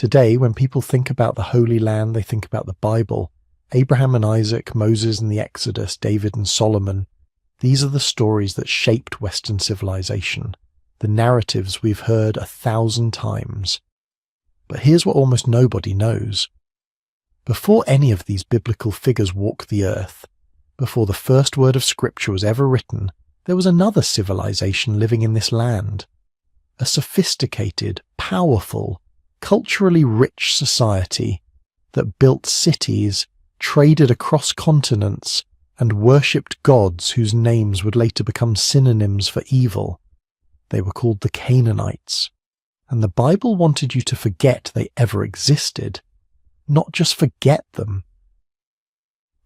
Today, when people think about the Holy Land, they think about the Bible. Abraham and Isaac, Moses and the Exodus, David and Solomon. These are the stories that shaped Western civilization, the narratives we've heard 1,000 times. But here's what almost nobody knows. Before any of these biblical figures walked the earth, before the first word of Scripture was ever written, there was another civilization living in this land. A sophisticated, powerful, culturally rich society that built cities, traded across continents, and worshipped gods whose names would later become synonyms for evil. They were called the Canaanites. And the Bible wanted you to forget they ever existed, not just forget them.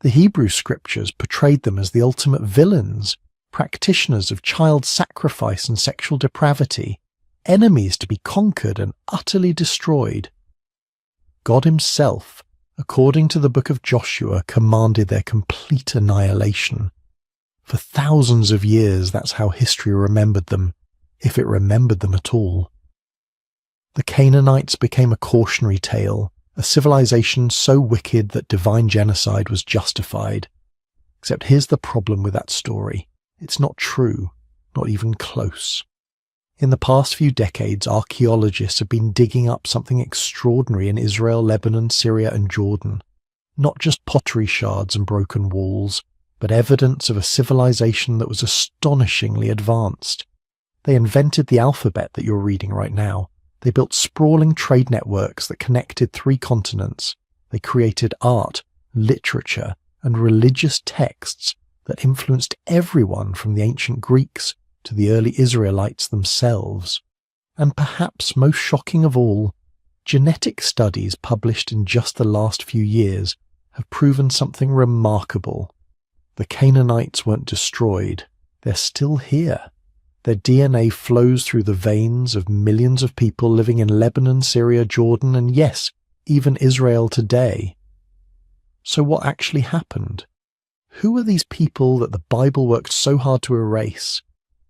The Hebrew scriptures portrayed them as the ultimate villains, practitioners of child sacrifice and sexual depravity, enemies to be conquered and utterly destroyed. God himself, according to the book of Joshua, commanded their complete annihilation. For thousands of years, that's how history remembered them, if it remembered them at all. The Canaanites became a cautionary tale, a civilization so wicked that divine genocide was justified. Except here's the problem with that story. It's not true, not even close. In the past few decades, archaeologists have been digging up something extraordinary in Israel, Lebanon, Syria and Jordan. Not just pottery shards and broken walls, but evidence of a civilization that was astonishingly advanced. They invented the alphabet that you're reading right now. They built sprawling trade networks that connected 3 continents. They created art, literature, and religious texts that influenced everyone from the ancient Greeks to the early Israelites themselves. And perhaps most shocking of all, genetic studies published in just the last few years have proven something remarkable. The Canaanites weren't destroyed. They're still here. Their DNA flows through the veins of millions of people living in Lebanon, Syria, Jordan, and yes, even Israel today. So what actually happened? Who are these people that the Bible worked so hard to erase?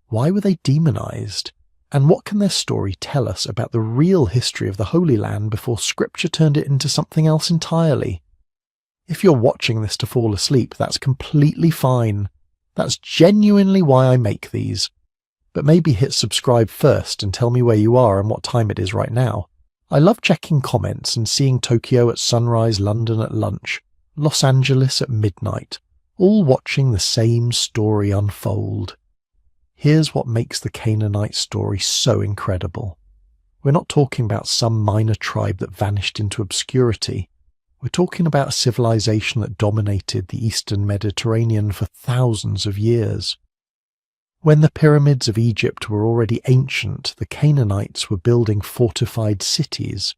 Why were they demonized? And what can their story tell us about the real history of the Holy Land before Scripture turned it into something else entirely? If you're watching this to fall asleep, that's completely fine. That's genuinely why I make these. But maybe hit subscribe first and tell me where you are and what time it is right now. I love checking comments and seeing Tokyo at sunrise, London at lunch, Los Angeles at midnight, all watching the same story unfold. Here's what makes the Canaanite story so incredible. We're not talking about some minor tribe that vanished into obscurity. We're talking about a civilization that dominated the Eastern Mediterranean for thousands of years. When the pyramids of Egypt were already ancient, the Canaanites were building fortified cities.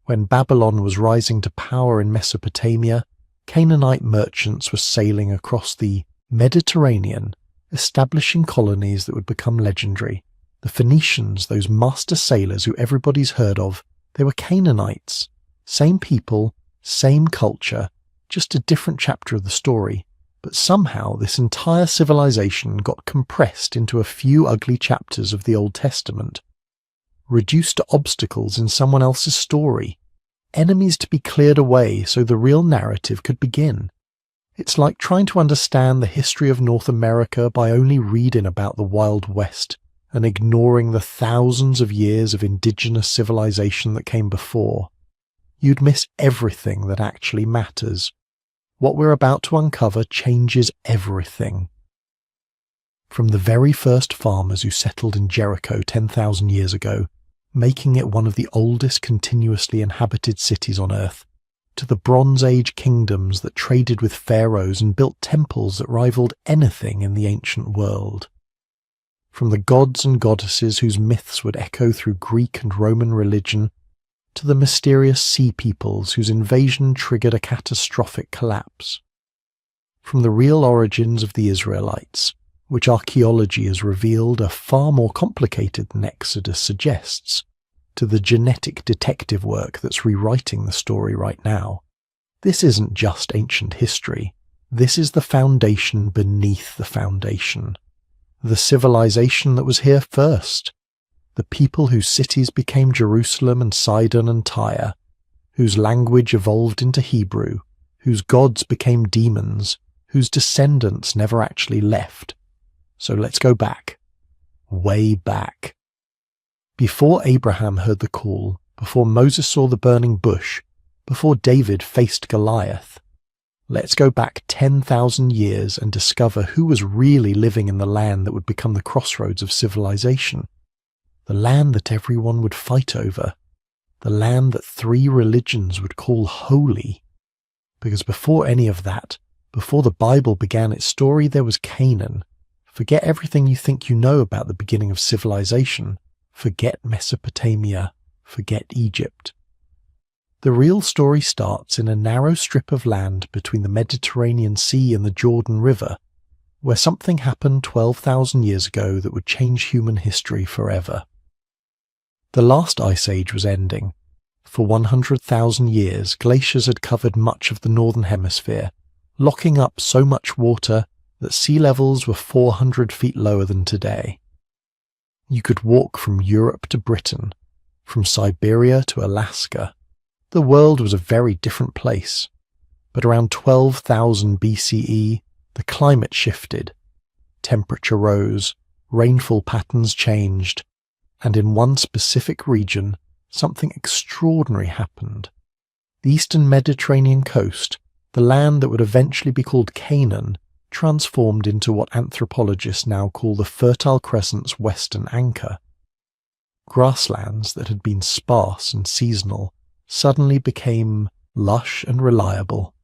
When Babylon was rising to power in Mesopotamia, Canaanite merchants were sailing across the Mediterranean, establishing colonies that would become legendary. The Phoenicians, those master sailors who everybody's heard of, they were Canaanites. Same people, same culture, just a different chapter of the story. But somehow this entire civilization got compressed into a few ugly chapters of the Old Testament, reduced to obstacles in someone else's story, enemies to be cleared away so the real narrative could begin. It's like trying to understand the history of North America by only reading about the Wild West and ignoring the thousands of years of indigenous civilization that came before. You'd miss everything that actually matters. What we're about to uncover changes everything. From the very first farmers who settled in Jericho 10,000 years ago, making it one of the oldest continuously inhabited cities on earth, to the Bronze Age kingdoms that traded with pharaohs and built temples that rivaled anything in the ancient world. From the gods and goddesses whose myths would echo through Greek and Roman religion, to the mysterious sea peoples whose invasion triggered a catastrophic collapse. From the real origins of the Israelites, which archaeology has revealed are far more complicated than Exodus suggests, to the genetic detective work that's rewriting the story right now. This isn't just ancient history. This is the foundation beneath the foundation. The civilization that was here first. The people whose cities became Jerusalem and Sidon and Tyre. whose language evolved into Hebrew, whose gods became demons, whose descendants never actually left. So let's go back. Way back. Before Abraham heard the call, before Moses saw the burning bush, before David faced Goliath, let's go back 10,000 years and discover who was really living in the land that would become the crossroads of civilization. The land that everyone would fight over. The land that 3 religions would call holy. Because before any of that, before the Bible began its story, there was Canaan. Forget everything you think you know about the beginning of civilization. Forget Mesopotamia. Forget Egypt. The real story starts in a narrow strip of land between the Mediterranean Sea and the Jordan River, where something happened 12,000 years ago that would change human history forever. The last ice age was ending. For 100,000 years, glaciers had covered much of the northern hemisphere, locking up so much water that sea levels were 400 feet lower than today. You could walk from Europe to Britain, from Siberia to Alaska. The world was a very different place. But around 12,000 BCE, the climate shifted. Temperature rose, rainfall patterns changed, and in one specific region, something extraordinary happened. The eastern Mediterranean coast, the land that would eventually be called Canaan, transformed into what anthropologists now call the Fertile Crescent's western anchor. Grasslands that had been sparse and seasonal suddenly became lush and reliable.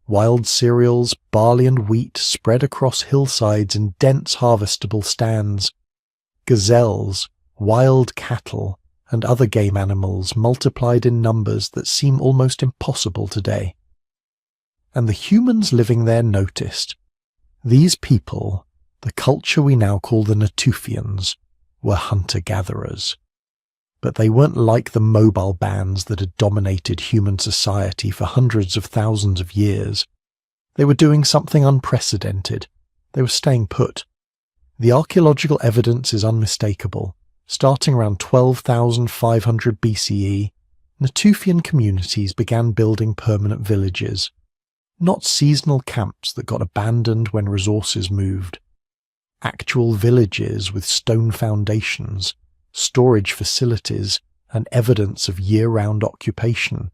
Wild cereals, barley and wheat spread across hillsides in dense harvestable stands. Gazelles, wild cattle, and other game animals multiplied in numbers that seem almost impossible today. And the humans living there noticed. These people, the culture we now call the Natufians, were hunter-gatherers. But they weren't like the mobile bands that had dominated human society for hundreds of thousands of years. They were doing something unprecedented. They were staying put. The archaeological evidence is unmistakable. Starting around 12,500 BCE, Natufian communities began building permanent villages. Not seasonal camps that got abandoned when resources moved. Actual villages with stone foundations, storage facilities, and evidence of year-round occupation.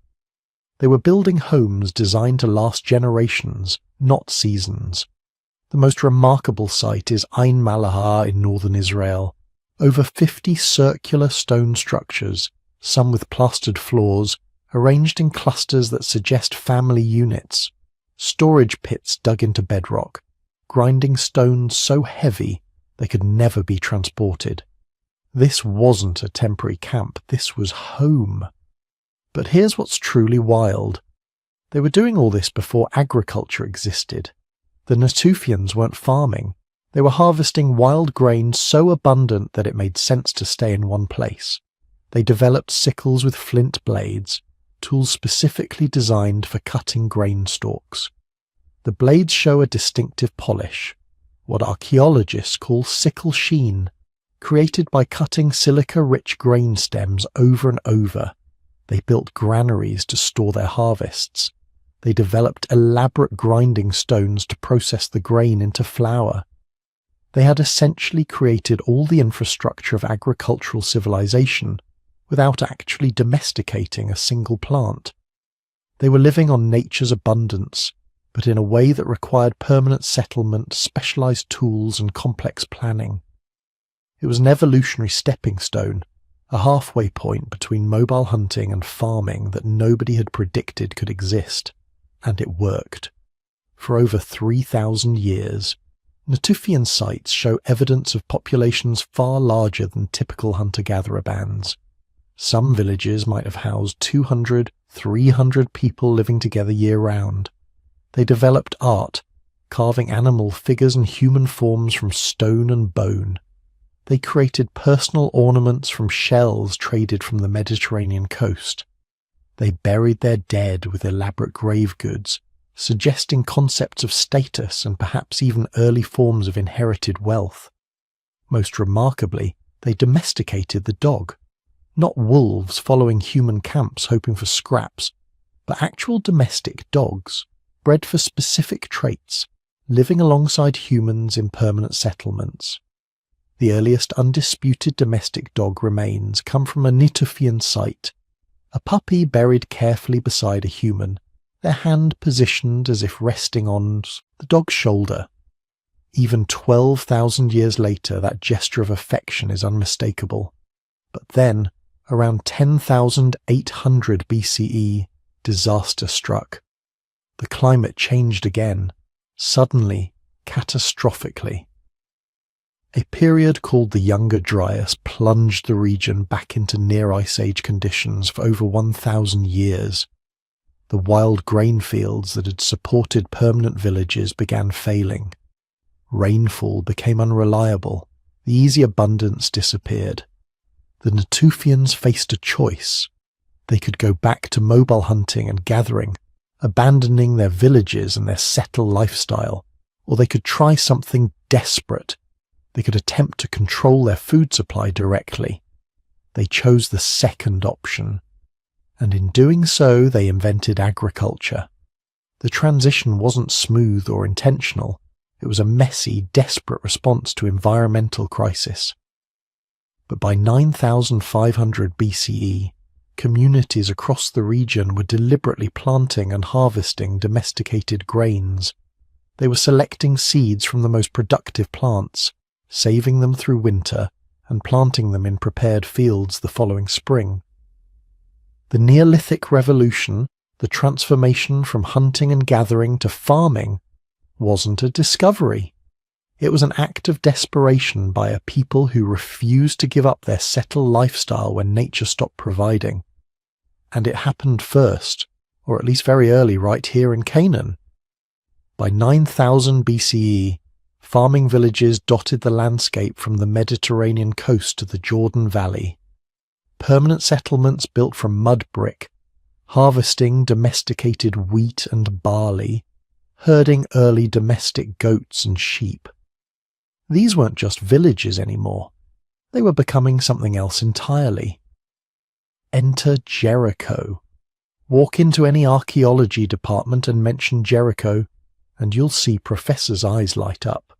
They were building homes designed to last generations, not seasons. The most remarkable site is Ain Malahar in northern Israel. Over 50 circular stone structures, some with plastered floors, arranged in clusters that suggest family units. Storage pits dug into bedrock, grinding stones so heavy they could never be transported. This wasn't a temporary camp, this was home. But here's what's truly wild. They were doing all this before agriculture existed. The Natufians weren't farming. They were harvesting wild grain so abundant that it made sense to stay in one place. They developed sickles with flint blades, tools specifically designed for cutting grain stalks. The blades show a distinctive polish, what archaeologists call sickle sheen, created by cutting silica-rich grain stems over and over. They built granaries to store their harvests. They developed elaborate grinding stones to process the grain into flour. They had essentially created all the infrastructure of agricultural civilization without actually domesticating a single plant. They were living on nature's abundance, but in a way that required permanent settlement, specialized tools, and complex planning. It was an evolutionary stepping stone, a halfway point between mobile hunting and farming that nobody had predicted could exist. And it worked. For over 3,000 years, Natufian sites show evidence of populations far larger than typical hunter-gatherer bands. Some villages might have housed 200, 300 people living together year-round. They developed art, carving animal figures and human forms from stone and bone. They created personal ornaments from shells traded from the Mediterranean coast. They buried their dead with elaborate grave goods, suggesting concepts of status and perhaps even early forms of inherited wealth. Most remarkably, they domesticated the dog. Not wolves following human camps hoping for scraps, but actual domestic dogs, bred for specific traits, living alongside humans in permanent settlements. The earliest undisputed domestic dog remains come from a Natufian site, a puppy buried carefully beside a human, their hand positioned as if resting on the dog's shoulder. Even 12,000 years later, that gesture of affection is unmistakable. But then, around 10,800 BCE, disaster struck. The climate changed again, suddenly, catastrophically. A period called the Younger Dryas plunged the region back into near Ice Age conditions for over 1,000 years. The wild grain fields that had supported permanent villages began failing. Rainfall became unreliable. The easy abundance disappeared. The Natufians faced a choice. They could go back to mobile hunting and gathering, abandoning their villages and their settled lifestyle, or they could try something desperate. They could attempt to control their food supply directly. They chose the second option, and in doing so they invented agriculture. The transition wasn't smooth or intentional. It was a messy, desperate response to environmental crisis. But by 9,500 BCE, communities across the region were deliberately planting and harvesting domesticated grains. They were selecting seeds from the most productive plants, saving them through winter, and planting them in prepared fields the following spring. The Neolithic Revolution, the transformation from hunting and gathering to farming, wasn't a discovery. It was an act of desperation by a people who refused to give up their settled lifestyle when nature stopped providing. And it happened first, or at least very early right here in Canaan. By 9000 BCE, farming villages dotted the landscape from the Mediterranean coast to the Jordan Valley. Permanent settlements built from mud brick, harvesting domesticated wheat and barley, herding early domestic goats and sheep. These weren't just villages anymore. They were becoming something else entirely. Enter Jericho. Walk into any archaeology department and mention Jericho, and you'll see professors' eyes light up.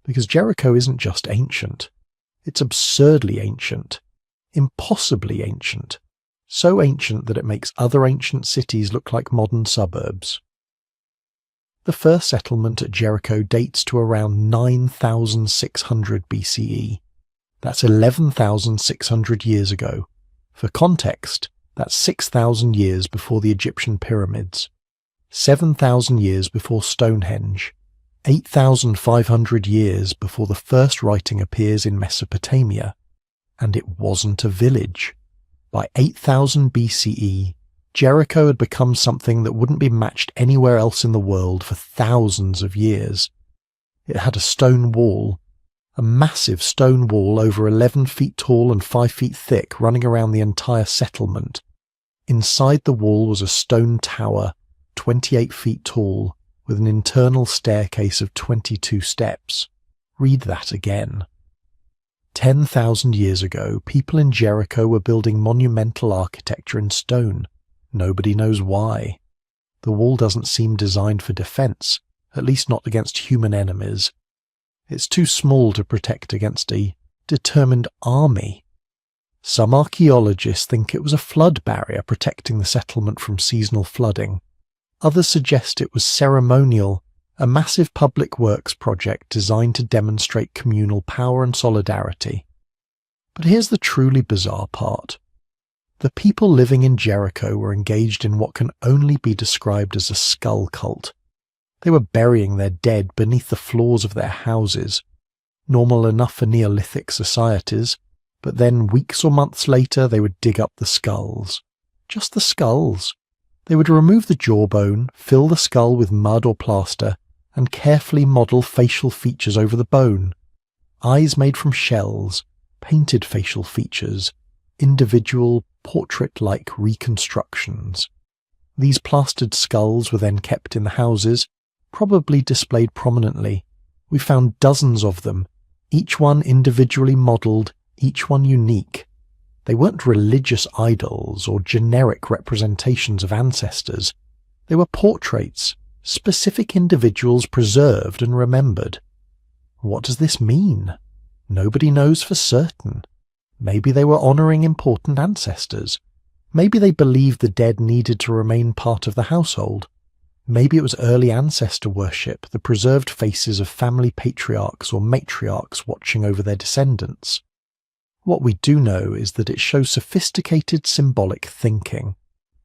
Because Jericho isn't just ancient. It's absurdly ancient. Impossibly ancient. So ancient that it makes other ancient cities look like modern suburbs. The first settlement at Jericho dates to around 9,600 BCE. That's 11,600 years ago. For context, that's 6,000 years before the Egyptian pyramids, 7,000 years before Stonehenge, 8,500 years before the first writing appears in Mesopotamia. And it wasn't a village. By 8,000 BCE, Jericho had become something that wouldn't be matched anywhere else in the world for thousands of years. It had a stone wall, a massive stone wall over 11 feet tall and 5 feet thick running around the entire settlement. Inside the wall was a stone tower, 28 feet tall, with an internal staircase of 22 steps. Read that again. 10,000 years ago, people in Jericho were building monumental architecture in stone. Nobody knows why. The wall doesn't seem designed for defense, at least not against human enemies. It's too small to protect against a determined army. Some archaeologists think it was a flood barrier protecting the settlement from seasonal flooding. Others suggest it was ceremonial, a massive public works project designed to demonstrate communal power and solidarity. But here's the truly bizarre part. The people living in Jericho were engaged in what can only be described as a skull cult. They were burying their dead beneath the floors of their houses, normal enough for Neolithic societies, but then weeks or months later they would dig up the skulls. Just the skulls. They would remove the jawbone, fill the skull with mud or plaster, and carefully model facial features over the bone. Eyes made from shells, painted facial features, individual portrait-like reconstructions. These plastered skulls were then kept in the houses, probably displayed prominently. We found dozens of them, each one individually modelled, each one unique. They weren't religious idols or generic representations of ancestors. They were portraits, specific individuals preserved and remembered. What does this mean? Nobody knows for certain. Maybe they were honouring important ancestors. Maybe they believed the dead needed to remain part of the household. Maybe it was early ancestor worship, the preserved faces of family patriarchs or matriarchs watching over their descendants. What we do know is that it shows sophisticated symbolic thinking,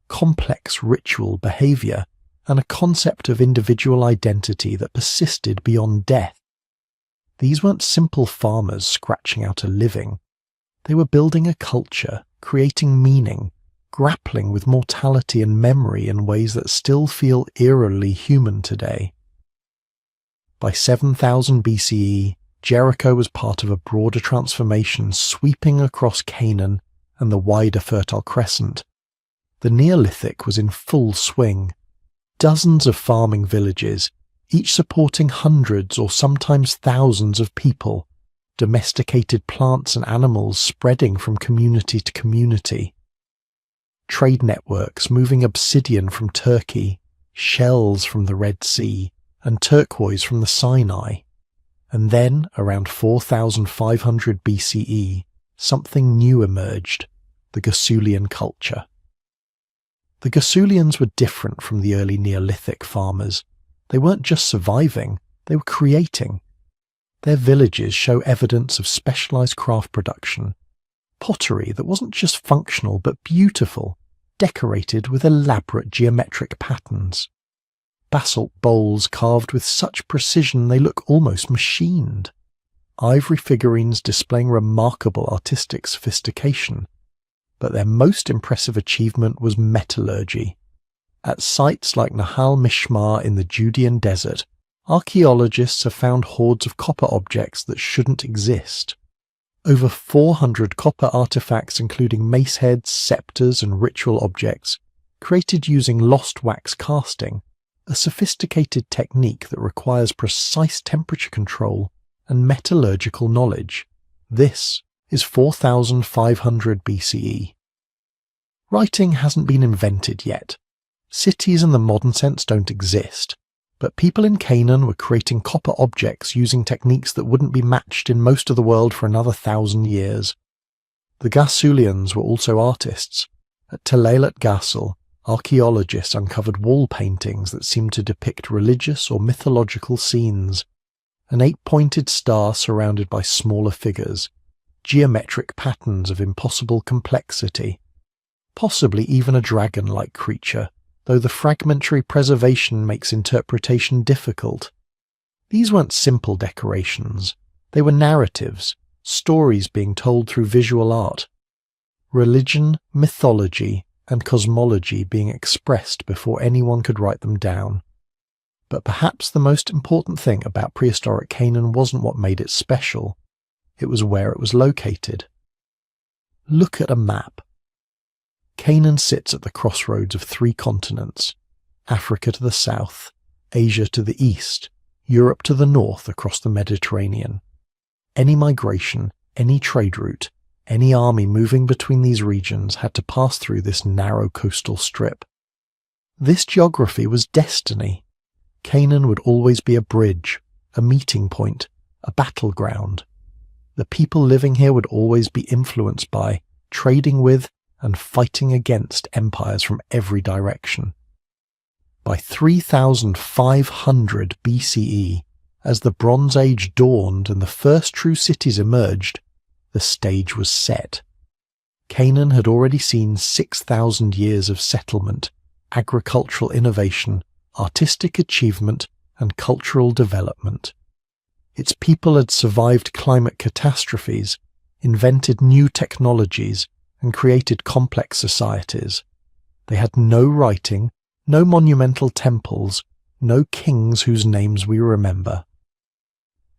complex ritual behaviour, and a concept of individual identity that persisted beyond death. These weren't simple farmers scratching out a living. They were building a culture, creating meaning, grappling with mortality and memory in ways that still feel eerily human today. By 7000 BCE, Jericho was part of a broader transformation sweeping across Canaan and the wider Fertile Crescent. The Neolithic was in full swing. Dozens of farming villages, each supporting hundreds or sometimes thousands of people, domesticated plants and animals spreading from community to community. Trade networks moving obsidian from Turkey, shells from the Red Sea, and turquoise from the Sinai. And then, around 4500 BCE, something new emerged, the Gasulian culture. The Gasulians were different from the early Neolithic farmers. They weren't just surviving, they were creating. Their villages show evidence of specialised craft production, pottery that wasn't just functional but beautiful, decorated with elaborate geometric patterns. Basalt bowls carved with such precision they look almost machined. Ivory figurines displaying remarkable artistic sophistication. But their most impressive achievement was metallurgy. At sites like Nahal Mishmar in the Judean desert, archaeologists have found hoards of copper objects that shouldn't exist. Over 400 copper artifacts including mace heads, scepters and ritual objects, created using lost wax casting, a sophisticated technique that requires precise temperature control and metallurgical knowledge. This is 4500 BCE. Writing hasn't been invented yet. Cities in the modern sense don't exist, but people in Canaan were creating copper objects using techniques that wouldn't be matched in most of the world for another 1,000 years. The Gasulians were also artists. At Telalet Gasel, archaeologists uncovered wall paintings that seemed to depict religious or mythological scenes. An 8-pointed star surrounded by smaller figures, geometric patterns of impossible complexity, possibly even a dragon-like creature, though the fragmentary preservation makes interpretation difficult. These weren't simple decorations. They were narratives, stories being told through visual art. Religion, mythology, and cosmology being expressed before anyone could write them down. But perhaps the most important thing about prehistoric Canaan wasn't what made it special. It was where it was located. Look at a map. Canaan sits at the crossroads of 3 continents, Africa to the south, Asia to the east, Europe to the north across the Mediterranean. Any migration, any trade route, any army moving between these regions had to pass through this narrow coastal strip. This geography was destiny. Canaan would always be a bridge, a meeting point, a battleground. The people living here would always be influenced by, trading with, and fighting against empires from every direction. By 3500 BCE, as the Bronze Age dawned and the first true cities emerged, the stage was set. Canaan had already seen 6,000 years of settlement, agricultural innovation, artistic achievement, and cultural development. Its people had survived climate catastrophes, invented new technologies, and created complex societies. They had no writing, no monumental temples, no kings whose names we remember.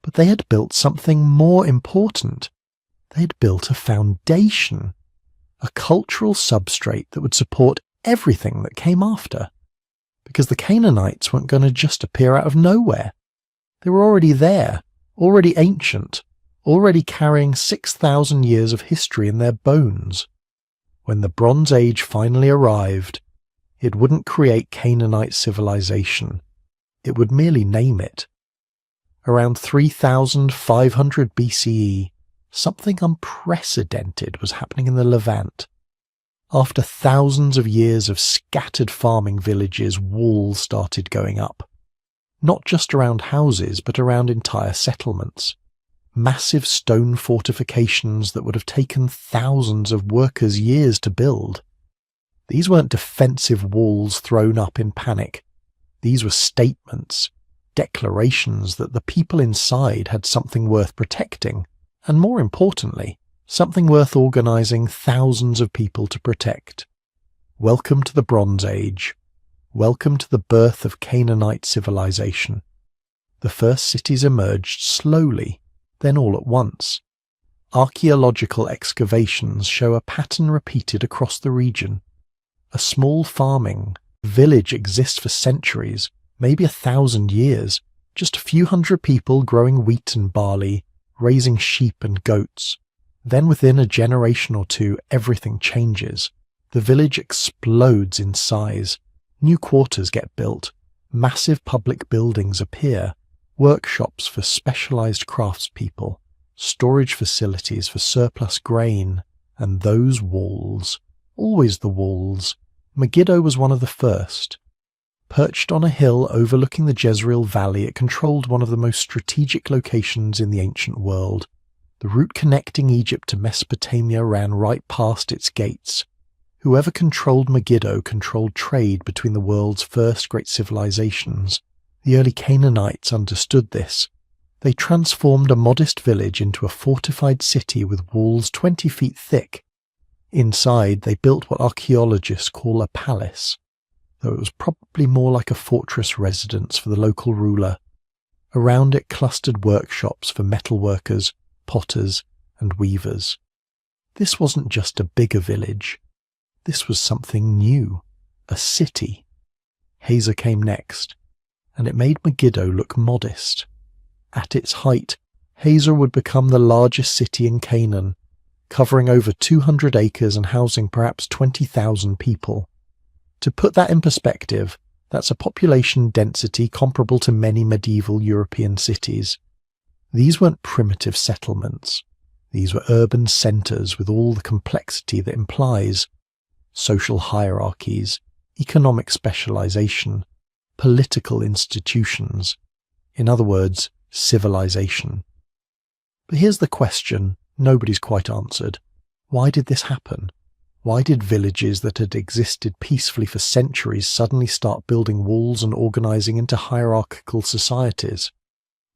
But they had built something more important. They had built a foundation, a cultural substrate that would support everything that came after. Because the Canaanites weren't going to just appear out of nowhere. They were already there, already ancient, already carrying 6,000 years of history in their bones. when the Bronze Age finally arrived, it wouldn't create Canaanite civilization. It would merely name it. Around 3500 BCE, something unprecedented was happening in the Levant. After thousands of years of scattered farming villages, walls started going up. Not just around houses, but around entire settlements. Massive stone fortifications that would have taken thousands of workers' years to build. These weren't defensive walls thrown up in panic. These were statements, declarations that the people inside had something worth protecting, and more importantly, something worth organizing thousands of people to protect. Welcome to the Bronze Age. Welcome to the birth of Canaanite civilization. The first cities emerged slowly, then all at once. Archaeological excavations show a pattern repeated across the region. A small farming village exists for centuries, maybe 1,000 years, just a few hundred people growing wheat and barley, raising sheep and goats. Then within a generation or two, everything changes. The village explodes in size. New quarters get built. Massive public buildings appear. Workshops for specialized craftspeople. Storage facilities for surplus grain. And those walls. Always the walls. Megiddo was one of the first. Perched on a hill overlooking the Jezreel Valley, it controlled one of the most strategic locations in the ancient world. The route connecting Egypt to Mesopotamia ran right past its gates. Whoever controlled Megiddo controlled trade between the world's first great civilizations. The early Canaanites understood this. They transformed a modest village into a fortified city with walls 20 feet thick. Inside, they built what archaeologists call a palace, though it was probably more like a fortress residence for the local ruler. Around it clustered workshops for metalworkers, potters, and weavers. This wasn't just a bigger village. This was something new, a city. Hazor came next, and it made Megiddo look modest. At its height, Hazor would become the largest city in Canaan, covering over 200 acres and housing perhaps 20,000 people. To put that in perspective, that's a population density comparable to many medieval European cities. These weren't primitive settlements. These were urban centres with all the complexity that implies social hierarchies, economic specialisation, political institutions. In other words, civilization. But here's the question nobody's quite answered. Why did this happen? Why did villages that had existed peacefully for centuries suddenly start building walls and organising into hierarchical societies?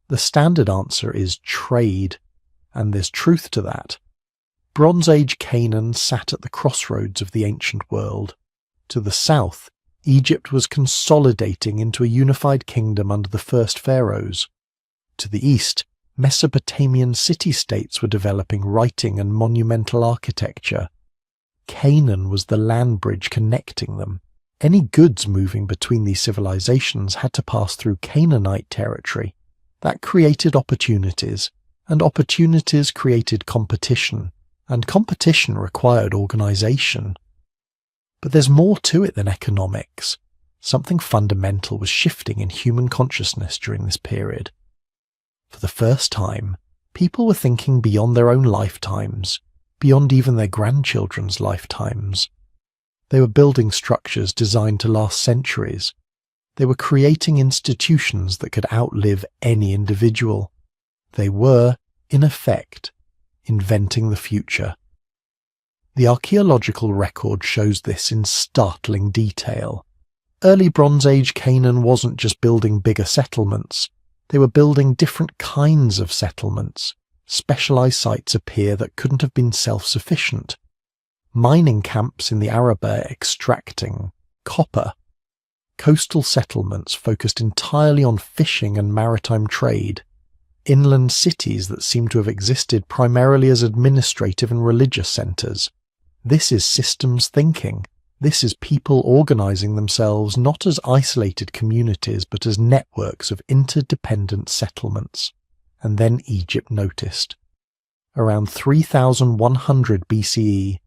The standard answer is trade, and there's truth to that. Bronze Age Canaan sat at the crossroads of the ancient world. To the south, Egypt was consolidating into a unified kingdom under the first pharaohs. To the east, Mesopotamian city-states were developing writing and monumental architecture. Canaan was the land bridge connecting them. Any goods moving between these civilizations had to pass through Canaanite territory. That created opportunities, and opportunities created competition, and competition required organization. But there's more to it than economics. Something fundamental was shifting in human consciousness during this period. For the first time, people were thinking beyond their own lifetimes, beyond even their grandchildren's lifetimes. They were building structures designed to last centuries. They were creating institutions that could outlive any individual. They were, in effect, inventing the future. The archaeological record shows this in startling detail. Early Bronze Age Canaan wasn't just building bigger settlements. They were building different kinds of settlements. Specialized sites appear that couldn't have been self-sufficient. Mining camps in the Arabah extracting copper. Coastal settlements focused entirely on fishing and maritime trade. Inland cities that seem to have existed primarily as administrative and religious centers. This is systems thinking. This is people organizing themselves not as isolated communities but as networks of interdependent settlements. And then Egypt noticed. Around 3100 BCE,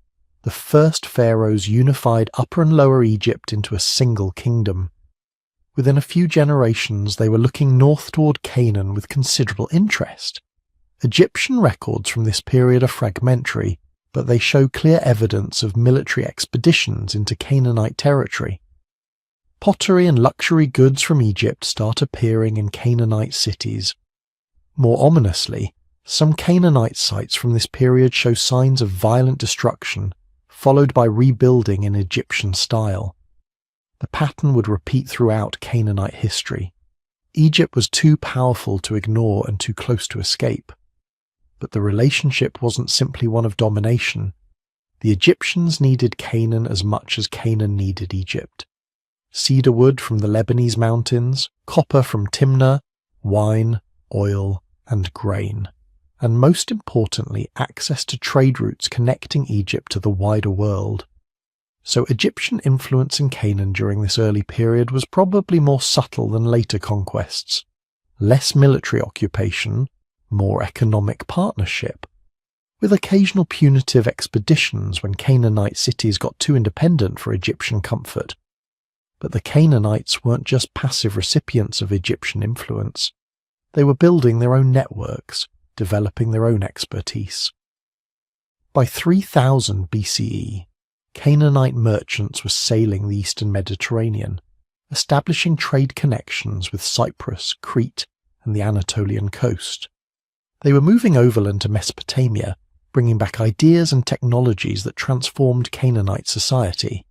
The first pharaohs unified Upper and Lower Egypt into a single kingdom. Within a few generations, they were looking north toward Canaan with considerable interest. Egyptian records from this period are fragmentary, but they show clear evidence of military expeditions into Canaanite territory. Pottery and luxury goods from Egypt start appearing in Canaanite cities. More ominously, some Canaanite sites from this period show signs of violent destruction, followed by rebuilding in Egyptian style. The pattern would repeat throughout Canaanite history. Egypt was too powerful to ignore and too close to escape. But the relationship wasn't simply one of domination. The Egyptians needed Canaan as much as Canaan needed Egypt. Cedar wood from the Lebanese mountains, copper from Timnah, wine, oil, and grain. And most importantly, access to trade routes connecting Egypt to the wider world. So Egyptian influence in Canaan during this early period was probably more subtle than later conquests. Less military occupation, more economic partnership, with occasional punitive expeditions when Canaanite cities got too independent for Egyptian comfort. But the Canaanites weren't just passive recipients of Egyptian influence. They were building their own networks, developing their own expertise. By 3000 BCE, Canaanite merchants were sailing the eastern Mediterranean, establishing trade connections with Cyprus, Crete, and the Anatolian coast. They were moving overland to Mesopotamia, bringing back ideas and technologies that transformed Canaanite society.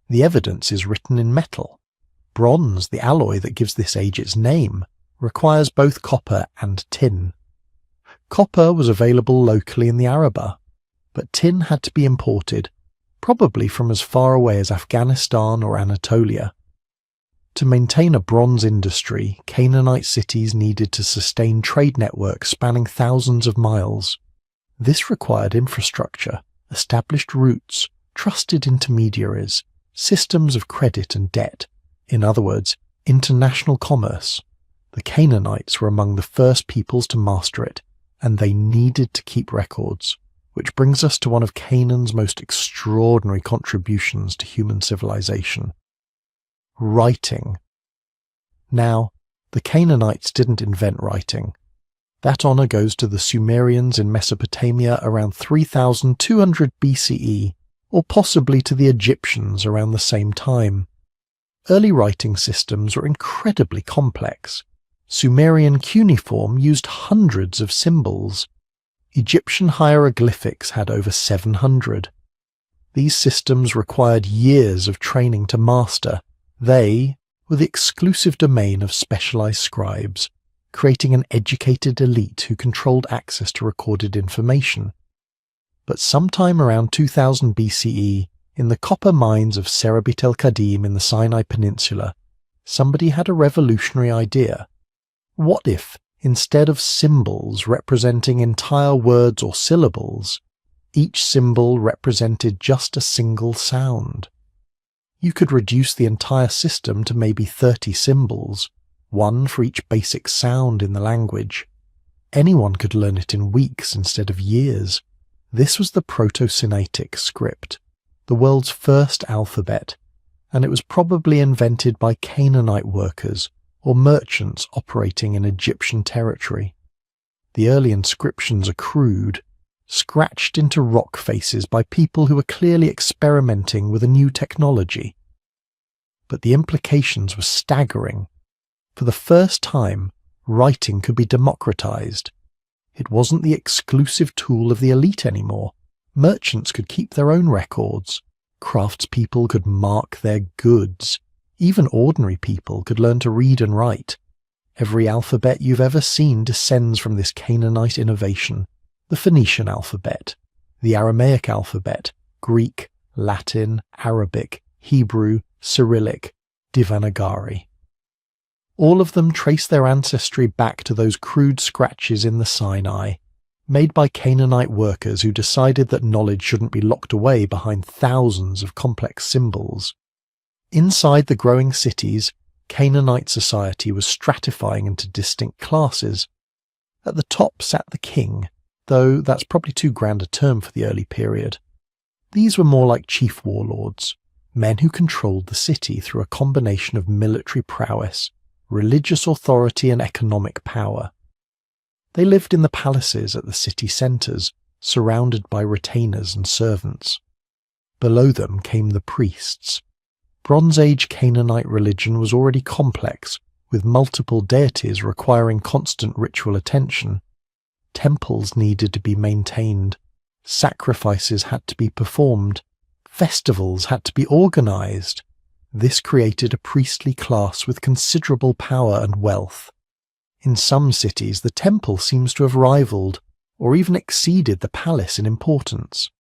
The evidence is written in metal. Bronze, the alloy that gives this age its name, requires both copper and tin. Copper was available locally in the Arabah, but tin had to be imported, probably from as far away as Afghanistan or Anatolia. To maintain a bronze industry, Canaanite cities needed to sustain trade networks spanning thousands of miles. This required infrastructure, established routes, trusted intermediaries, systems of credit and debt. In other words, international commerce. The Canaanites were among the first peoples to master it, and they needed to keep records, which brings us to one of Canaan's most extraordinary contributions to human civilization. Writing. Now, the Canaanites didn't invent writing. That honor goes to the Sumerians in Mesopotamia around 3200 BCE, or possibly to the Egyptians around the same time. Early writing systems were incredibly complex. Sumerian cuneiform used hundreds of symbols. Egyptian hieroglyphics had over 700. These systems required years of training to master. They were the exclusive domain of specialized scribes, creating an educated elite who controlled access to recorded information. But sometime around 2000 BCE, in the copper mines of Serabit el-Qadim in the Sinai Peninsula, somebody had a revolutionary idea. What if, instead of symbols representing entire words or syllables, each symbol represented just a single sound? You could reduce the entire system to maybe 30 symbols, one for each basic sound in the language. Anyone could learn it in weeks instead of years. This was the Proto-Sinaitic script, the world's first alphabet, and it was probably invented by Canaanite workers or merchants operating in Egyptian territory. The early inscriptions are crude, scratched into rock faces by people who were clearly experimenting with a new technology. But the implications were staggering. For the first time, writing could be democratized. It wasn't the exclusive tool of the elite anymore. Merchants could keep their own records. Craftspeople could mark their goods. Even ordinary people could learn to read and write. Every alphabet you've ever seen descends from this Canaanite innovation. The Phoenician alphabet, the Aramaic alphabet, Greek, Latin, Arabic, Hebrew, Cyrillic, Devanagari. All of them trace their ancestry back to those crude scratches in the Sinai, made by Canaanite workers who decided that knowledge shouldn't be locked away behind thousands of complex symbols. Inside the growing cities, Canaanite society was stratifying into distinct classes. At the top sat the king, though that's probably too grand a term for the early period. These were more like chief warlords, men who controlled the city through a combination of military prowess, religious authority and economic power. They lived in the palaces at the city centres, surrounded by retainers and servants. Below them came the priests. Bronze Age Canaanite religion was already complex, with multiple deities requiring constant ritual attention. Temples needed to be maintained, sacrifices had to be performed, festivals had to be organised. This created a priestly class with considerable power and wealth. In some cities, the temple seems to have rivaled, or even exceeded the palace in importance.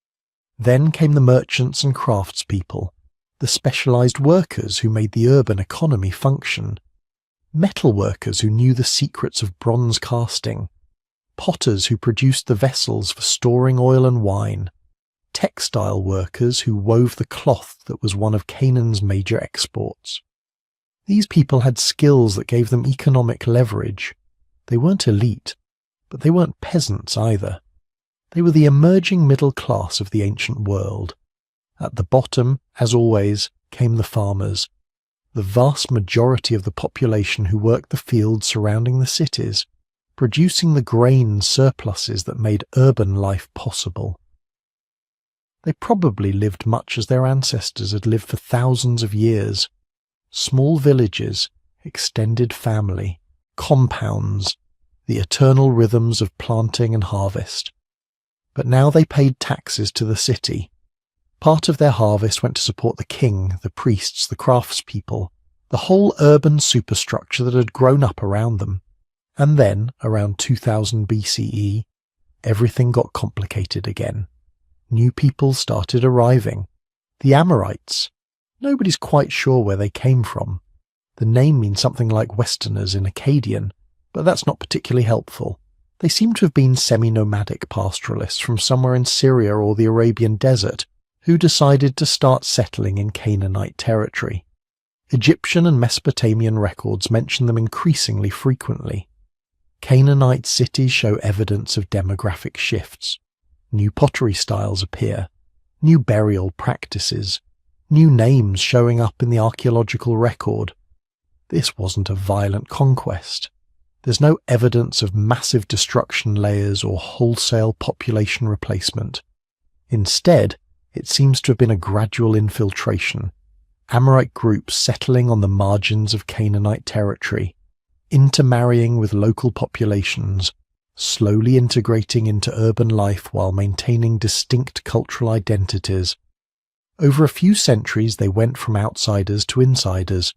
Then came the merchants and craftspeople, the specialised workers who made the urban economy function, metal workers who knew the secrets of bronze casting, potters who produced the vessels for storing oil and wine, textile workers who wove the cloth that was one of Canaan's major exports. These people had skills that gave them economic leverage. They weren't elite, but they weren't peasants either. They were the emerging middle class of the ancient world. At the bottom, as always, came the farmers, the vast majority of the population who worked the fields surrounding the cities, producing the grain surpluses that made urban life possible. They probably lived much as their ancestors had lived for thousands of years. Small villages, extended family, compounds, the eternal rhythms of planting and harvest. But now they paid taxes to the city. Part of their harvest went to support the king, the priests, the craftspeople, the whole urban superstructure that had grown up around them. And then, around 2000 BCE, everything got complicated again. New people started arriving. The Amorites. Nobody's quite sure where they came from. The name means something like Westerners in Akkadian, but that's not particularly helpful. They seem to have been semi-nomadic pastoralists from somewhere in Syria or the Arabian desert who decided to start settling in Canaanite territory. Egyptian and Mesopotamian records mention them increasingly frequently. Canaanite cities show evidence of demographic shifts. New pottery styles appear, new burial practices, new names showing up in the archaeological record. This wasn't a violent conquest. There's no evidence of massive destruction layers or wholesale population replacement. Instead, it seems to have been a gradual infiltration, Amorite groups settling on the margins of Canaanite territory, intermarrying with local populations, slowly integrating into urban life while maintaining distinct cultural identities. Over a few centuries they went from outsiders to insiders.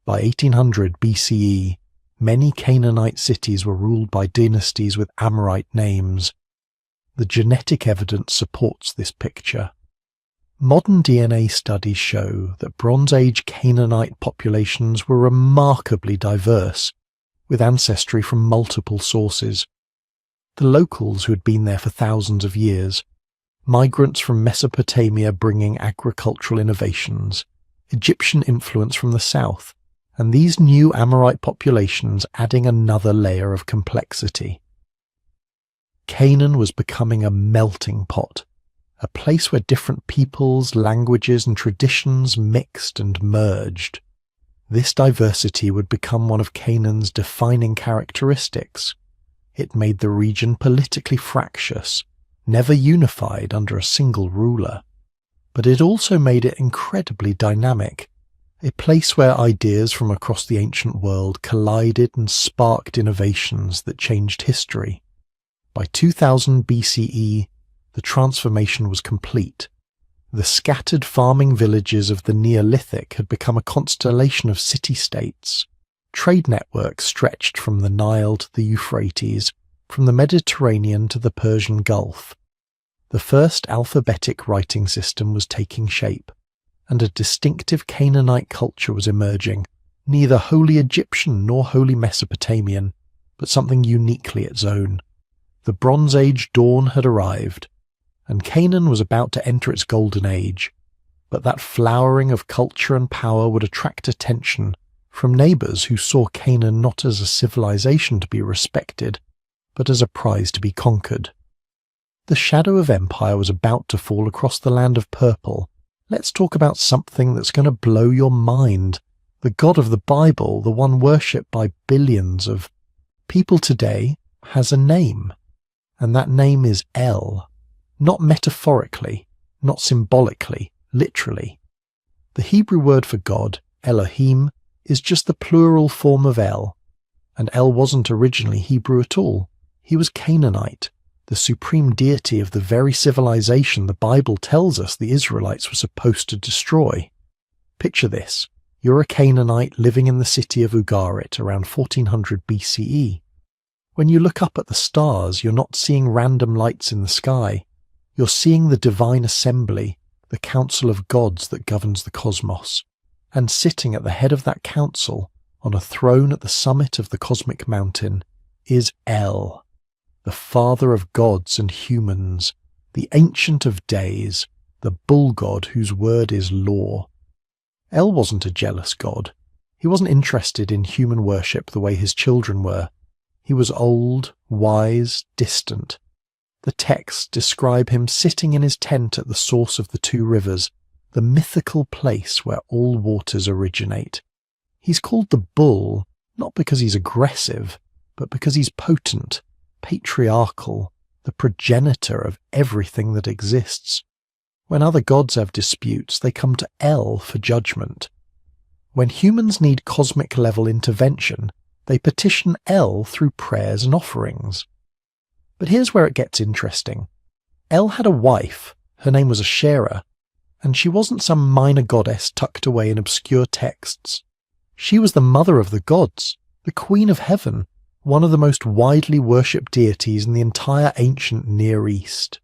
By 1800 BCE, many Canaanite cities were ruled by dynasties with Amorite names. The genetic evidence supports this picture. Modern DNA studies show that Bronze Age Canaanite populations were remarkably diverse, with ancestry from multiple sources. The locals who had been there for thousands of years, migrants from Mesopotamia bringing agricultural innovations, Egyptian influence from the south, and these new Amorite populations adding another layer of complexity. Canaan was becoming a melting pot, a place where different peoples, languages, and traditions mixed and merged. This diversity would become one of Canaan's defining characteristics. It made the region politically fractious, never unified under a single ruler. But it also made it incredibly dynamic, a place where ideas from across the ancient world collided and sparked innovations that changed history. By 2000 BCE, the transformation was complete. The scattered farming villages of the Neolithic had become a constellation of city-states. Trade networks stretched from the Nile to the Euphrates, from the Mediterranean to the Persian Gulf. The first alphabetic writing system was taking shape, and a distinctive Canaanite culture was emerging, neither wholly Egyptian nor wholly Mesopotamian, but something uniquely its own. The Bronze Age dawn had arrived, and Canaan was about to enter its golden age, but that flowering of culture and power would attract attention from neighbours who saw Canaan not as a civilization to be respected, but as a prize to be conquered. the shadow of empire was about to fall across the land of purple, let's talk about something that's going to blow your mind. The God of the Bible, the one worshipped by billions of people today, has a name. And that name is El. Not metaphorically, not symbolically, literally. The Hebrew word for God, Elohim, is just the plural form of El. And El wasn't originally Hebrew at all. He was Canaanite, the supreme deity of the very civilization the Bible tells us the Israelites were supposed to destroy. Picture this. You're a Canaanite living in the city of Ugarit around 1400 BCE. When you look up at the stars, you're not seeing random lights in the sky. You're seeing the divine assembly, the council of gods that governs the cosmos. And sitting at the head of that council, on a throne at the summit of the cosmic mountain, is El, the father of gods and humans, the ancient of days, the bull god whose word is law. El wasn't a jealous god. He wasn't interested in human worship the way his children were. He was old, wise, distant. The texts describe him sitting in his tent at the source of the two rivers, the mythical place where all waters originate. He's called the bull, not because he's aggressive, but because he's potent, patriarchal, the progenitor of everything that exists. When other gods have disputes, they come to El for judgment. When humans need cosmic-level intervention, they petition El through prayers and offerings. But here's where it gets interesting. El had a wife, her name was Asherah, and she wasn't some minor goddess tucked away in obscure texts. She was the mother of the gods, the queen of heaven, one of the most widely worshipped deities in the entire ancient Near East.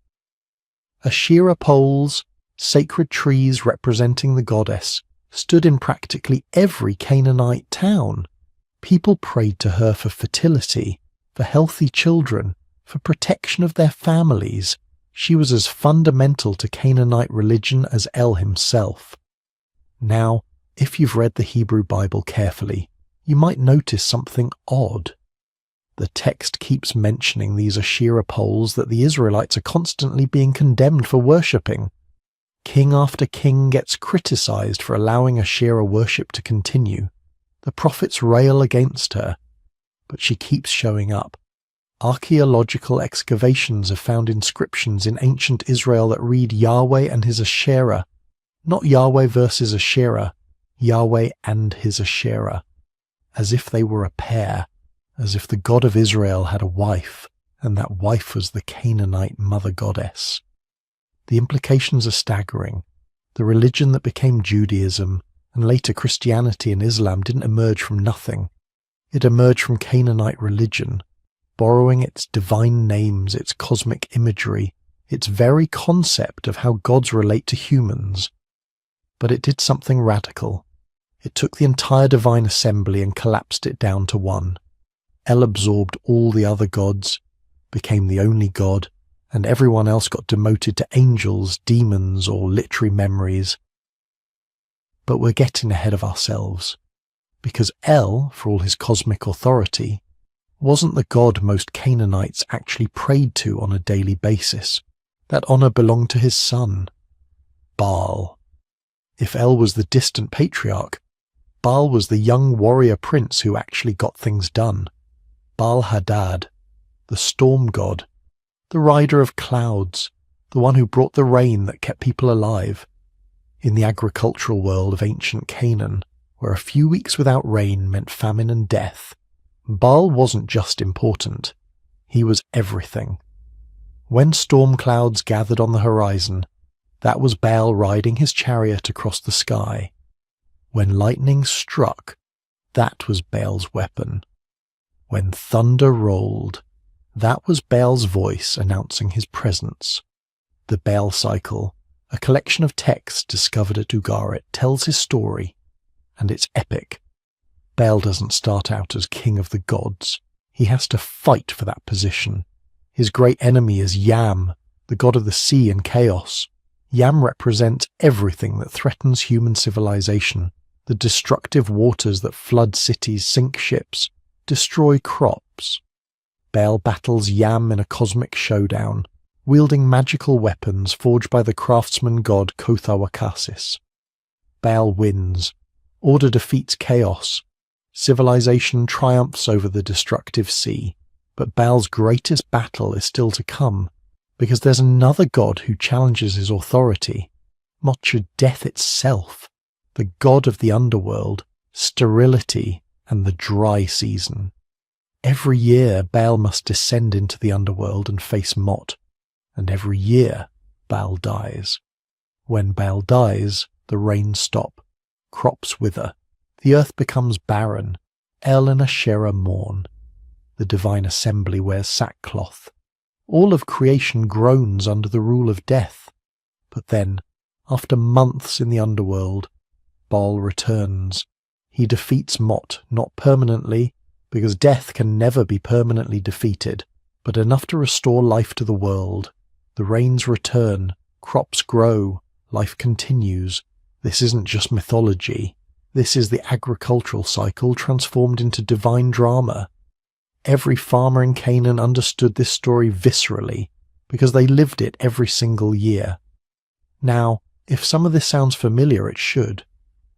Asherah poles, sacred trees representing the goddess, stood in practically every Canaanite town. People prayed to her for fertility, for healthy children, for protection of their families. She was as fundamental to Canaanite religion as El himself. Now, if you've read the Hebrew Bible carefully, you might notice something odd. The text keeps mentioning these Asherah poles that the Israelites are constantly being condemned for worshipping. King after king gets criticized for allowing Asherah worship to continue. The prophets rail against her, but she keeps showing up. Archaeological excavations have found inscriptions in ancient Israel that read Yahweh and his Asherah, not Yahweh versus Asherah, Yahweh and his Asherah, as if they were a pair, as if the God of Israel had a wife, and that wife was the Canaanite mother goddess. The implications are staggering. The religion that became Judaism, and later Christianity and Islam, didn't emerge from nothing. It emerged from Canaanite religion, borrowing its divine names, its cosmic imagery, its very concept of how gods relate to humans. But it did something radical. It took the entire divine assembly and collapsed it down to one. El absorbed all the other gods, became the only god, and everyone else got demoted to angels, demons, or literary memories. But we're getting ahead of ourselves, because El, for all his cosmic authority, wasn't the god most Canaanites actually prayed to on a daily basis. That honor belonged to his son, Baal. If El was the distant patriarch, Baal was the young warrior prince who actually got things done. Baal-Hadad, the storm god, the rider of clouds, the one who brought the rain that kept people alive. In the agricultural world of ancient Canaan, where a few weeks without rain meant famine and death, Baal wasn't just important, he was everything. When storm clouds gathered on the horizon, that was Baal riding his chariot across the sky. When lightning struck, that was Baal's weapon. When thunder rolled, that was Baal's voice announcing his presence. The Baal cycle, a collection of texts discovered at Ugarit, tells his story, and it's epic. Baal doesn't start out as king of the gods. He has to fight for that position. His great enemy is Yam, the god of the sea and chaos. Yam represents everything that threatens human civilization, the destructive waters that flood cities, sink ships, destroy crops. Baal battles Yam in a cosmic showdown, wielding magical weapons forged by the craftsman god Kothawakasis. Baal wins. Order defeats chaos. Civilization triumphs over the destructive sea. But Baal's greatest battle is still to come, because there's another god who challenges his authority. Mocha, death itself, the god of the underworld, sterility, and the dry season. Every year Baal must descend into the underworld and face Mot, and every year Baal dies. When Baal dies, the rains stop, crops wither, the earth becomes barren, El and Asherah mourn. The divine assembly wears sackcloth. All of creation groans under the rule of death. But then, after months in the underworld, Baal returns. He defeats Mot, not permanently, because death can never be permanently defeated, but enough to restore life to the world. The rains return, crops grow, life continues. This isn't just mythology. This is the agricultural cycle transformed into divine drama. Every farmer in Canaan understood this story viscerally, because they lived it every single year. Now, if some of this sounds familiar, it should.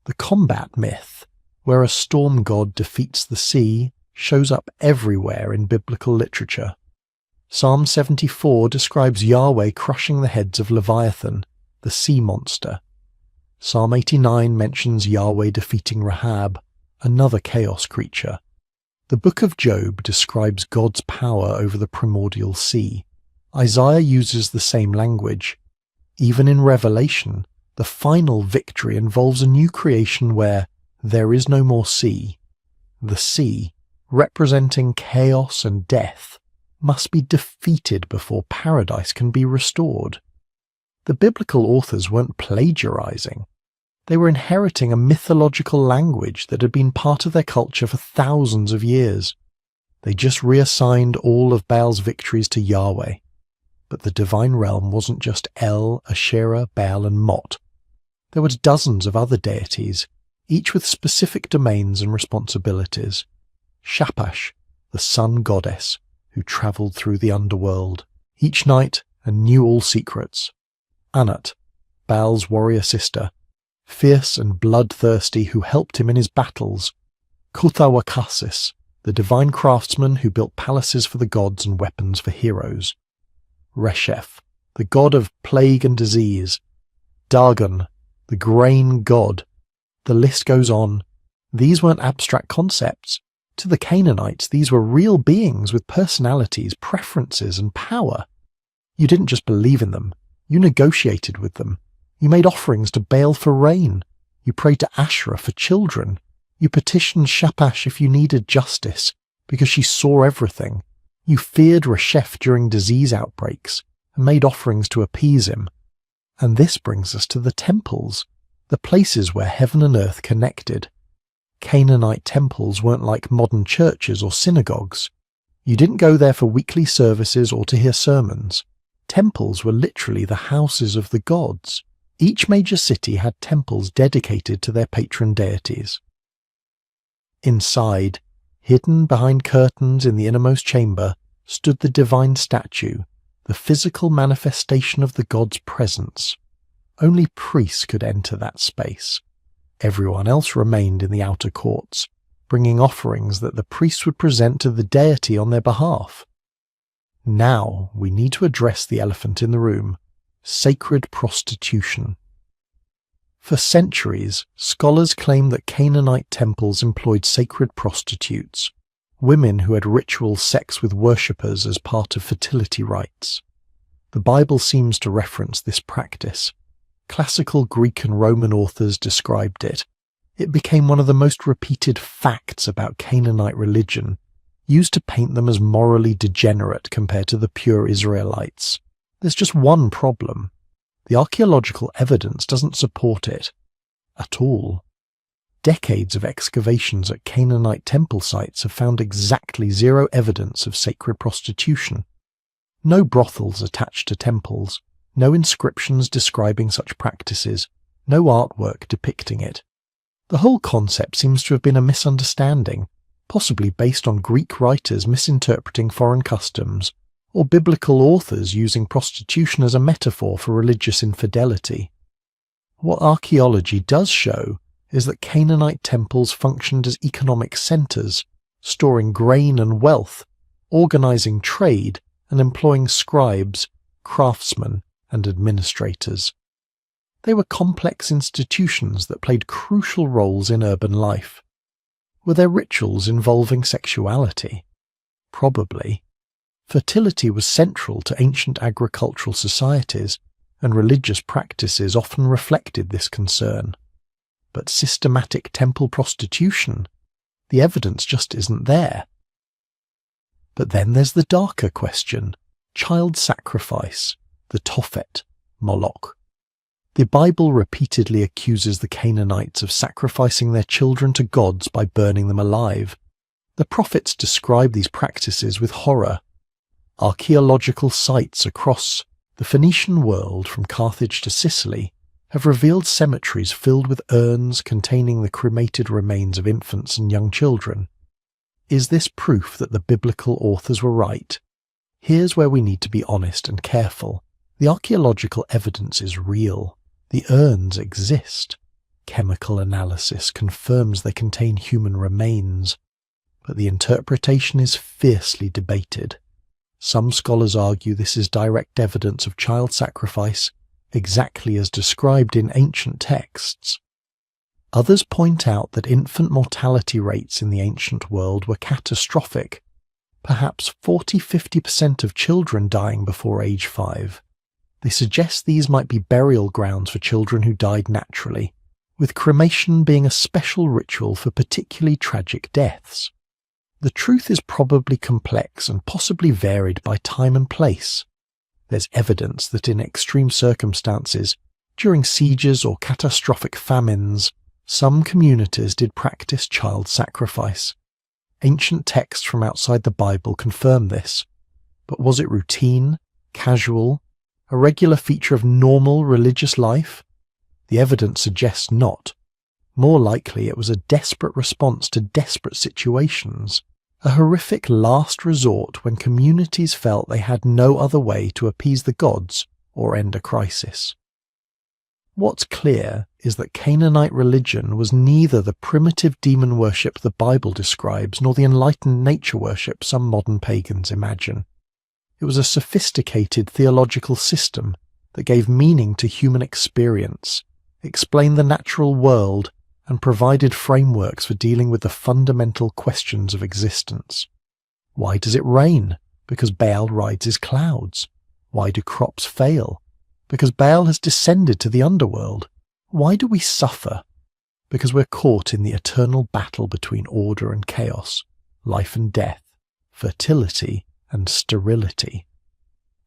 The combat myth, where a storm god defeats the sea, shows up everywhere in biblical literature. Psalm 74 describes Yahweh crushing the heads of Leviathan, the sea monster. Psalm 89 mentions Yahweh defeating Rahab, another chaos creature. The book of Job describes God's power over the primordial sea. Isaiah uses the same language. Even in Revelation, the final victory involves a new creation where there is no more sea. The sea, representing chaos and death, must be defeated before paradise can be restored. The biblical authors weren't plagiarizing. They were inheriting a mythological language that had been part of their culture for thousands of years. They just reassigned all of Baal's victories to Yahweh. But the divine realm wasn't just El, Asherah, Baal, and Mot. There were dozens of other deities, each with specific domains and responsibilities. Shaphash, the sun goddess, who travelled through the underworld, each night and knew all secrets. Anat, Baal's warrior sister, fierce and bloodthirsty, who helped him in his battles. Kothawakasis, the divine craftsman who built palaces for the gods and weapons for heroes. Resheph, the god of plague and disease. Dagon, the grain god. The list goes on. These weren't abstract concepts. To the Canaanites, these were real beings with personalities, preferences, and power. You didn't just believe in them. You negotiated with them. You made offerings to Baal for rain. You prayed to Asherah for children. You petitioned Shaphash if you needed justice, because she saw everything. You feared Resheph during disease outbreaks, and made offerings to appease him. And this brings us to the temples, the places where heaven and earth connected. Canaanite temples weren't like modern churches or synagogues. You didn't go there for weekly services or to hear sermons. Temples were literally the houses of the gods. Each major city had temples dedicated to their patron deities. Inside, hidden behind curtains in the innermost chamber, stood the divine statue, the physical manifestation of the god's presence. Only priests could enter that space. Everyone else remained in the outer courts, bringing offerings that the priests would present to the deity on their behalf. Now we need to address the elephant in the room: sacred prostitution. For centuries, scholars claim that Canaanite temples employed sacred prostitutes, women who had ritual sex with worshippers as part of fertility rites. The Bible seems to reference this practice. Classical Greek and Roman authors described it. It became one of the most repeated facts about Canaanite religion, used to paint them as morally degenerate compared to the pure Israelites. There's just one problem. The archaeological evidence doesn't support it at all. Decades of excavations at Canaanite temple sites have found exactly zero evidence of sacred prostitution. No brothels attached to temples, no inscriptions describing such practices, no artwork depicting it. The whole concept seems to have been a misunderstanding, possibly based on Greek writers misinterpreting foreign customs, or biblical authors using prostitution as a metaphor for religious infidelity. What archaeology does show is that Canaanite temples functioned as economic centers, storing grain and wealth, organizing trade, and employing scribes, craftsmen, and administrators. They were complex institutions that played crucial roles in urban life. Were there rituals involving sexuality? Probably. Fertility was central to ancient agricultural societies, and religious practices often reflected this concern. But systematic temple prostitution? The evidence just isn't there. But then there's the darker question: child sacrifice, the Tophet, Moloch. The Bible repeatedly accuses the Canaanites of sacrificing their children to gods by burning them alive. The prophets describe these practices with horror. Archaeological sites across the Phoenician world, from Carthage to Sicily, have revealed cemeteries filled with urns containing the cremated remains of infants and young children. Is this proof that the biblical authors were right? Here's where we need to be honest and careful. The archaeological evidence is real. The urns exist. Chemical analysis confirms they contain human remains. But the interpretation is fiercely debated. Some scholars argue this is direct evidence of child sacrifice, exactly as described in ancient texts. Others point out that infant mortality rates in the ancient world were catastrophic, perhaps 40–50% of children dying before age 5. They suggest these might be burial grounds for children who died naturally, with cremation being a special ritual for particularly tragic deaths. The truth is probably complex and possibly varied by time and place. There's evidence that in extreme circumstances, during sieges or catastrophic famines, some communities did practice child sacrifice. Ancient texts from outside the Bible confirm this. But was it routine, casual, a regular feature of normal religious life? The evidence suggests not. More likely it was a desperate response to desperate situations, a horrific last resort when communities felt they had no other way to appease the gods or end a crisis. What's clear is that Canaanite religion was neither the primitive demon worship the Bible describes nor the enlightened nature worship some modern pagans imagine. It was a sophisticated theological system that gave meaning to human experience, explained the natural world, and provided frameworks for dealing with the fundamental questions of existence. Why does it rain? Because Baal rides his clouds. Why do crops fail? Because Baal has descended to the underworld. Why do we suffer? Because we're caught in the eternal battle between order and chaos, life and death, fertility and sterility.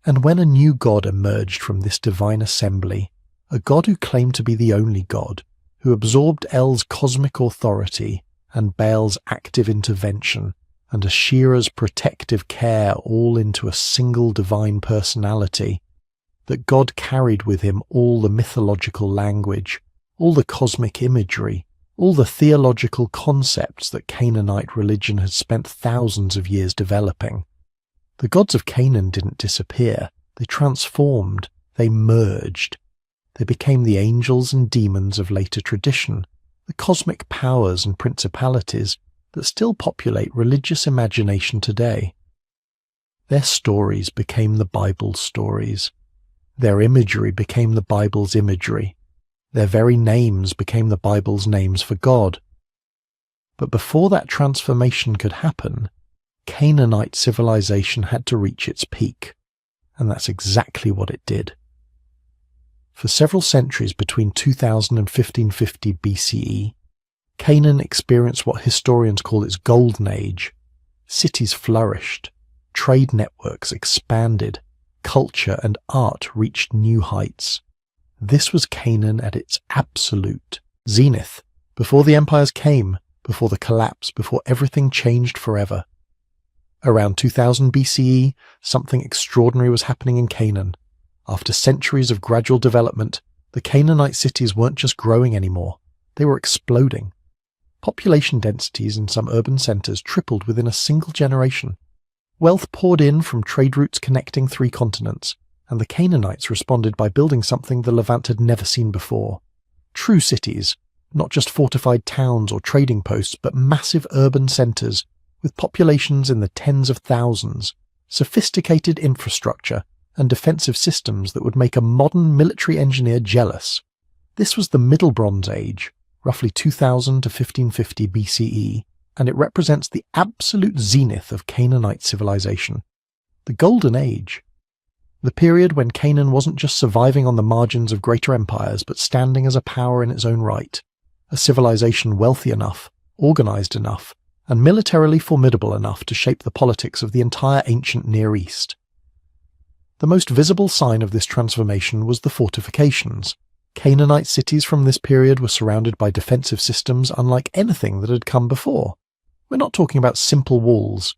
And when a new god emerged from this divine assembly, a god who claimed to be the only god, who absorbed El's cosmic authority and Baal's active intervention and Asherah's protective care all into a single divine personality, that God carried with him all the mythological language, all the cosmic imagery, all the theological concepts that Canaanite religion had spent thousands of years developing. The gods of Canaan didn't disappear, they transformed, they merged. They became the angels and demons of later tradition, the cosmic powers and principalities that still populate religious imagination today. Their stories became the Bible's stories. Their imagery became the Bible's imagery. Their very names became the Bible's names for God. But before that transformation could happen, Canaanite civilization had to reach its peak, and that's exactly what it did. For several centuries between 2000 and 1550 BCE, Canaan experienced what historians call its golden age. Cities flourished, trade networks expanded, culture and art reached new heights. This was Canaan at its absolute zenith, before the empires came, before the collapse, before everything changed forever. Around 2000 BCE, something extraordinary was happening in Canaan. After centuries of gradual development, the Canaanite cities weren't just growing anymore, they were exploding. Population densities in some urban centers tripled within a single generation. Wealth poured in from trade routes connecting 3 continents, and the Canaanites responded by building something the Levant had never seen before. True cities, not just fortified towns or trading posts, but massive urban centres with populations in the tens of thousands, sophisticated infrastructure, and defensive systems that would make a modern military engineer jealous. This was the Middle Bronze Age, roughly 2000 to 1550 BCE, and it represents the absolute zenith of Canaanite civilization. The Golden Age. The period when Canaan wasn't just surviving on the margins of greater empires, but standing as a power in its own right, a civilization wealthy enough, organized enough, and militarily formidable enough to shape the politics of the entire ancient Near East. The most visible sign of this transformation was the fortifications. Canaanite cities from this period were surrounded by defensive systems unlike anything that had come before. We're not talking about simple walls.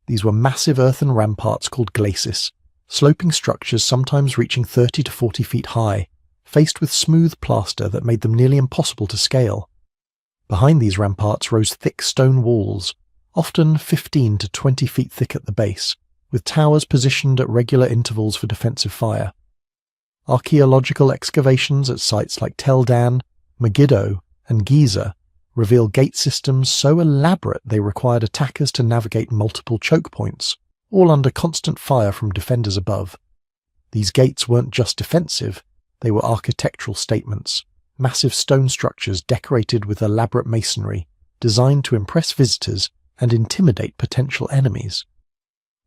These were massive earthen ramparts called glacis, sloping structures sometimes reaching 30 to 40 feet high, faced with smooth plaster that made them nearly impossible to scale. Behind these ramparts rose thick stone walls, often 15 to 20 feet thick at the base, with towers positioned at regular intervals for defensive fire. Archaeological excavations at sites like Tel Dan, Megiddo, and Giza reveal gate systems so elaborate they required attackers to navigate multiple choke points, all under constant fire from defenders above. These gates weren't just defensive, they were architectural statements, massive stone structures decorated with elaborate masonry, designed to impress visitors and intimidate potential enemies.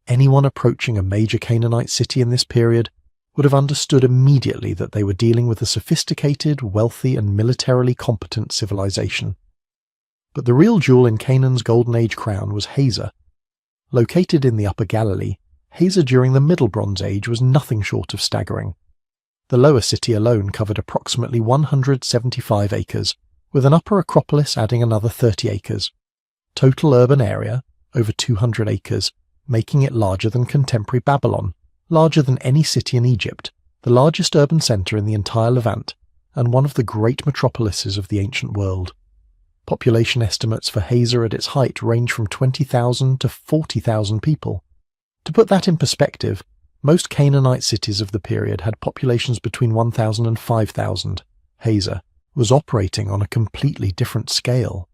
Anyone approaching a major Canaanite city in this period would have understood immediately that they were dealing with a sophisticated, wealthy, and militarily competent civilization. But the real jewel in Canaan's Golden Age crown was Hazor. Located in the Upper Galilee, Hazor during the Middle Bronze Age was nothing short of staggering. The lower city alone covered approximately 175 acres, with an upper acropolis adding another 30 acres. Total urban area, over 200 acres, making it larger than contemporary Babylon, larger than any city in Egypt, the largest urban centre in the entire Levant, and one of the great metropolises of the ancient world. Population estimates for Hazor at its height range from 20,000 to 40,000 people. To put that in perspective, most Canaanite cities of the period had populations between 1,000 and 5,000. Hazor was operating on a completely different scale.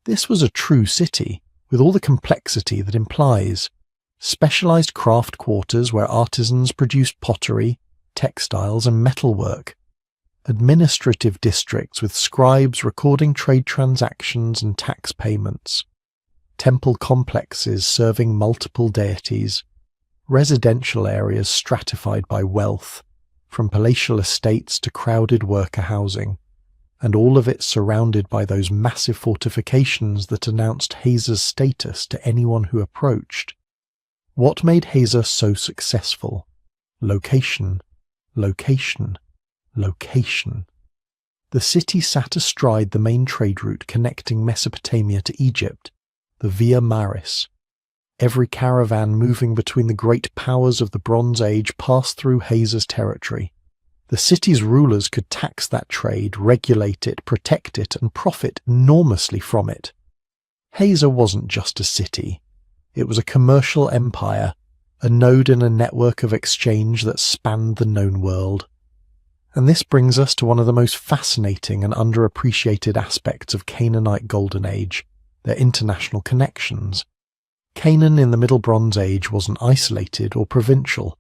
This was a true city, with all the complexity that implies. Specialized craft quarters where artisans produced pottery, textiles, and metalwork. Administrative districts with scribes recording trade transactions and tax payments. Temple complexes serving multiple deities. Residential areas stratified by wealth, from palatial estates to crowded worker housing, and all of it surrounded by those massive fortifications that announced Hazor's status to anyone who approached. What made Hazor so successful? Location, location, location. The city sat astride the main trade route connecting Mesopotamia to Egypt, the Via Maris. Every caravan moving between the great powers of the Bronze Age passed through Hazor's territory. The city's rulers could tax that trade, regulate it, protect it, and profit enormously from it. Hazor wasn't just a city. It was a commercial empire, a node in a network of exchange that spanned the known world. And this brings us to one of the most fascinating and underappreciated aspects of Canaanite Golden Age, their international connections. Canaan in the Middle Bronze Age wasn't isolated or provincial.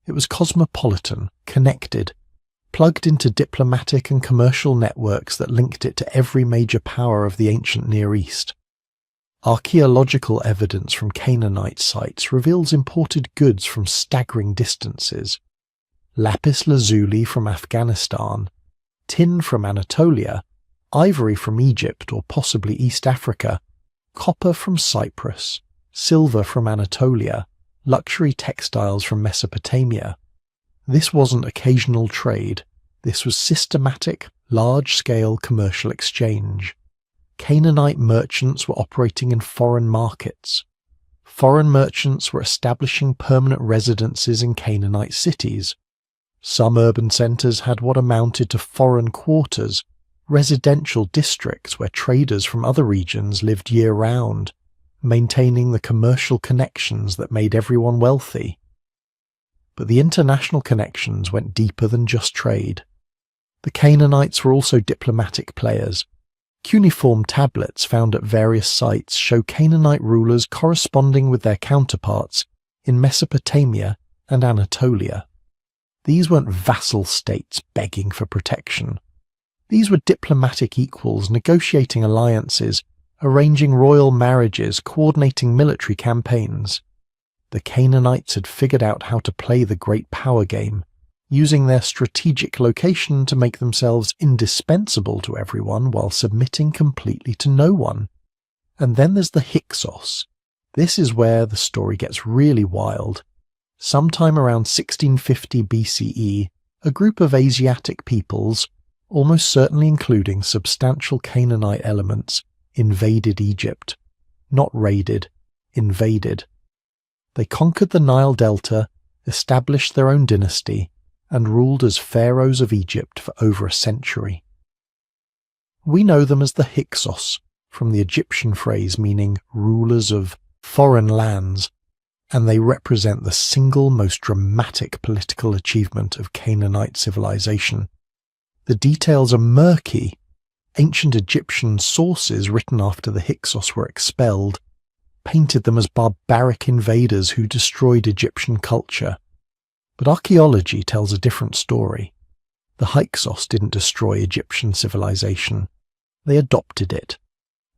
It was cosmopolitan, connected, plugged into diplomatic and commercial networks that linked it to every major power of the ancient Near East. Archaeological evidence from Canaanite sites reveals imported goods from staggering distances. Lapis lazuli from Afghanistan, tin from Anatolia, ivory from Egypt or possibly East Africa, copper from Cyprus, silver from Anatolia, luxury textiles from Mesopotamia. This wasn't occasional trade. This was systematic, large-scale commercial exchange. Canaanite merchants were operating in foreign markets. Foreign merchants were establishing permanent residences in Canaanite cities. Some urban centres had what amounted to foreign quarters, residential districts where traders from other regions lived year-round. maintaining the commercial connections that made everyone wealthy. But the international connections went deeper than just trade. The Canaanites were also diplomatic players. Cuneiform tablets found at various sites show Canaanite rulers corresponding with their counterparts in Mesopotamia and Anatolia. These weren't vassal states begging for protection. These were diplomatic equals negotiating alliances, arranging royal marriages, coordinating military campaigns. The Canaanites had figured out how to play the great power game, using their strategic location to make themselves indispensable to everyone while submitting completely to no one. And then there's the Hyksos. This is where the story gets really wild. Sometime around 1650 BCE, a group of Asiatic peoples, almost certainly including substantial Canaanite elements, invaded Egypt. Not raided, invaded. They conquered the Nile Delta, established their own dynasty, and ruled as pharaohs of Egypt for over a century. We know them as the Hyksos, from the Egyptian phrase meaning rulers of foreign lands, and they represent the single most dramatic political achievement of Canaanite civilization. The details are murky. Ancient Egyptian sources written after the Hyksos were expelled painted them as barbaric invaders who destroyed Egyptian culture. But archaeology tells a different story. The Hyksos didn't destroy Egyptian civilization. They adopted it.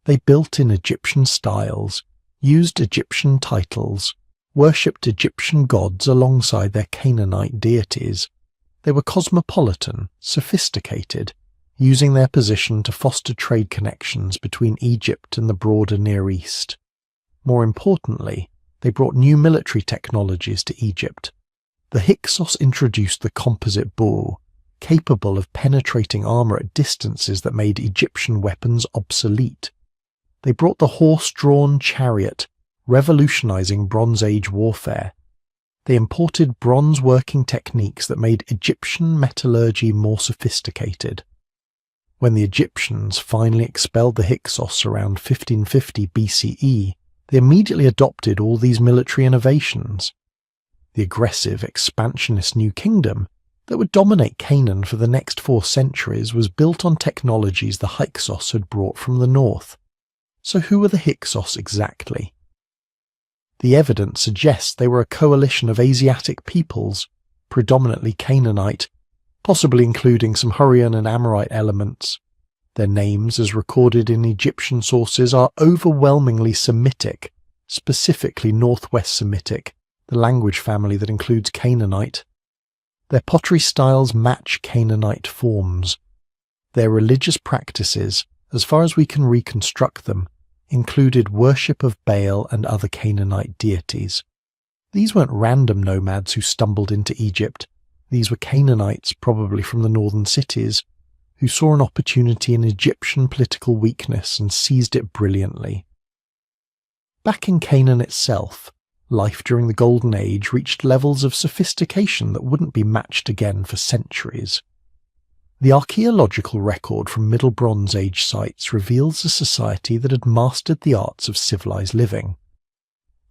They built in Egyptian styles, used Egyptian titles, worshipped Egyptian gods alongside their Canaanite deities. They were cosmopolitan, sophisticated, using their position to foster trade connections between Egypt and the broader Near East. More importantly, they brought new military technologies to Egypt. The Hyksos introduced the composite bow, capable of penetrating armor at distances that made Egyptian weapons obsolete. They brought the horse-drawn chariot, revolutionizing Bronze Age warfare. They imported bronze working techniques that made Egyptian metallurgy more sophisticated. When the Egyptians finally expelled the Hyksos around 1550 BCE, they immediately adopted all these military innovations. The aggressive, expansionist new kingdom that would dominate Canaan for the next 4 centuries was built on technologies the Hyksos had brought from the north. So who were the Hyksos exactly? The evidence suggests they were a coalition of Asiatic peoples, predominantly Canaanite, possibly including some Hurrian and Amorite elements. Their names, as recorded in Egyptian sources, are overwhelmingly Semitic, specifically Northwest Semitic, the language family that includes Canaanite. Their pottery styles match Canaanite forms. Their religious practices, as far as we can reconstruct them, included worship of Baal and other Canaanite deities. These weren't random nomads who stumbled into Egypt. These were Canaanites, probably from the northern cities, who saw an opportunity in Egyptian political weakness and seized it brilliantly. Back in Canaan itself, life during the Golden Age reached levels of sophistication that wouldn't be matched again for centuries. The archaeological record from Middle Bronze Age sites reveals a society that had mastered the arts of civilized living.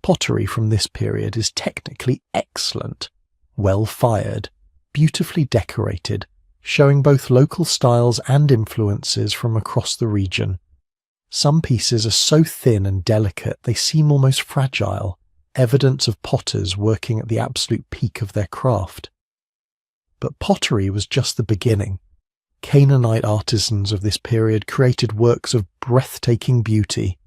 Pottery from this period is technically excellent, well-fired, beautifully decorated, showing both local styles and influences from across the region. Some pieces are so thin and delicate they seem almost fragile, evidence of potters working at the absolute peak of their craft. But pottery was just the beginning. Canaanite artisans of this period created works of breathtaking beauty.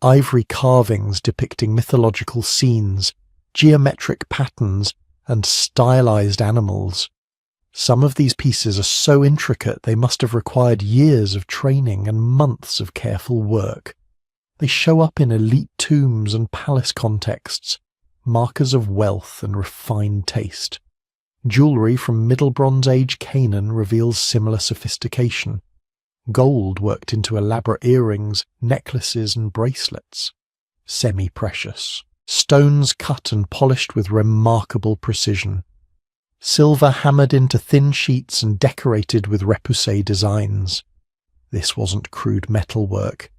Ivory carvings depicting mythological scenes, geometric patterns, and stylized animals. Some of these pieces are so intricate they must have required years of training and months of careful work. They show up in elite tombs and palace contexts, markers of wealth and refined taste. Jewellery from Middle Bronze Age Canaan reveals similar sophistication. Gold worked into elaborate earrings, necklaces and bracelets. Semi-precious. Stones cut and polished with remarkable precision. Silver hammered into thin sheets and decorated with repoussé designs. This wasn't crude metalwork.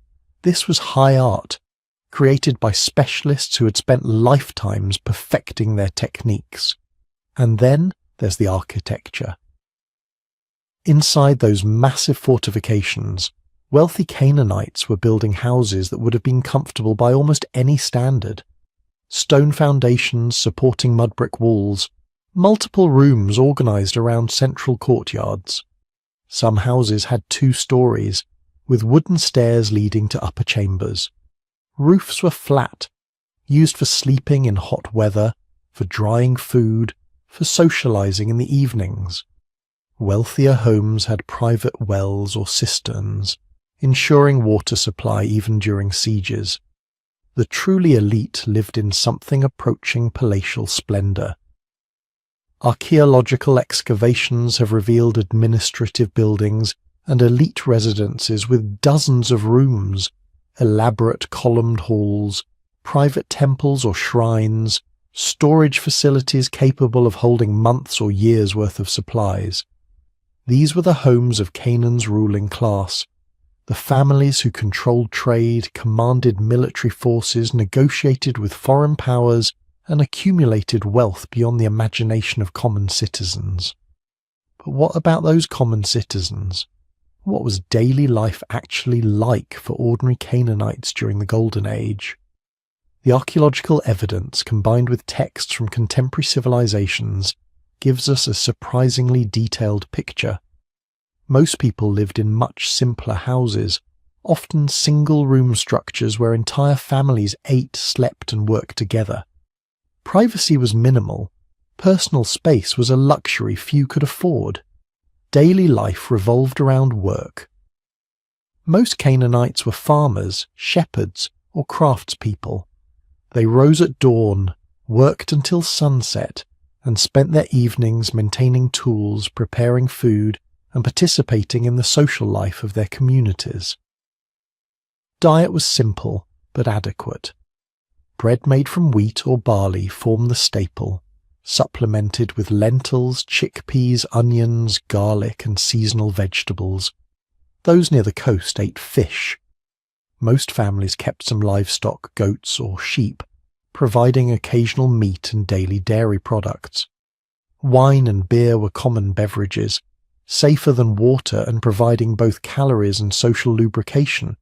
This was high art, created by specialists who had spent lifetimes perfecting their techniques. And then there's the architecture. Inside those massive fortifications, wealthy Canaanites were building houses that would have been comfortable by almost any standard. Stone foundations supporting mud brick walls, multiple rooms organised around central courtyards. Some houses had 2 stories, with wooden stairs leading to upper chambers. Roofs were flat, used for sleeping in hot weather, for drying food, for socialising in the evenings. Wealthier homes had private wells or cisterns, ensuring water supply even during sieges. The truly elite lived in something approaching palatial splendour. Archaeological excavations have revealed administrative buildings and elite residences with dozens of rooms, elaborate columned halls, private temples or shrines, storage facilities capable of holding months or years' worth of supplies. These were the homes of Canaan's ruling class, the families who controlled trade, commanded military forces, negotiated with foreign powers, and accumulated wealth beyond the imagination of common citizens. But what about those common citizens? What was daily life actually like for ordinary Canaanites during the Golden Age? The archaeological evidence, combined with texts from contemporary civilizations, gives us a surprisingly detailed picture. Most people lived in much simpler houses, often single-room structures where entire families ate, slept, and worked together. Privacy was minimal. Personal space was a luxury few could afford. Daily life revolved around work. Most Canaanites were farmers, shepherds, or craftspeople. They rose at dawn, worked until sunset, and spent their evenings maintaining tools, preparing food, and participating in the social life of their communities. Diet was simple, but adequate. Bread made from wheat or barley formed the staple, supplemented with lentils, chickpeas, onions, garlic, and seasonal vegetables. Those near the coast ate fish. Most families kept some livestock, goats or sheep, providing occasional meat and daily dairy products. Wine and beer were common beverages, safer than water and providing both calories and social lubrication.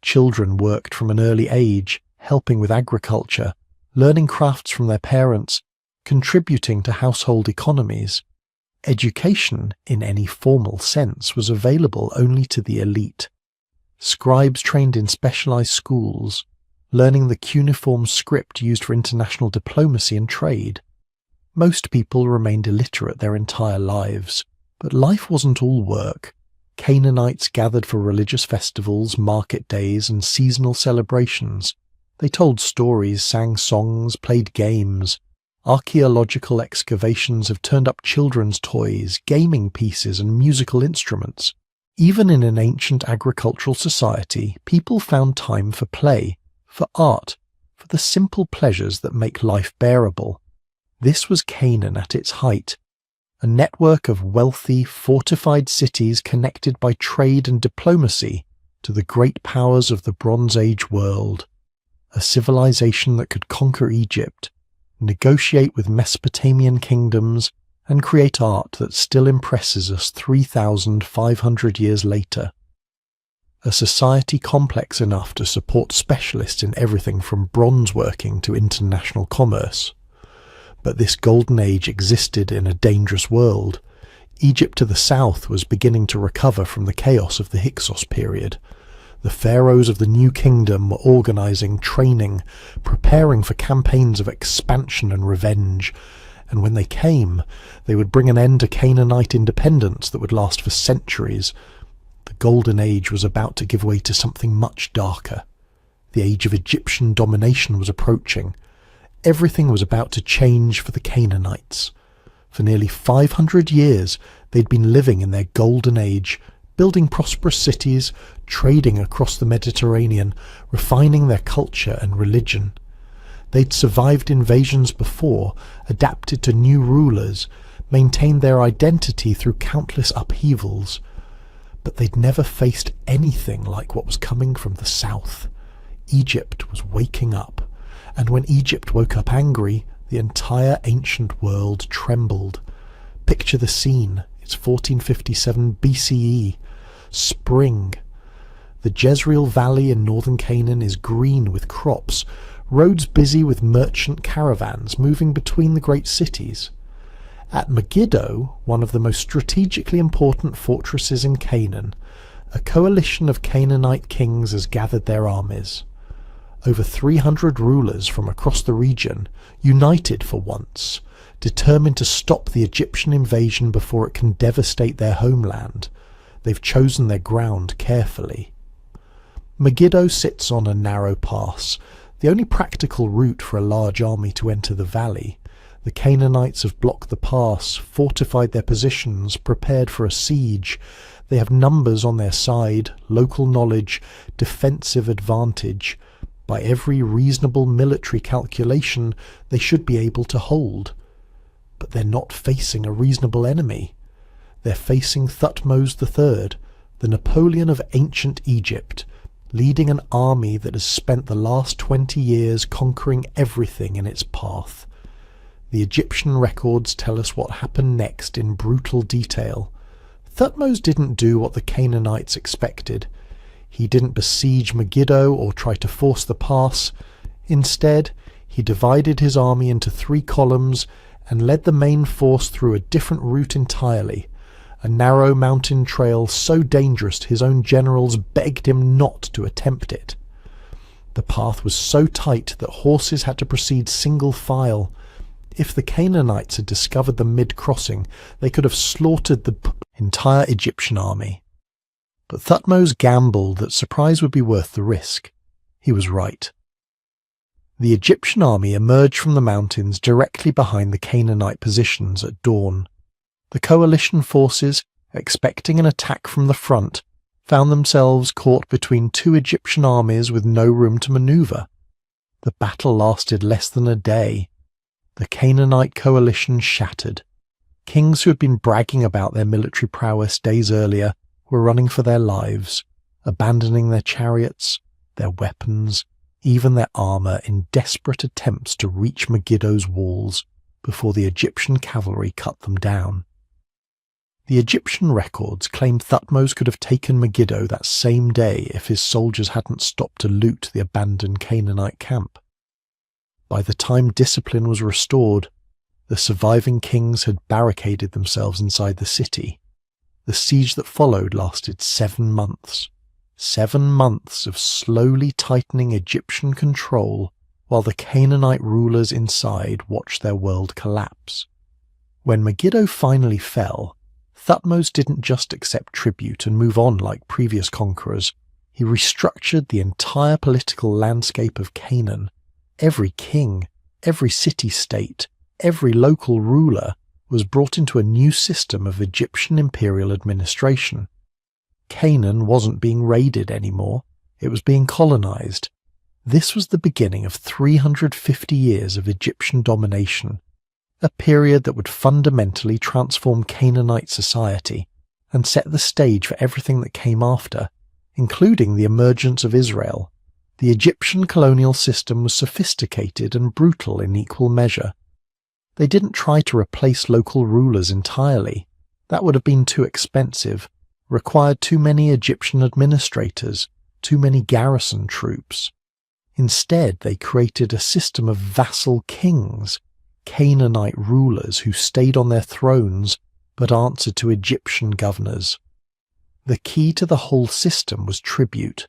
Children worked from an early age, helping with agriculture, learning crafts from their parents, contributing to household economies. Education, in any formal sense, was available only to the elite. Scribes trained in specialized schools, learning the cuneiform script used for international diplomacy and trade. Most people remained illiterate their entire lives, but life wasn't all work. Canaanites gathered for religious festivals, market days, and seasonal celebrations. They told stories, sang songs, played games. Archaeological excavations have turned up children's toys, gaming pieces, and musical instruments. Even in an ancient agricultural society, people found time for play, for art, for the simple pleasures that make life bearable. This was Canaan at its height, a network of wealthy, fortified cities connected by trade and diplomacy to the great powers of the Bronze Age world, a civilization that could conquer Egypt, negotiate with Mesopotamian kingdoms, and create art that still impresses us 3,500 years later. A society complex enough to support specialists in everything from bronze working to international commerce. But this golden age existed in a dangerous world. Egypt to the south was beginning to recover from the chaos of the Hyksos period. The pharaohs of the new kingdom were organizing, training, preparing for campaigns of expansion and revenge. And when they came, they would bring an end to Canaanite independence that would last for centuries. The Golden Age was about to give way to something much darker. The age of Egyptian domination was approaching. Everything was about to change for the Canaanites. For nearly 500 years, they'd been living in their Golden Age, building prosperous cities, trading across the Mediterranean, refining their culture and religion. They'd survived invasions before, adapted to new rulers, maintained their identity through countless upheavals. But they'd never faced anything like what was coming from the south. Egypt was waking up, and when Egypt woke up angry, the entire ancient world trembled. Picture the scene. It's 1457 BCE. Spring. The Jezreel Valley in northern Canaan is green with crops, roads busy with merchant caravans moving between the great cities. At Megiddo, one of the most strategically important fortresses in Canaan, a coalition of Canaanite kings has gathered their armies. Over 300 rulers from across the region, united for once, determined to stop the Egyptian invasion before it can devastate their homeland. They've chosen their ground carefully. Megiddo sits on a narrow pass, the only practical route for a large army to enter the valley. The Canaanites have blocked the pass, fortified their positions, prepared for a siege. They have numbers on their side, local knowledge, defensive advantage. By every reasonable military calculation, they should be able to hold. But they're not facing a reasonable enemy. They're facing Thutmose III, the Napoleon of ancient Egypt, leading an army that has spent the last 20 years conquering everything in its path. The Egyptian records tell us what happened next in brutal detail. Thutmose didn't do what the Canaanites expected. He didn't besiege Megiddo or try to force the pass. Instead, he divided his army into 3 columns and led the main force through a different route entirely, a narrow mountain trail so dangerous his own generals begged him not to attempt it. The path was so tight that horses had to proceed single file. If the Canaanites had discovered them mid-crossing, they could have slaughtered the entire Egyptian army. But Thutmose gambled that surprise would be worth the risk. He was right. The Egyptian army emerged from the mountains directly behind the Canaanite positions at dawn. The coalition forces, expecting an attack from the front, found themselves caught between 2 Egyptian armies with no room to maneuver. The battle lasted less than a day. The Canaanite coalition shattered. Kings who had been bragging about their military prowess days earlier were running for their lives, abandoning their chariots, their weapons, even their armour in desperate attempts to reach Megiddo's walls before the Egyptian cavalry cut them down. The Egyptian records claim Thutmose could have taken Megiddo that same day if his soldiers hadn't stopped to loot the abandoned Canaanite camp. By the time discipline was restored, the surviving kings had barricaded themselves inside the city. The siege that followed lasted 7 months. 7 months of slowly tightening Egyptian control while the Canaanite rulers inside watched their world collapse. When Megiddo finally fell, Thutmose didn't just accept tribute and move on like previous conquerors. He restructured the entire political landscape of Canaan. Every king, every city-state, every local ruler was brought into a new system of Egyptian imperial administration. Canaan wasn't being raided anymore, it was being colonized. This was the beginning of 350 years of Egyptian domination, a period that would fundamentally transform Canaanite society and set the stage for everything that came after, including the emergence of Israel. The Egyptian colonial system was sophisticated and brutal in equal measure. They didn't try to replace local rulers entirely. That would have been too expensive, required too many Egyptian administrators, too many garrison troops. Instead, they created a system of vassal kings, Canaanite rulers who stayed on their thrones but answered to Egyptian governors. The key to the whole system was tribute.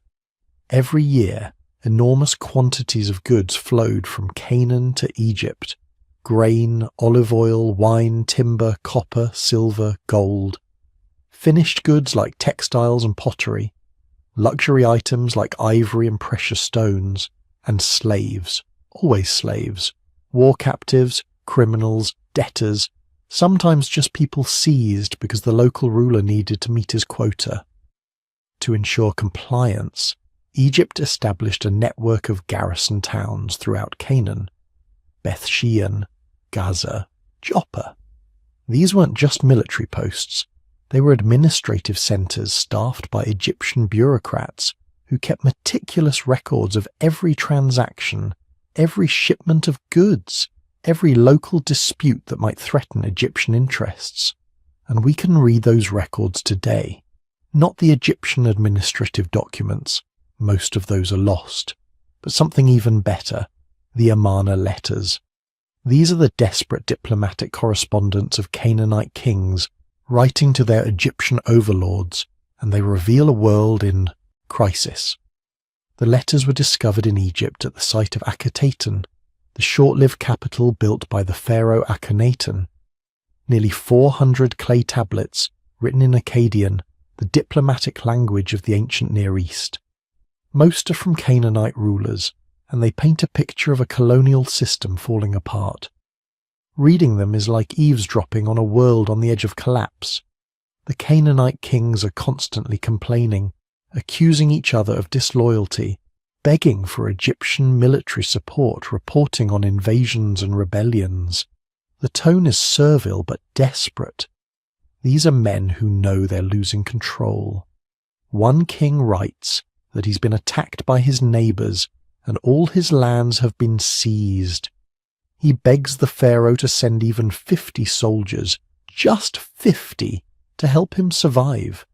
Every year, enormous quantities of goods flowed from Canaan to Egypt. Grain, olive oil, wine, timber, copper, silver, gold. Finished goods like textiles and pottery. Luxury items like ivory and precious stones. And slaves, always slaves. War captives, criminals, debtors. Sometimes just people seized because the local ruler needed to meet his quota. To ensure compliance, Egypt established a network of garrison towns throughout Canaan. Beth Shean, Gaza, Joppa. These weren't just military posts. They were administrative centres staffed by Egyptian bureaucrats who kept meticulous records of every transaction, every shipment of goods, every local dispute that might threaten Egyptian interests. And we can read those records today. Not the Egyptian administrative documents, most of those are lost, but something even better, the Amarna letters. These are the desperate diplomatic correspondence of Canaanite kings writing to their Egyptian overlords, and they reveal a world in crisis. The letters were discovered in Egypt at the site of Akhetaten, the short-lived capital built by the pharaoh Akhenaten. Nearly 400 clay tablets written in Akkadian, the diplomatic language of the ancient Near East. Most are from Canaanite rulers, and they paint a picture of a colonial system falling apart. Reading them is like eavesdropping on a world on the edge of collapse. The Canaanite kings are constantly complaining, accusing each other of disloyalty, begging for Egyptian military support, reporting on invasions and rebellions. The tone is servile but desperate. These are men who know they're losing control. One king writes that he's been attacked by his neighbours and all his lands have been seized. He begs the pharaoh to send even 50 soldiers, just 50, to help him survive.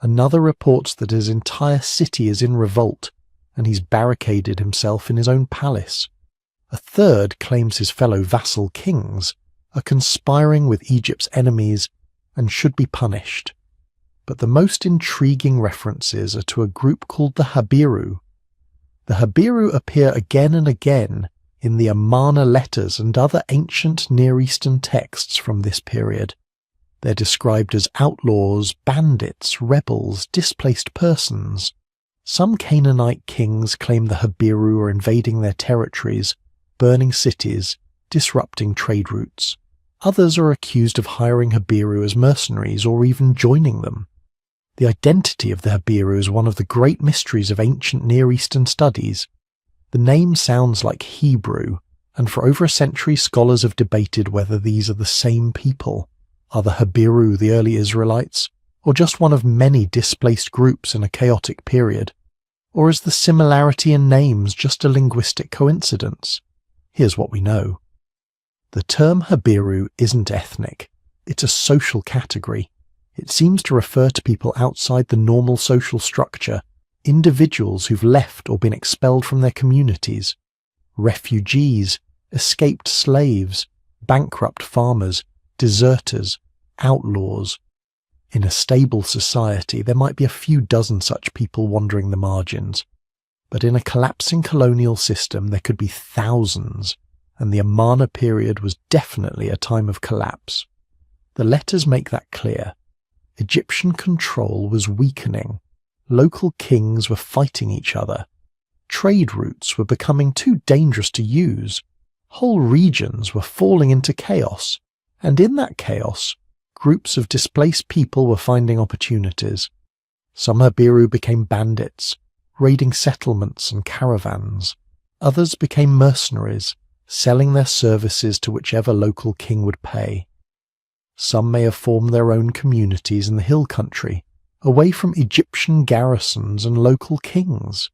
Another reports that his entire city is in revolt and he's barricaded himself in his own palace. A third claims his fellow vassal kings are conspiring with Egypt's enemies and should be punished. But the most intriguing references are to a group called the Habiru. The Habiru appear again and again in the Amarna letters and other ancient Near Eastern texts from this period. They're described as outlaws, bandits, rebels, displaced persons. Some Canaanite kings claim the Habiru are invading their territories, burning cities, disrupting trade routes. Others are accused of hiring Habiru as mercenaries or even joining them. The identity of the Habiru is one of the great mysteries of ancient Near Eastern studies. The name sounds like Hebrew, and for over a century scholars have debated whether these are the same people. Are the Habiru the early Israelites, or just one of many displaced groups in a chaotic period? Or is the similarity in names just a linguistic coincidence? Here's what we know. The term Habiru isn't ethnic, it's a social category. It seems to refer to people outside the normal social structure, individuals who've left or been expelled from their communities, refugees, escaped slaves, bankrupt farmers, deserters, outlaws. In a stable society, there might be a few dozen such people wandering the margins, but in a collapsing colonial system there could be thousands, and the Amarna period was definitely a time of collapse. The letters make that clear. Egyptian control was weakening. Local kings were fighting each other. Trade routes were becoming too dangerous to use. Whole regions were falling into chaos, and in that chaos, groups of displaced people were finding opportunities. Some Habiru became bandits, raiding settlements and caravans. Others became mercenaries, selling their services to whichever local king would pay. Some may have formed their own communities in the hill country, away from Egyptian garrisons and local kings.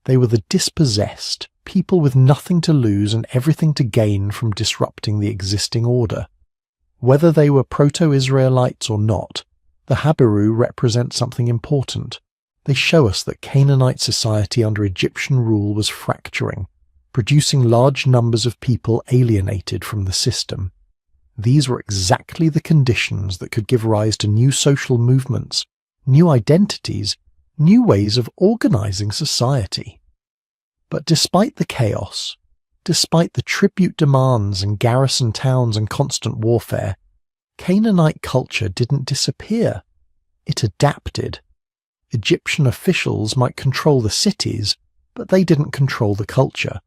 They were the dispossessed, people with nothing to lose and everything to gain from disrupting the existing order. Whether they were Proto-Israelites or not, the Habiru represent something important. They show us that Canaanite society under Egyptian rule was fracturing, producing large numbers of people alienated from the system. These were exactly the conditions that could give rise to new social movements, new identities, new ways of organizing society. But despite the chaos, despite the tribute demands and garrison towns and constant warfare, Canaanite culture didn't disappear. It adapted. Egyptian officials might control the cities, but they didn't control the culture.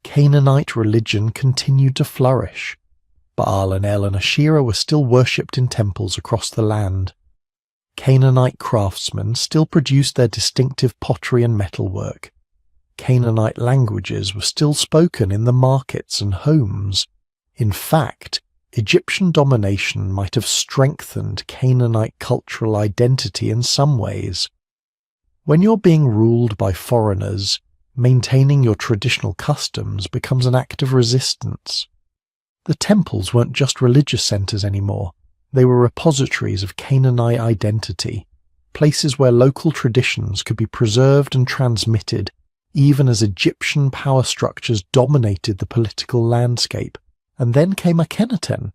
Canaanite religion continued to flourish. Baal and El and Asherah were still worshipped in temples across the land. Canaanite craftsmen still produced their distinctive pottery and metalwork. Canaanite languages were still spoken in the markets and homes. In fact, Egyptian domination might have strengthened Canaanite cultural identity in some ways. When you're being ruled by foreigners, maintaining your traditional customs becomes an act of resistance. The temples weren't just religious centers anymore. They were repositories of Canaanite identity, places where local traditions could be preserved and transmitted even as Egyptian power structures dominated the political landscape. And then came Akhenaten,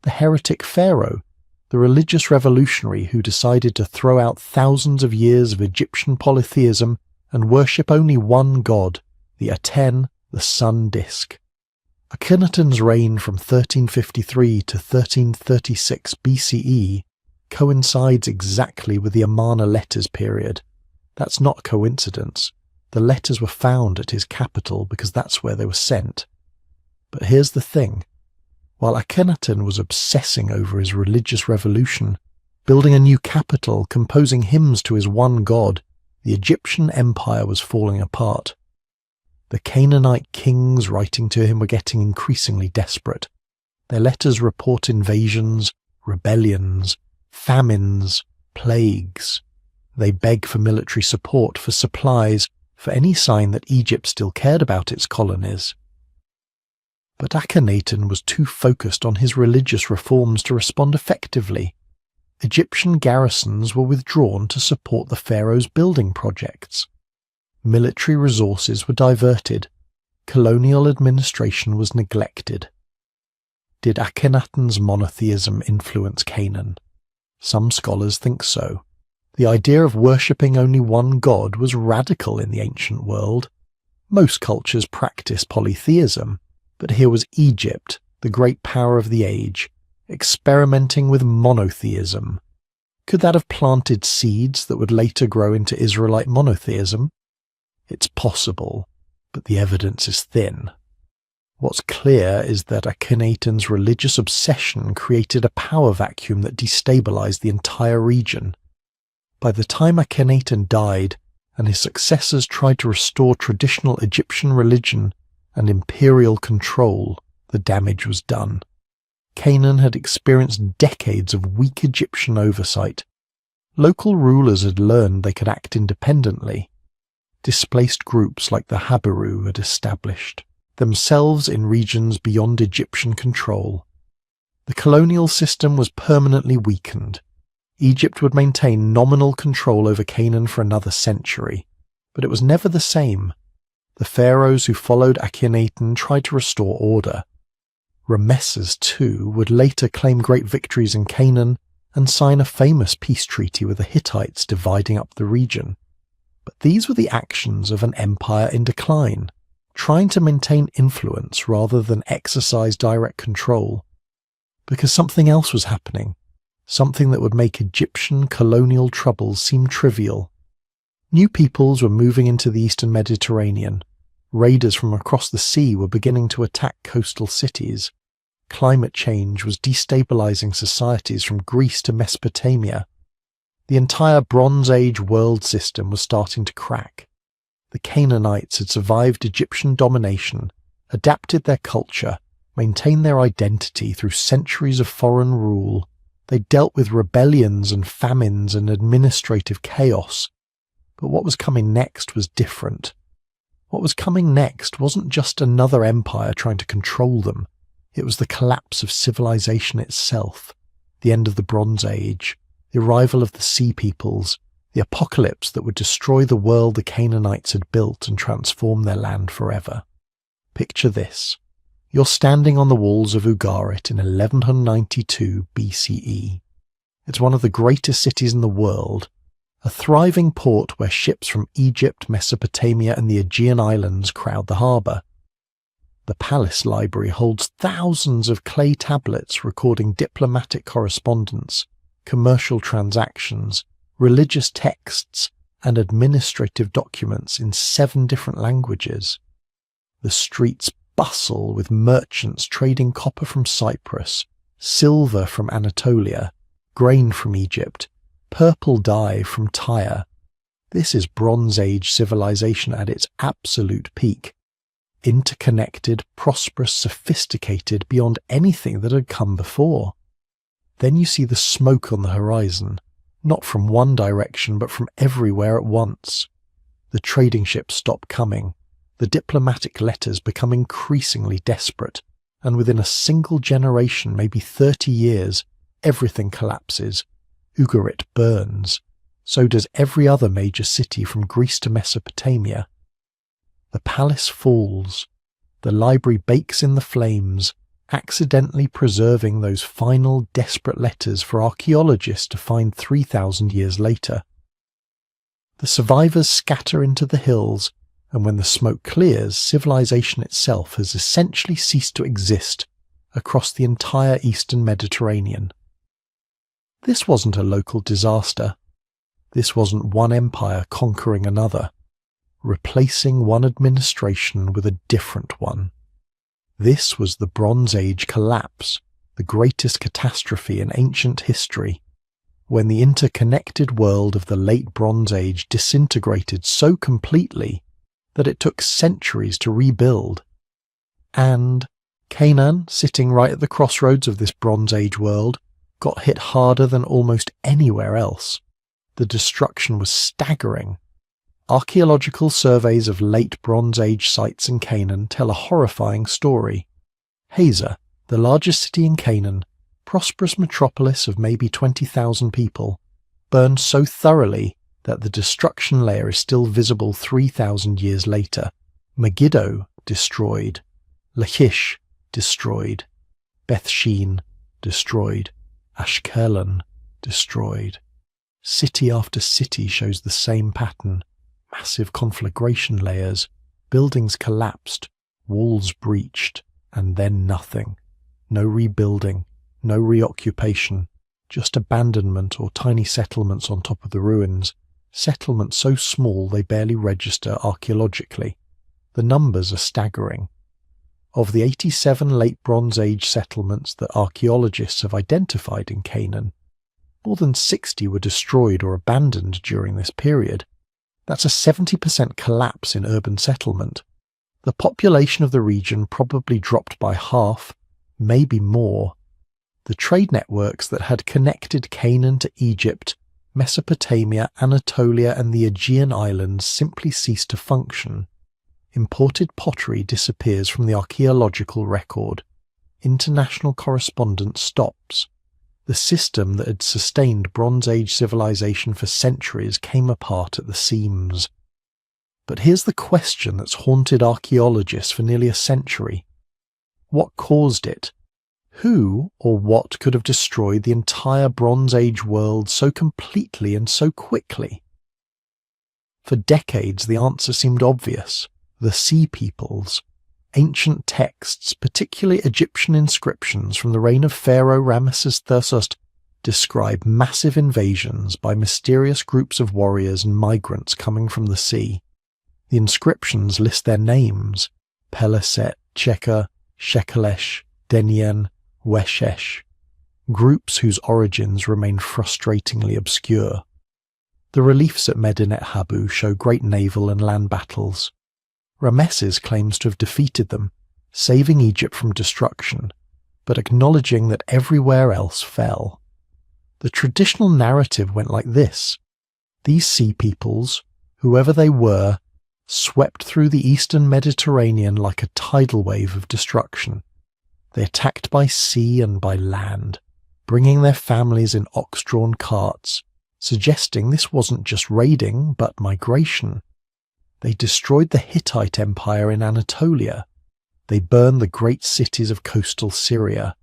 the heretic pharaoh, the religious revolutionary who decided to throw out thousands of years of Egyptian polytheism and worship only one god, the Aten, the sun disk. Akhenaten's reign from 1353 to 1336 BCE coincides exactly with the Amarna letters period. That's not coincidence. The letters were found at his capital because that's where they were sent. But here's the thing. While Akhenaten was obsessing over his religious revolution, building a new capital, composing hymns to his one god, the Egyptian empire was falling apart. The Canaanite kings writing to him were getting increasingly desperate. Their letters report invasions, rebellions, famines, plagues. They beg for military support, for supplies, for any sign that Egypt still cared about its colonies. But Akhenaten was too focused on his religious reforms to respond effectively. Egyptian garrisons were withdrawn to support the pharaoh's building projects. Military resources were diverted. Colonial administration was neglected. Did Akhenaten's monotheism influence Canaan? Some scholars think so. The idea of worshipping only one god was radical in the ancient world. Most cultures practiced polytheism, but here was Egypt, the great power of the age, experimenting with monotheism. Could that have planted seeds that would later grow into Israelite monotheism? It's possible, but the evidence is thin. What's clear is that Akhenaten's religious obsession created a power vacuum that destabilized the entire region. By the time Akhenaten died, and his successors tried to restore traditional Egyptian religion and imperial control, the damage was done. Canaan had experienced decades of weak Egyptian oversight. Local rulers had learned they could act independently. Displaced groups like the Habiru had established themselves in regions beyond Egyptian control. The colonial system was permanently weakened. Egypt would maintain nominal control over Canaan for another century, but it was never the same. The pharaohs who followed Akhenaten tried to restore order. Ramesses II would later claim great victories in Canaan and sign a famous peace treaty with the Hittites dividing up the region. But these were the actions of an empire in decline, trying to maintain influence rather than exercise direct control. Because something else was happening. Something that would make Egyptian colonial troubles seem trivial. New peoples were moving into the eastern Mediterranean. Raiders from across the sea were beginning to attack coastal cities. Climate change was destabilizing societies from Greece to Mesopotamia. The entire Bronze Age world system was starting to crack. The Canaanites had survived Egyptian domination, adapted their culture, maintained their identity through centuries of foreign rule. They dealt with rebellions and famines and administrative chaos. But what was coming next was different. What was coming next wasn't just another empire trying to control them. It was the collapse of civilization itself, the end of the Bronze Age, the arrival of the Sea Peoples, the apocalypse that would destroy the world the Canaanites had built and transform their land forever. Picture this. You're standing on the walls of Ugarit in 1192 BCE. It's one of the greatest cities in the world, a thriving port where ships from Egypt, Mesopotamia and the Aegean Islands crowd the harbour. The palace library holds thousands of clay tablets recording diplomatic correspondence, commercial transactions, religious texts, and administrative documents in 7 different languages. The streets bustle with merchants trading copper from Cyprus, silver from Anatolia, grain from Egypt, purple dye from Tyre. This is Bronze Age civilization at its absolute peak. Interconnected, prosperous, sophisticated beyond anything that had come before. Then you see the smoke on the horizon, not from one direction but from everywhere at once. The trading ships stop coming, the diplomatic letters become increasingly desperate, and within a single generation, maybe 30 years, everything collapses. Ugarit burns. So does every other major city from Greece to Mesopotamia. The palace falls. The library bakes in the flames, accidentally preserving those final desperate letters for archaeologists to find 3,000 years later. The survivors scatter into the hills, and when the smoke clears, civilization itself has essentially ceased to exist across the entire eastern Mediterranean. This wasn't a local disaster. This wasn't one empire conquering another, replacing one administration with a different one. This was the Bronze Age collapse, the greatest catastrophe in ancient history, when the interconnected world of the late Bronze Age disintegrated so completely that it took centuries to rebuild. And Canaan, sitting right at the crossroads of this Bronze Age world, got hit harder than almost anywhere else. The destruction was staggering. Archaeological surveys of late Bronze Age sites in Canaan tell a horrifying story. Hazor, the largest city in Canaan, prosperous metropolis of maybe 20,000 people, burned so thoroughly that the destruction layer is still visible 3,000 years later. Megiddo, destroyed. Lachish, destroyed. Bethshean, destroyed. Ashkelon, destroyed. City after city shows the same pattern. Massive conflagration layers, buildings collapsed, walls breached, and then nothing. No rebuilding, no reoccupation, just abandonment or tiny settlements on top of the ruins, settlements so small they barely register archaeologically. The numbers are staggering. Of the 87 late Bronze Age settlements that archaeologists have identified in Canaan, more than 60 were destroyed or abandoned during this period. That's a 70% collapse in urban settlement. The population of the region probably dropped by half, maybe more. The trade networks that had connected Canaan to Egypt, Mesopotamia, Anatolia, and the Aegean Islands simply ceased to function. Imported pottery disappears from the archaeological record. International correspondence stops. The system that had sustained Bronze Age civilization for centuries came apart at the seams. But here's the question that's haunted archaeologists for nearly a century. What caused it? Who or what could have destroyed the entire Bronze Age world so completely and so quickly? For decades, the answer seemed obvious. The Sea Peoples. Ancient texts, particularly Egyptian inscriptions from the reign of Pharaoh Ramesses III, describe massive invasions by mysterious groups of warriors and migrants coming from the sea. The inscriptions list their names: Peleset, Cheker, Shekelesh, Denyen, Weshesh, groups whose origins remain frustratingly obscure. The reliefs at Medinet Habu show great naval and land battles. Ramesses claims to have defeated them, saving Egypt from destruction, but acknowledging that everywhere else fell. The traditional narrative went like this. These sea peoples, whoever they were, swept through the eastern Mediterranean like a tidal wave of destruction. They attacked by sea and by land, bringing their families in ox-drawn carts, suggesting this wasn't just raiding, but migration. They destroyed the Hittite Empire in Anatolia. They burned the great cities of coastal Syria.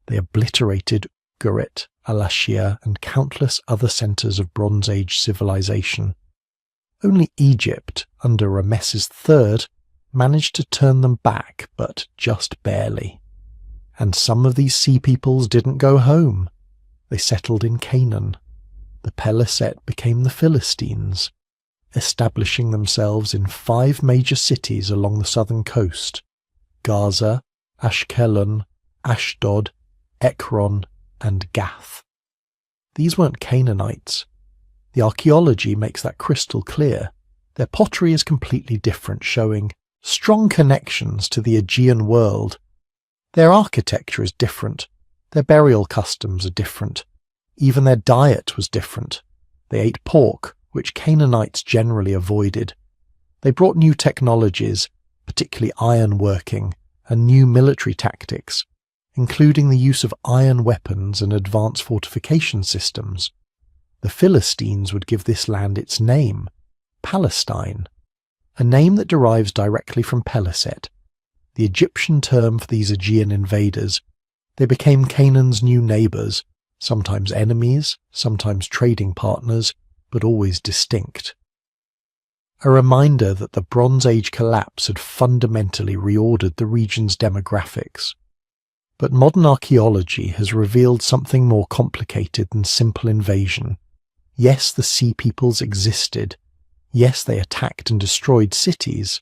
They obliterated Ugarit, Alashia, and countless other centers of Bronze Age civilization. Only Egypt, under Ramesses III, managed to turn them back, but just barely. And some of these sea peoples didn't go home. They settled in Canaan. The Peleset became the Philistines, establishing themselves in 5 major cities along the southern coast: Gaza, Ashkelon, Ashdod, Ekron, and Gath. These weren't Canaanites. The archaeology makes that crystal clear. Their pottery is completely different, showing strong connections to the Aegean world. Their architecture is different. Their burial customs are different. Even their diet was different. They ate pork, which Canaanites generally avoided. They brought new technologies, particularly ironworking, and new military tactics, including the use of iron weapons and advanced fortification systems. The Philistines would give this land its name, Palestine, a name that derives directly from Peliset, the Egyptian term for these Aegean invaders. They became Canaan's new neighbours, sometimes enemies, sometimes trading partners, but always distinct. A reminder that the Bronze Age collapse had fundamentally reordered the region's demographics. But modern archaeology has revealed something more complicated than simple invasion. Yes, the Sea Peoples existed. Yes, they attacked and destroyed cities.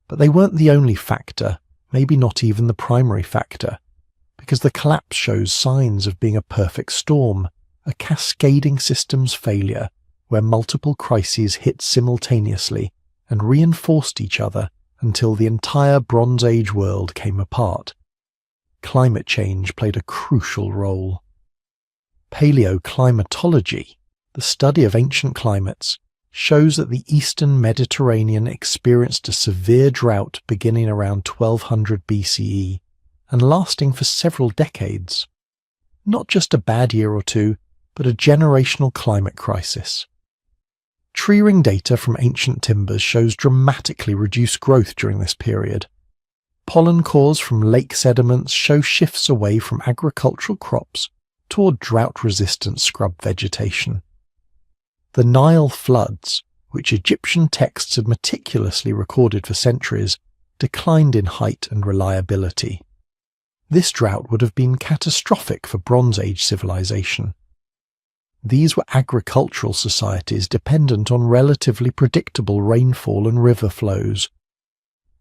But they weren't the only factor, maybe not even the primary factor, because the collapse shows signs of being a perfect storm, a cascading systems failure where multiple crises hit simultaneously and reinforced each other until the entire Bronze Age world came apart. Climate change played a crucial role. Paleoclimatology, the study of ancient climates, shows that the eastern Mediterranean experienced a severe drought beginning around 1200 BCE and lasting for several decades. Not just a bad year or two, but a generational climate crisis. Tree ring data from ancient timbers shows dramatically reduced growth during this period. Pollen cores from lake sediments show shifts away from agricultural crops toward drought-resistant scrub vegetation. The Nile floods, which Egyptian texts had meticulously recorded for centuries, declined in height and reliability. This drought would have been catastrophic for Bronze Age civilization. These were agricultural societies dependent on relatively predictable rainfall and river flows.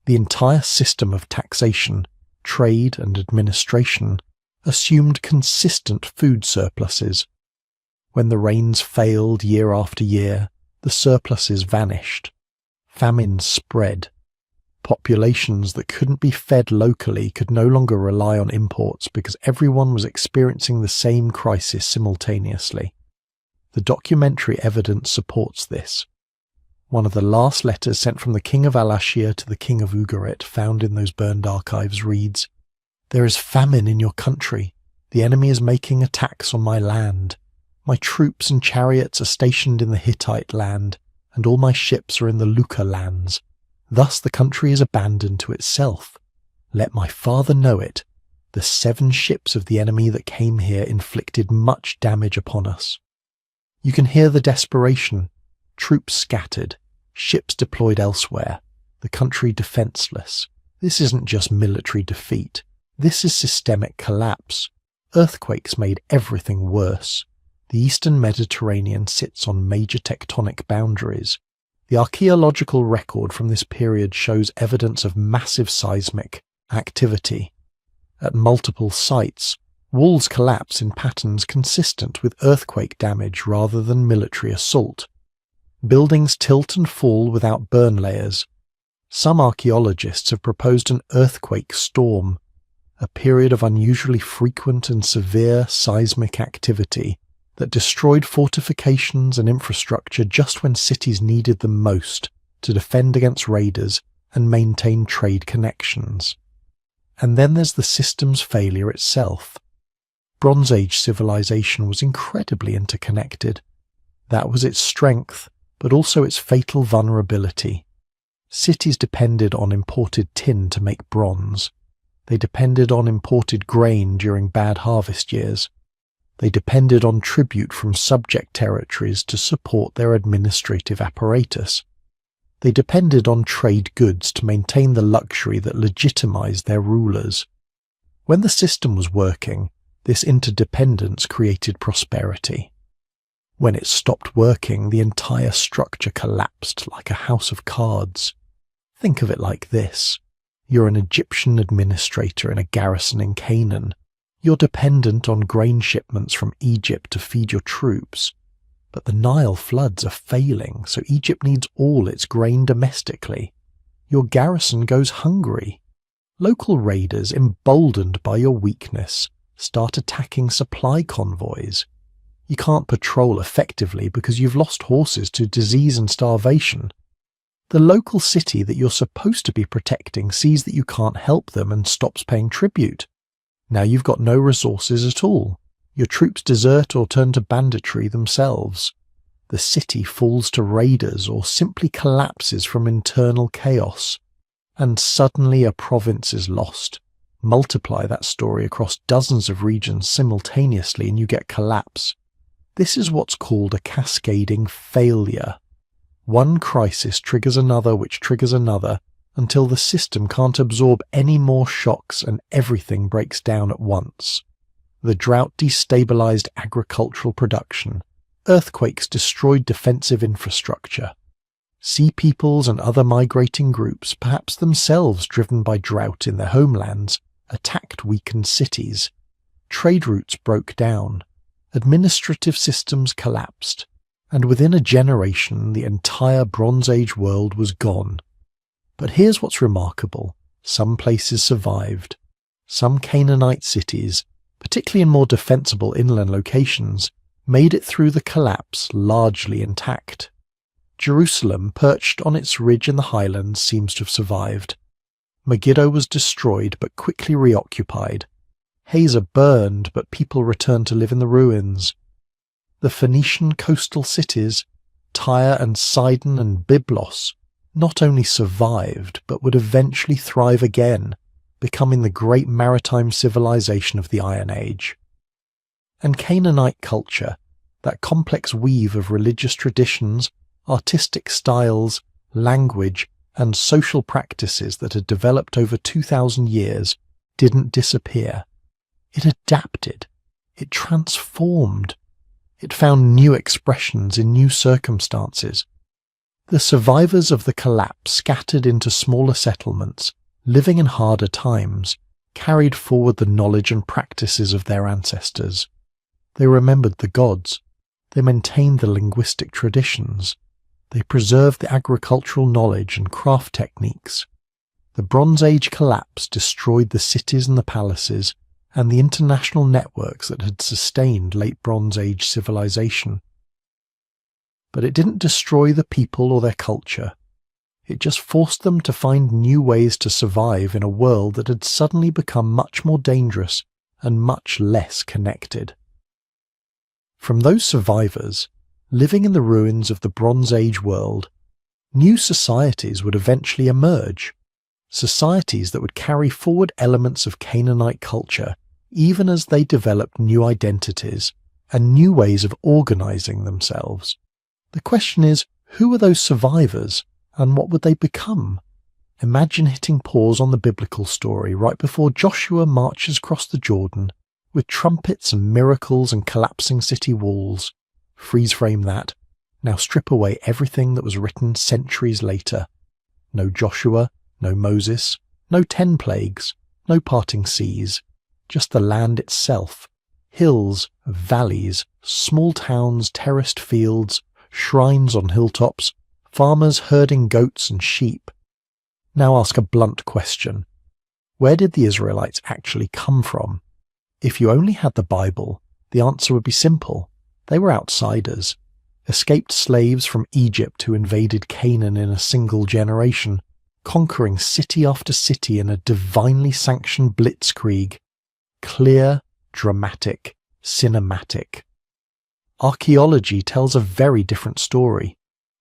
The entire system of taxation, trade, and administration assumed consistent food surpluses. When the rains failed year after year, the surpluses vanished. Famine spread. Populations that couldn't be fed locally could no longer rely on imports because everyone was experiencing the same crisis simultaneously. The documentary evidence supports this. One of the last letters sent from the king of Al-Ashir to the king of Ugarit found in those burned archives reads, "There is famine in your country. The enemy is making attacks on my land. My troops and chariots are stationed in the Hittite land, and all my ships are in the Luka lands. Thus the country is abandoned to itself. Let my father know it. The 7 ships of the enemy that came here inflicted much damage upon us." You can hear the desperation. Troops scattered, ships deployed elsewhere, the country defenseless. This isn't just military defeat. This is systemic collapse. Earthquakes made everything worse. The eastern Mediterranean sits on major tectonic boundaries. The archaeological record from this period shows evidence of massive seismic activity. At multiple sites, walls collapse in patterns consistent with earthquake damage rather than military assault. Buildings tilt and fall without burn layers. Some archaeologists have proposed an earthquake storm, a period of unusually frequent and severe seismic activity that destroyed fortifications and infrastructure just when cities needed them most to defend against raiders and maintain trade connections. And then there's the system's failure itself. Bronze Age civilization was incredibly interconnected. That was its strength, but also its fatal vulnerability. Cities depended on imported tin to make bronze. They depended on imported grain during bad harvest years. They depended on tribute from subject territories to support their administrative apparatus. They depended on trade goods to maintain the luxury that legitimized their rulers. When the system was working, this interdependence created prosperity. When it stopped working, the entire structure collapsed like a house of cards. Think of it like this. You're an Egyptian administrator in a garrison in Canaan. You're dependent on grain shipments from Egypt to feed your troops. But the Nile floods are failing, so Egypt needs all its grain domestically. Your garrison goes hungry. Local raiders, emboldened by your weakness, start attacking supply convoys. You can't patrol effectively because you've lost horses to disease and starvation. The local city that you're supposed to be protecting sees that you can't help them and stops paying tribute. Now you've got no resources at all. Your troops desert or turn to banditry themselves. The city falls to raiders or simply collapses from internal chaos. And suddenly a province is lost. Multiply that story across dozens of regions simultaneously and you get collapse. This is what's called a cascading failure. One crisis triggers another which triggers another until the system can't absorb any more shocks and everything breaks down at once. The drought destabilized agricultural production. Earthquakes destroyed defensive infrastructure. Sea peoples and other migrating groups, perhaps themselves driven by drought in their homelands, attacked weakened cities. Trade routes broke down. Administrative systems collapsed. And within a generation the entire Bronze Age world was gone. But here's what's remarkable. Some places survived. Some Canaanite cities, particularly in more defensible inland locations, made it through the collapse largely intact. Jerusalem, perched on its ridge in the highlands, seems to have survived. Megiddo was destroyed but quickly reoccupied. Hazor burned, but people returned to live in the ruins. The Phoenician coastal cities, Tyre and Sidon and Byblos, not only survived but would eventually thrive again, becoming the great maritime civilization of the Iron Age. And Canaanite culture, that complex weave of religious traditions, artistic styles, language, and social practices that had developed over 2,000 years, didn't disappear. It adapted. It transformed. It found new expressions in new circumstances. The survivors of the collapse scattered into smaller settlements, living in harder times, carried forward the knowledge and practices of their ancestors. They remembered the gods. They maintained the linguistic traditions. They preserved the agricultural knowledge and craft techniques. The Bronze Age collapse destroyed the cities and the palaces, and the international networks that had sustained late Bronze Age civilization. But it didn't destroy the people or their culture. It just forced them to find new ways to survive in a world that had suddenly become much more dangerous and much less connected. From those survivors, living in the ruins of the Bronze Age world, new societies would eventually emerge. Societies that would carry forward elements of Canaanite culture even as they developed new identities and new ways of organizing themselves. The question is, who are those survivors and what would they become? Imagine hitting pause on the biblical story right before Joshua marches across the Jordan with trumpets and miracles and collapsing city walls. Freeze frame that. Now strip away everything that was written centuries later. No Joshua, no Moses, no 10 plagues, no parting seas. Just the land itself. Hills, valleys, small towns, terraced fields, shrines on hilltops, farmers herding goats and sheep. Now ask a blunt question. Where did the Israelites actually come from? If you only had the Bible, the answer would be simple. They were outsiders, escaped slaves from Egypt who invaded Canaan in a single generation, conquering city after city in a divinely sanctioned blitzkrieg. Clear, dramatic, cinematic. Archaeology tells a very different story.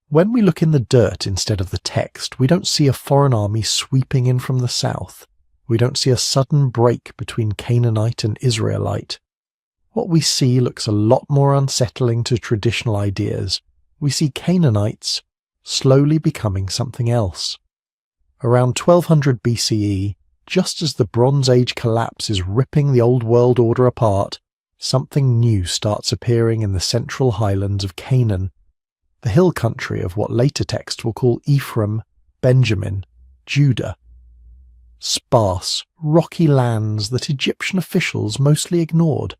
When we look in the dirt instead of the text, we don't see a foreign army sweeping in from the south. We don't see a sudden break between Canaanite and Israelite. What we see looks a lot more unsettling to traditional ideas. We see Canaanites slowly becoming something else. Around 1200 BCE, just as the Bronze Age collapse is ripping the old world order apart, something new starts appearing in the central highlands of Canaan, the hill country of what later texts will call Ephraim, Benjamin, Judah. Sparse, rocky lands that Egyptian officials mostly ignored,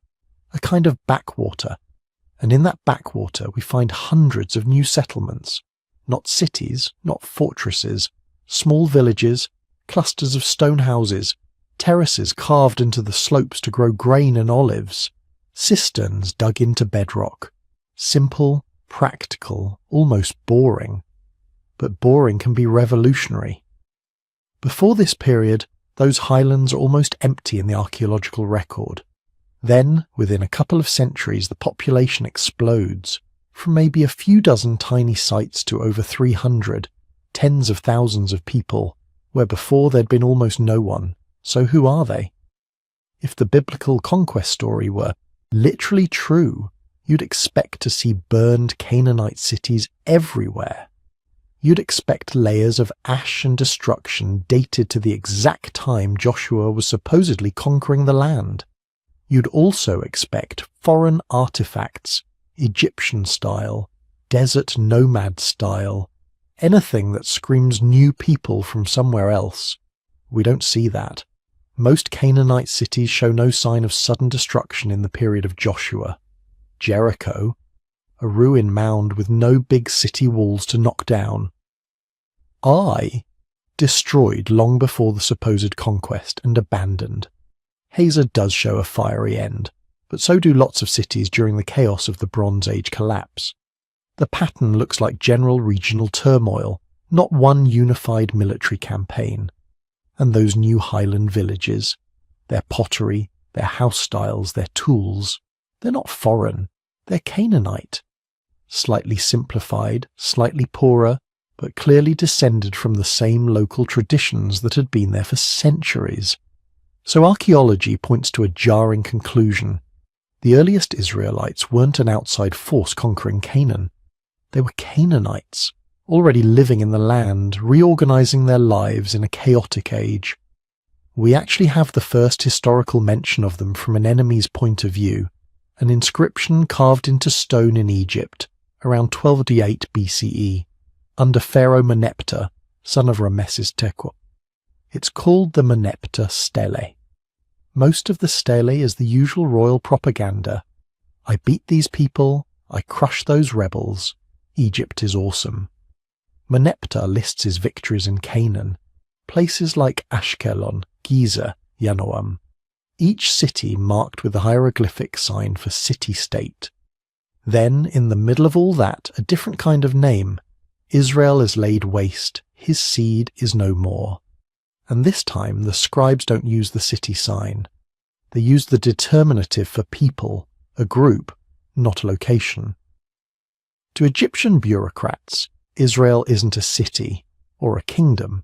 a kind of backwater, and in that backwater we find hundreds of new settlements, not cities, not fortresses, small villages, clusters of stone houses, terraces carved into the slopes to grow grain and olives, Cisterns dug into bedrock. Simple, practical, almost boring. But boring can be revolutionary. Before this period, those highlands are almost empty in the archaeological record. Then, within a couple of centuries, the population explodes, from maybe a few dozen tiny sites to over 300, tens of thousands of people, where before there'd been almost no one. So who are they? If the biblical conquest story were literally true, you'd expect to see burned Canaanite cities everywhere. You'd expect layers of ash and destruction dated to the exact time Joshua was supposedly conquering the land. You'd also expect foreign artifacts, Egyptian style, desert nomad style, anything that screams new people from somewhere else. We don't see that. Most Canaanite cities show no sign of sudden destruction in the period of Joshua. Jericho, a ruin mound with no big city walls to knock down. Ai, destroyed long before the supposed conquest and abandoned. Hazor does show a fiery end, but so do lots of cities during the chaos of the Bronze Age collapse. The pattern looks like general regional turmoil, not one unified military campaign. And those new highland villages, their pottery, their house styles, their tools, they're not foreign, they're Canaanite. Slightly simplified, slightly poorer, but clearly descended from the same local traditions that had been there for centuries. So archaeology points to a jarring conclusion. The earliest Israelites weren't an outside force conquering Canaan. They were Canaanites, already living in the land, reorganizing their lives in a chaotic age. We actually have the first historical mention of them from an enemy's point of view, an inscription carved into stone in Egypt, around 1208 BCE, under Pharaoh Meneptah, son of Rameses Tekel. It's called the Meneptah Stele. Most of the stele is the usual royal propaganda. I beat these people, I crush those rebels, Egypt is awesome. Meneptah lists his victories in Canaan, places like Ashkelon, Giza, Yanoam, each city marked with the hieroglyphic sign for city-state. Then, in the middle of all that, a different kind of name. Israel is laid waste, his seed is no more. And this time the scribes don't use the city sign. They use the determinative for people, a group, not a location. To Egyptian bureaucrats, Israel isn't a city or a kingdom.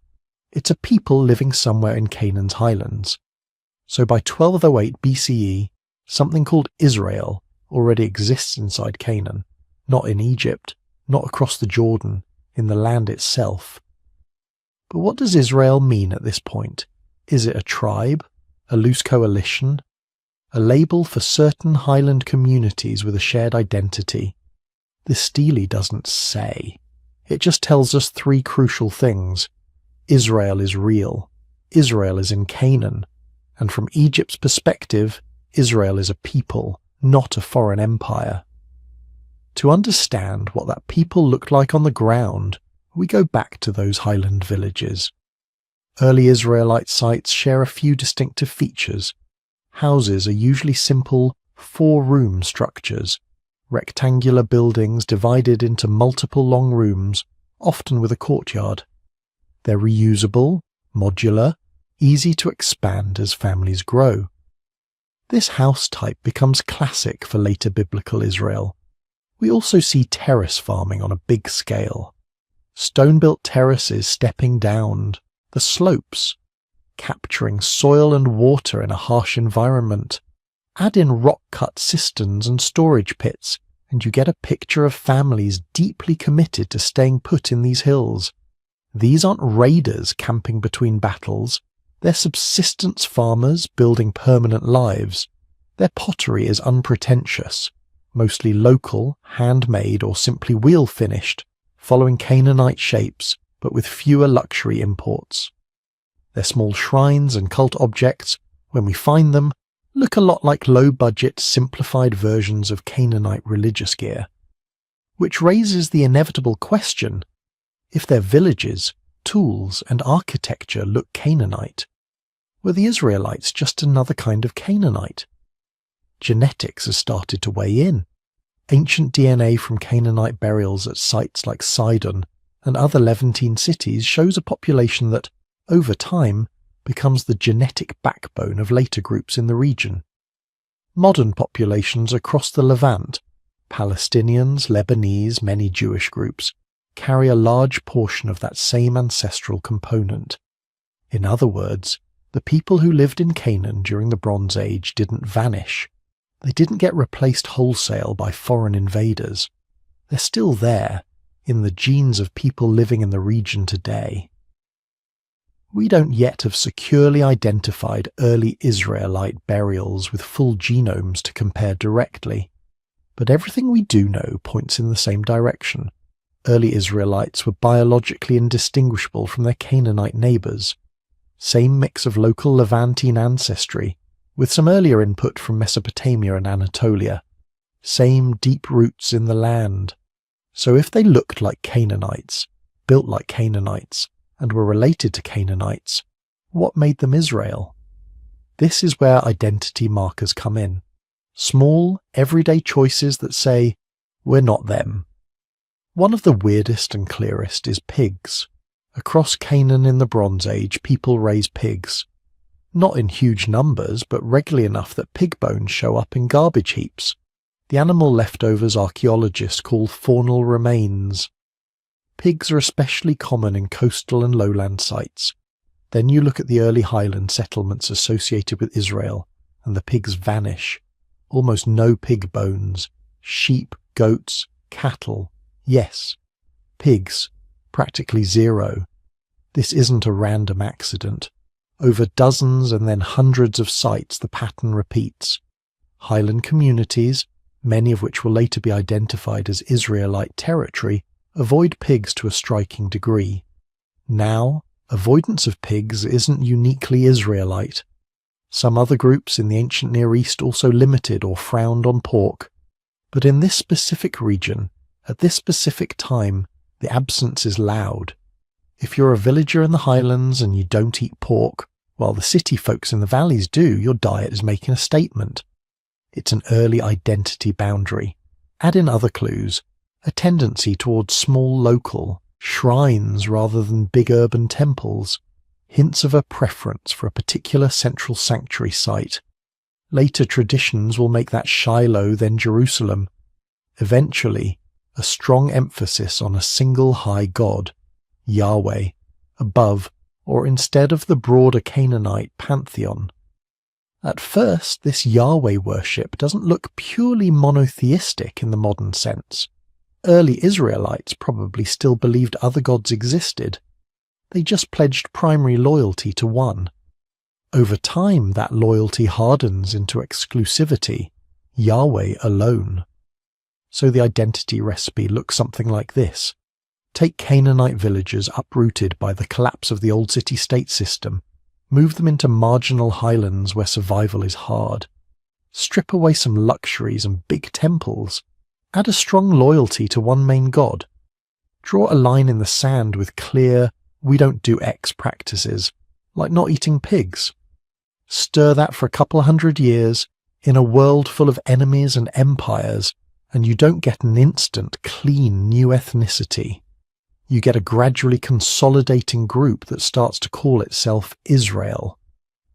It's a people living somewhere in Canaan's highlands. So by 1208 BCE, something called Israel already exists inside Canaan, not in Egypt, not across the Jordan, in the land itself. But what does Israel mean at this point? Is it a tribe? A loose coalition? A label for certain highland communities with a shared identity? The stele doesn't say. It just tells us three crucial things. Israel is real. Israel is in Canaan. And from Egypt's perspective, Israel is a people, not a foreign empire. To understand what that people looked like on the ground, we go back to those highland villages. Early Israelite sites share a few distinctive features. Houses are usually simple, four-room structures, rectangular buildings divided into multiple long rooms, often with a courtyard. They're reusable, modular, easy to expand as families grow. This house type becomes classic for later biblical Israel. We also see terrace farming on a big scale. Stone-built terraces stepping down the slopes, capturing soil and water in a harsh environment. Add in rock-cut cisterns and storage pits, and you get a picture of families deeply committed to staying put in these hills. These aren't raiders camping between battles. They're subsistence farmers building permanent lives. Their pottery is unpretentious, mostly local, handmade or simply wheel-finished, following Canaanite shapes, but with fewer luxury imports. Their small shrines and cult objects, when we find them, look a lot like low-budget, simplified versions of Canaanite religious gear. Which raises the inevitable question, if their villages, tools and architecture look Canaanite, were the Israelites just another kind of Canaanite? Genetics has started to weigh in. Ancient DNA from Canaanite burials at sites like Sidon and other Levantine cities shows a population that, over time, becomes the genetic backbone of later groups in the region. Modern populations across the Levant, Palestinians, Lebanese, many Jewish groups, carry a large portion of that same ancestral component. In other words, the people who lived in Canaan during the Bronze Age didn't vanish. They didn't get replaced wholesale by foreign invaders. They're still there, in the genes of people living in the region today. We don't yet have securely identified early Israelite burials with full genomes to compare directly, but everything we do know points in the same direction. Early Israelites were biologically indistinguishable from their Canaanite neighbours. Same mix of local Levantine ancestry, with some earlier input from Mesopotamia and Anatolia. Same deep roots in the land. So if they looked like Canaanites, built like Canaanites, and were related to Canaanites, what made them Israel? This is where identity markers come in. Small, everyday choices that say, we're not them. One of the weirdest and clearest is pigs. Across Canaan in the Bronze Age, people raise pigs. Not in huge numbers, but regularly enough that pig bones show up in garbage heaps. The animal leftovers archaeologists call faunal remains. Pigs are especially common in coastal and lowland sites. Then you look at the early highland settlements associated with Israel, and the pigs vanish. Almost no pig bones. Sheep, goats, cattle. Yes, pigs. Practically zero. This isn't a random accident. Over dozens and then hundreds of sites the pattern repeats. Highland communities, many of which will later be identified as Israelite territory, avoid pigs to a striking degree. Now, avoidance of pigs isn't uniquely Israelite. Some other groups in the ancient Near East also limited or frowned on pork. But in this specific region, at this specific time, the absence is loud. If you're a villager in the highlands and you don't eat pork, while the city folks in the valleys do, your diet is making a statement. It's an early identity boundary. Add in other clues, a tendency towards small local, shrines rather than big urban temples, hints of a preference for a particular central sanctuary site. Later traditions will make that Shiloh, then Jerusalem. Eventually, a strong emphasis on a single high god, Yahweh, above or instead of the broader Canaanite pantheon. At first, this Yahweh worship doesn't look purely monotheistic in the modern sense. Early Israelites probably still believed other gods existed. They just pledged primary loyalty to one. Over time, that loyalty hardens into exclusivity, Yahweh alone. So the identity recipe looks something like this. Take Canaanite villages uprooted by the collapse of the old city-state system, move them into marginal highlands where survival is hard. Strip away some luxuries and big temples. Add a strong loyalty to one main god. Draw a line in the sand with clear, we don't do X practices, like not eating pigs. Stir that for a couple hundred years, in a world full of enemies and empires, and you don't get an instant, clean new ethnicity. You get a gradually consolidating group that starts to call itself Israel.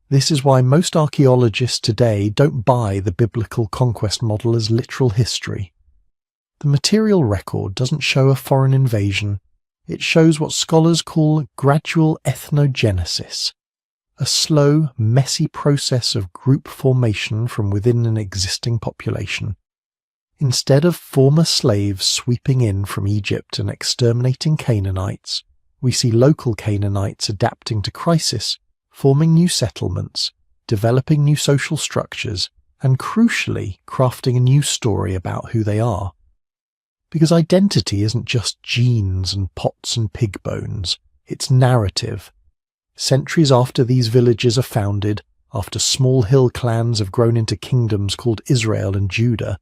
This is why most archaeologists today don't buy the biblical conquest model as literal history. The material record doesn't show a foreign invasion. It shows what scholars call gradual ethnogenesis, a slow, messy process of group formation from within an existing population. Instead of former slaves sweeping in from Egypt and exterminating Canaanites, we see local Canaanites adapting to crisis, forming new settlements, developing new social structures, and crucially, crafting a new story about who they are. Because identity isn't just genes and pots and pig bones, it's narrative. Centuries after these villages are founded, after small hill clans have grown into kingdoms called Israel and Judah,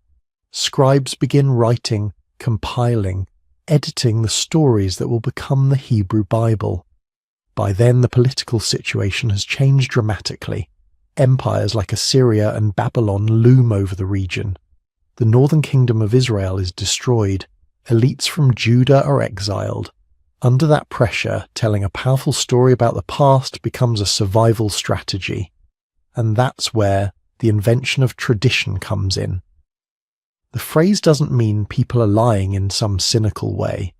scribes begin writing, compiling, editing the stories that will become the Hebrew Bible. By then the political situation has changed dramatically. Empires like Assyria and Babylon loom over the region. The northern kingdom of Israel is destroyed. Elites from Judah are exiled. Under that pressure, telling a powerful story about the past becomes a survival strategy. And that's where the invention of tradition comes in. The phrase doesn't mean people are lying in some cynical way.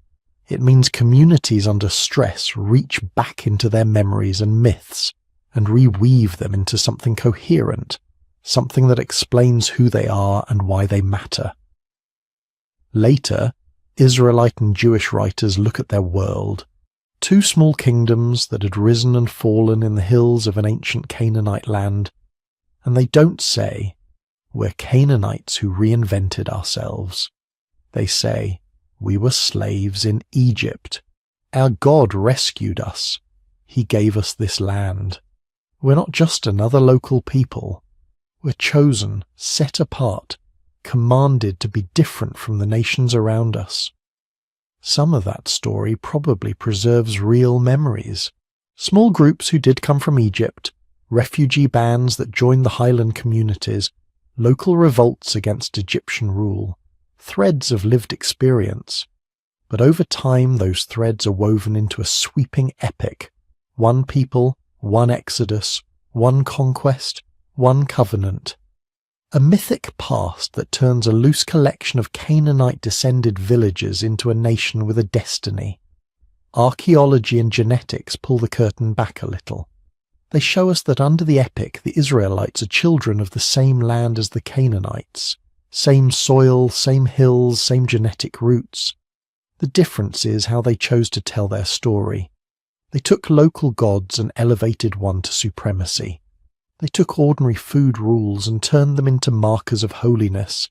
It means communities under stress reach back into their memories and myths and reweave them into something coherent, something that explains who they are and why they matter. Later, Israelite and Jewish writers look at their world, two small kingdoms that had risen and fallen in the hills of an ancient Canaanite land, and they don't say, "We're Canaanites who reinvented ourselves." They say, "We were slaves in Egypt. Our God rescued us. He gave us this land. We're not just another local people. We're chosen, set apart, commanded to be different from the nations around us." Some of that story probably preserves real memories. Small groups who did come from Egypt, refugee bands that joined the highland communities, local revolts against Egyptian rule, threads of lived experience. But over time those threads are woven into a sweeping epic. One people, one exodus, one conquest, one covenant. A mythic past that turns a loose collection of Canaanite-descended villages into a nation with a destiny. Archaeology and genetics pull the curtain back a little. They show us that under the epic the Israelites are children of the same land as the Canaanites. Same soil, same hills, same genetic roots. The difference is how they chose to tell their story. They took local gods and elevated one to supremacy. They took ordinary food rules and turned them into markers of holiness.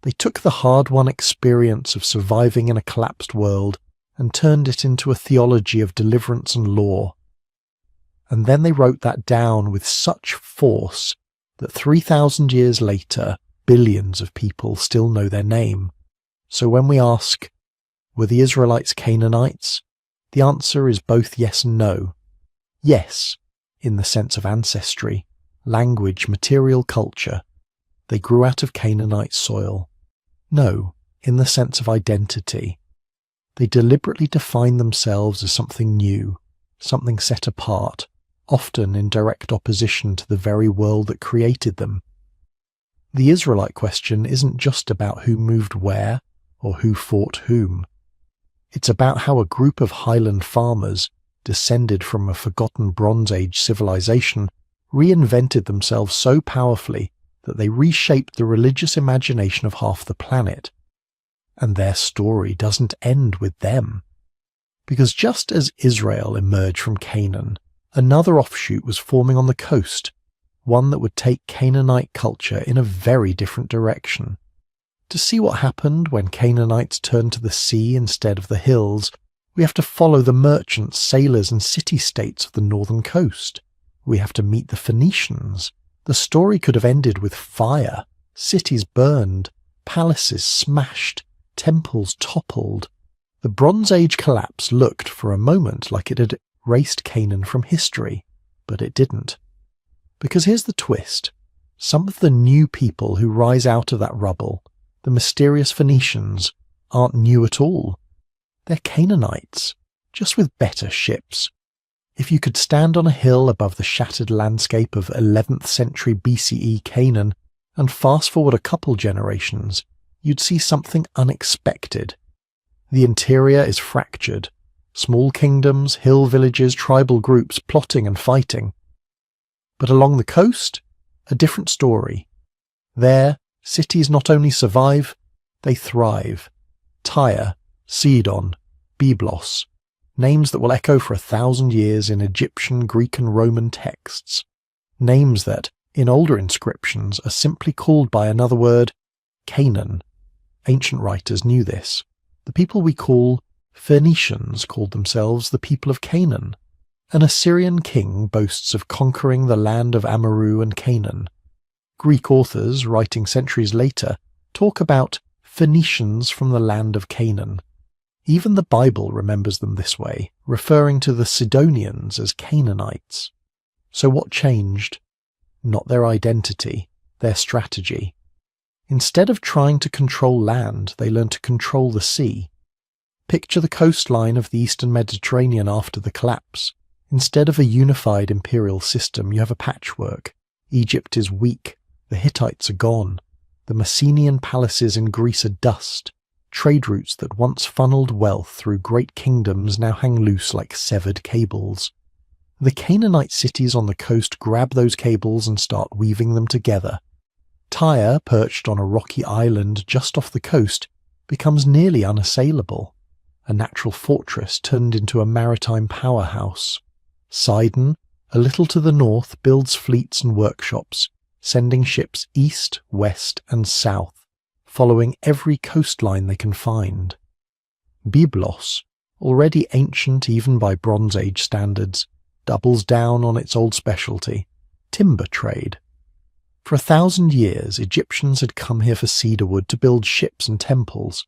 They took the hard-won experience of surviving in a collapsed world and turned it into a theology of deliverance and law. And then they wrote that down with such force that 3,000 years later, billions of people still know their name. So when we ask, were the Israelites Canaanites? The answer is both yes and no. Yes, in the sense of ancestry, language, material culture. They grew out of Canaanite soil. No, in the sense of identity. They deliberately defined themselves as something new, something set apart, often in direct opposition to the very world that created them. The Israelite question isn't just about who moved where or who fought whom. It's about how a group of highland farmers, descended from a forgotten Bronze Age civilization, reinvented themselves so powerfully that they reshaped the religious imagination of half the planet. And their story doesn't end with them. Because just as Israel emerged from Canaan, another offshoot was forming on the coast, one that would take Canaanite culture in a very different direction. To see what happened when Canaanites turned to the sea instead of the hills, we have to follow the merchants, sailors, and city-states of the northern coast. We have to meet the Phoenicians. The story could have ended with fire, cities burned, palaces smashed, temples toppled. The Bronze Age collapse looked for a moment like it had erased Canaan from history, but it didn't. Because here's the twist. Some of the new people who rise out of that rubble, the mysterious Phoenicians, aren't new at all. They're Canaanites, just with better ships. If you could stand on a hill above the shattered landscape of 11th century BCE Canaan and fast forward a couple generations, you'd see something unexpected. The interior is fractured. Small kingdoms, hill villages, tribal groups plotting and fighting. But along the coast, a different story. There, cities not only survive, they thrive. Tyre, Sidon, Byblos, names that will echo for 1,000 years in Egyptian, Greek and Roman texts. Names that, in older inscriptions, are simply called by another word, Canaan. Ancient writers knew this. The people we call Phoenicians called themselves the people of Canaan. An Assyrian king boasts of conquering the land of Amaru and Canaan. Greek authors, writing centuries later, talk about Phoenicians from the land of Canaan. Even the Bible remembers them this way, referring to the Sidonians as Canaanites. So what changed? not their identity, their strategy. Instead of trying to control land, they learn to control the sea. Picture the coastline of the Eastern Mediterranean after the collapse. Instead of a unified imperial system, you have a patchwork. Egypt is weak, the Hittites are gone, the Mycenaean palaces in Greece are dust. Trade routes that once funneled wealth through great kingdoms now hang loose like severed cables. The Canaanite cities on the coast grab those cables and start weaving them together. Tyre, perched on a rocky island just off the coast, becomes nearly unassailable, a natural fortress turned into a maritime powerhouse. Sidon, a little to the north, builds fleets and workshops, sending ships east, west, and south, following every coastline they can find. Byblos, already ancient even by Bronze Age standards, doubles down on its old specialty, timber trade. For 1,000 years, Egyptians had come here for cedar wood to build ships and temples.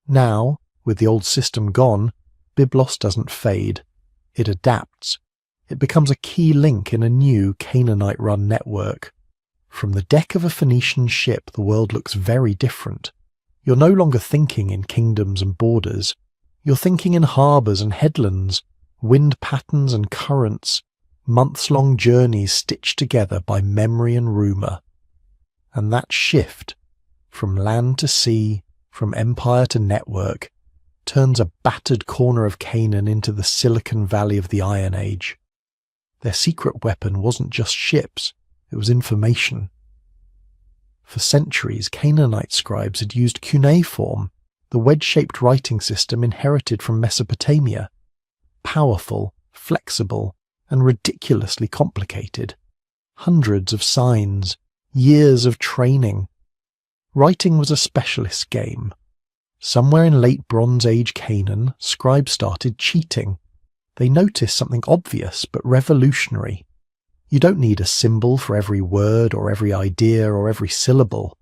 Now, with the old system gone, Byblos doesn't fade. It adapts. It becomes a key link in a new Canaanite-run network. From the deck of a Phoenician ship, the world looks very different. You're no longer thinking in kingdoms and borders. You're thinking in harbours and headlands, wind patterns and currents, months-long journeys stitched together by memory and rumour. And that shift, from land to sea, from empire to network, turns a battered corner of Canaan into the Silicon Valley of the Iron Age. Their secret weapon wasn't just ships, it was information. For centuries, Canaanite scribes had used cuneiform, the wedge-shaped writing system inherited from Mesopotamia. Powerful, flexible, and ridiculously complicated. Hundreds of signs, years of training. Writing was a specialist game. Somewhere in late Bronze Age Canaan, scribes started cheating. They noticed something obvious but revolutionary. You don't need a symbol for every word or every idea or every syllable.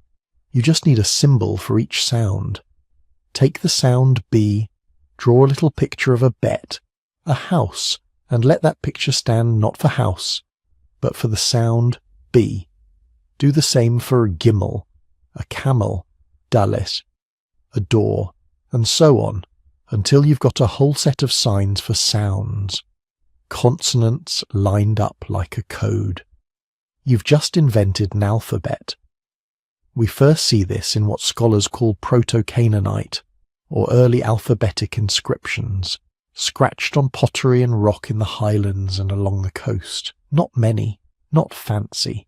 You just need a symbol for each sound. Take the sound B, draw a little picture of a bet, a house, and let that picture stand not for house, but for the sound B. Do the same for a gimel, a camel, dalet, a door, and so on, until you've got a whole set of signs for sounds. Consonants lined up like a code. You've just invented an alphabet. We first see this in what scholars call Proto-Canaanite, or early alphabetic inscriptions, scratched on pottery and rock in the highlands and along the coast. Not many, not fancy,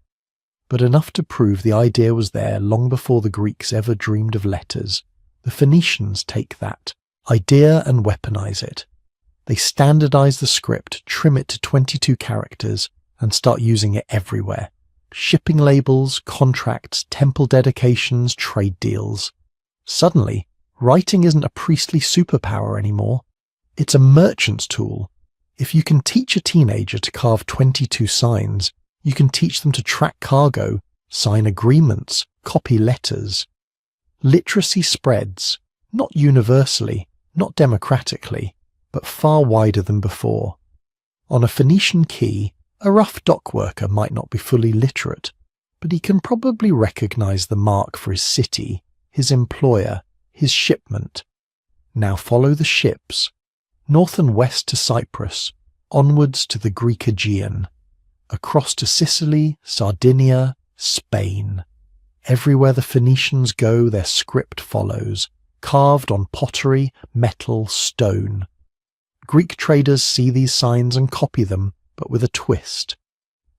but enough to prove the idea was there long before the Greeks ever dreamed of letters. The Phoenicians take that idea and weaponize it. They standardize the script, trim it to 22 characters, and start using it everywhere. Shipping labels, contracts, temple dedications, trade deals. Suddenly, writing isn't a priestly superpower anymore. It's a merchant's tool. If you can teach a teenager to carve 22 signs, you can teach them to track cargo, sign agreements, copy letters. Literacy spreads, not universally, not democratically, but far wider than before. On a Phoenician quay, a rough dock worker might not be fully literate, but he can probably recognize the mark for his city, his employer, his shipment. Now follow the ships, north and west to Cyprus, onwards to the Greek Aegean, across to Sicily, Sardinia, Spain. Everywhere the Phoenicians go, their script follows, carved on pottery, metal, stone. Greek traders see these signs and copy them, but with a twist.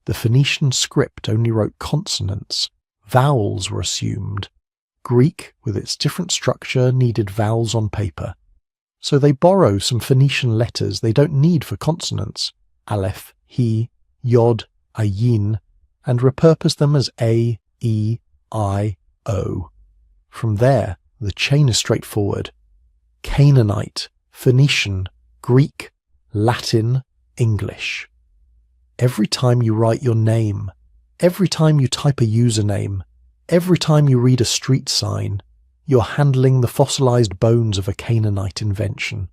The Phoenician script only wrote consonants. Vowels were assumed. Greek, with its different structure, needed vowels on paper. So they borrow some Phoenician letters they don't need for consonants, aleph, he, yod, ayin, and repurpose them as A, E, I, O. From there, the chain is straightforward. Canaanite, Phoenician, Greek, Latin, English. Every time you write your name, every time you type a username, every time you read a street sign, you're handling the fossilized bones of a Canaanite invention.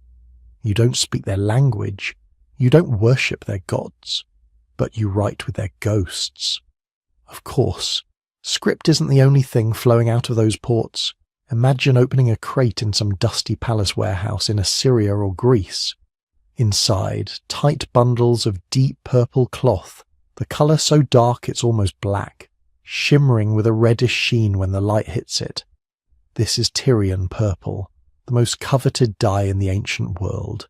You don't speak their language, you don't worship their gods, but you write with their ghosts. Of course, script isn't the only thing flowing out of those ports. Imagine opening a crate in some dusty palace warehouse in Assyria or Greece. Inside, tight bundles of deep purple cloth, the colour so dark it's almost black, shimmering with a reddish sheen when the light hits it. This is Tyrian purple, the most coveted dye in the ancient world.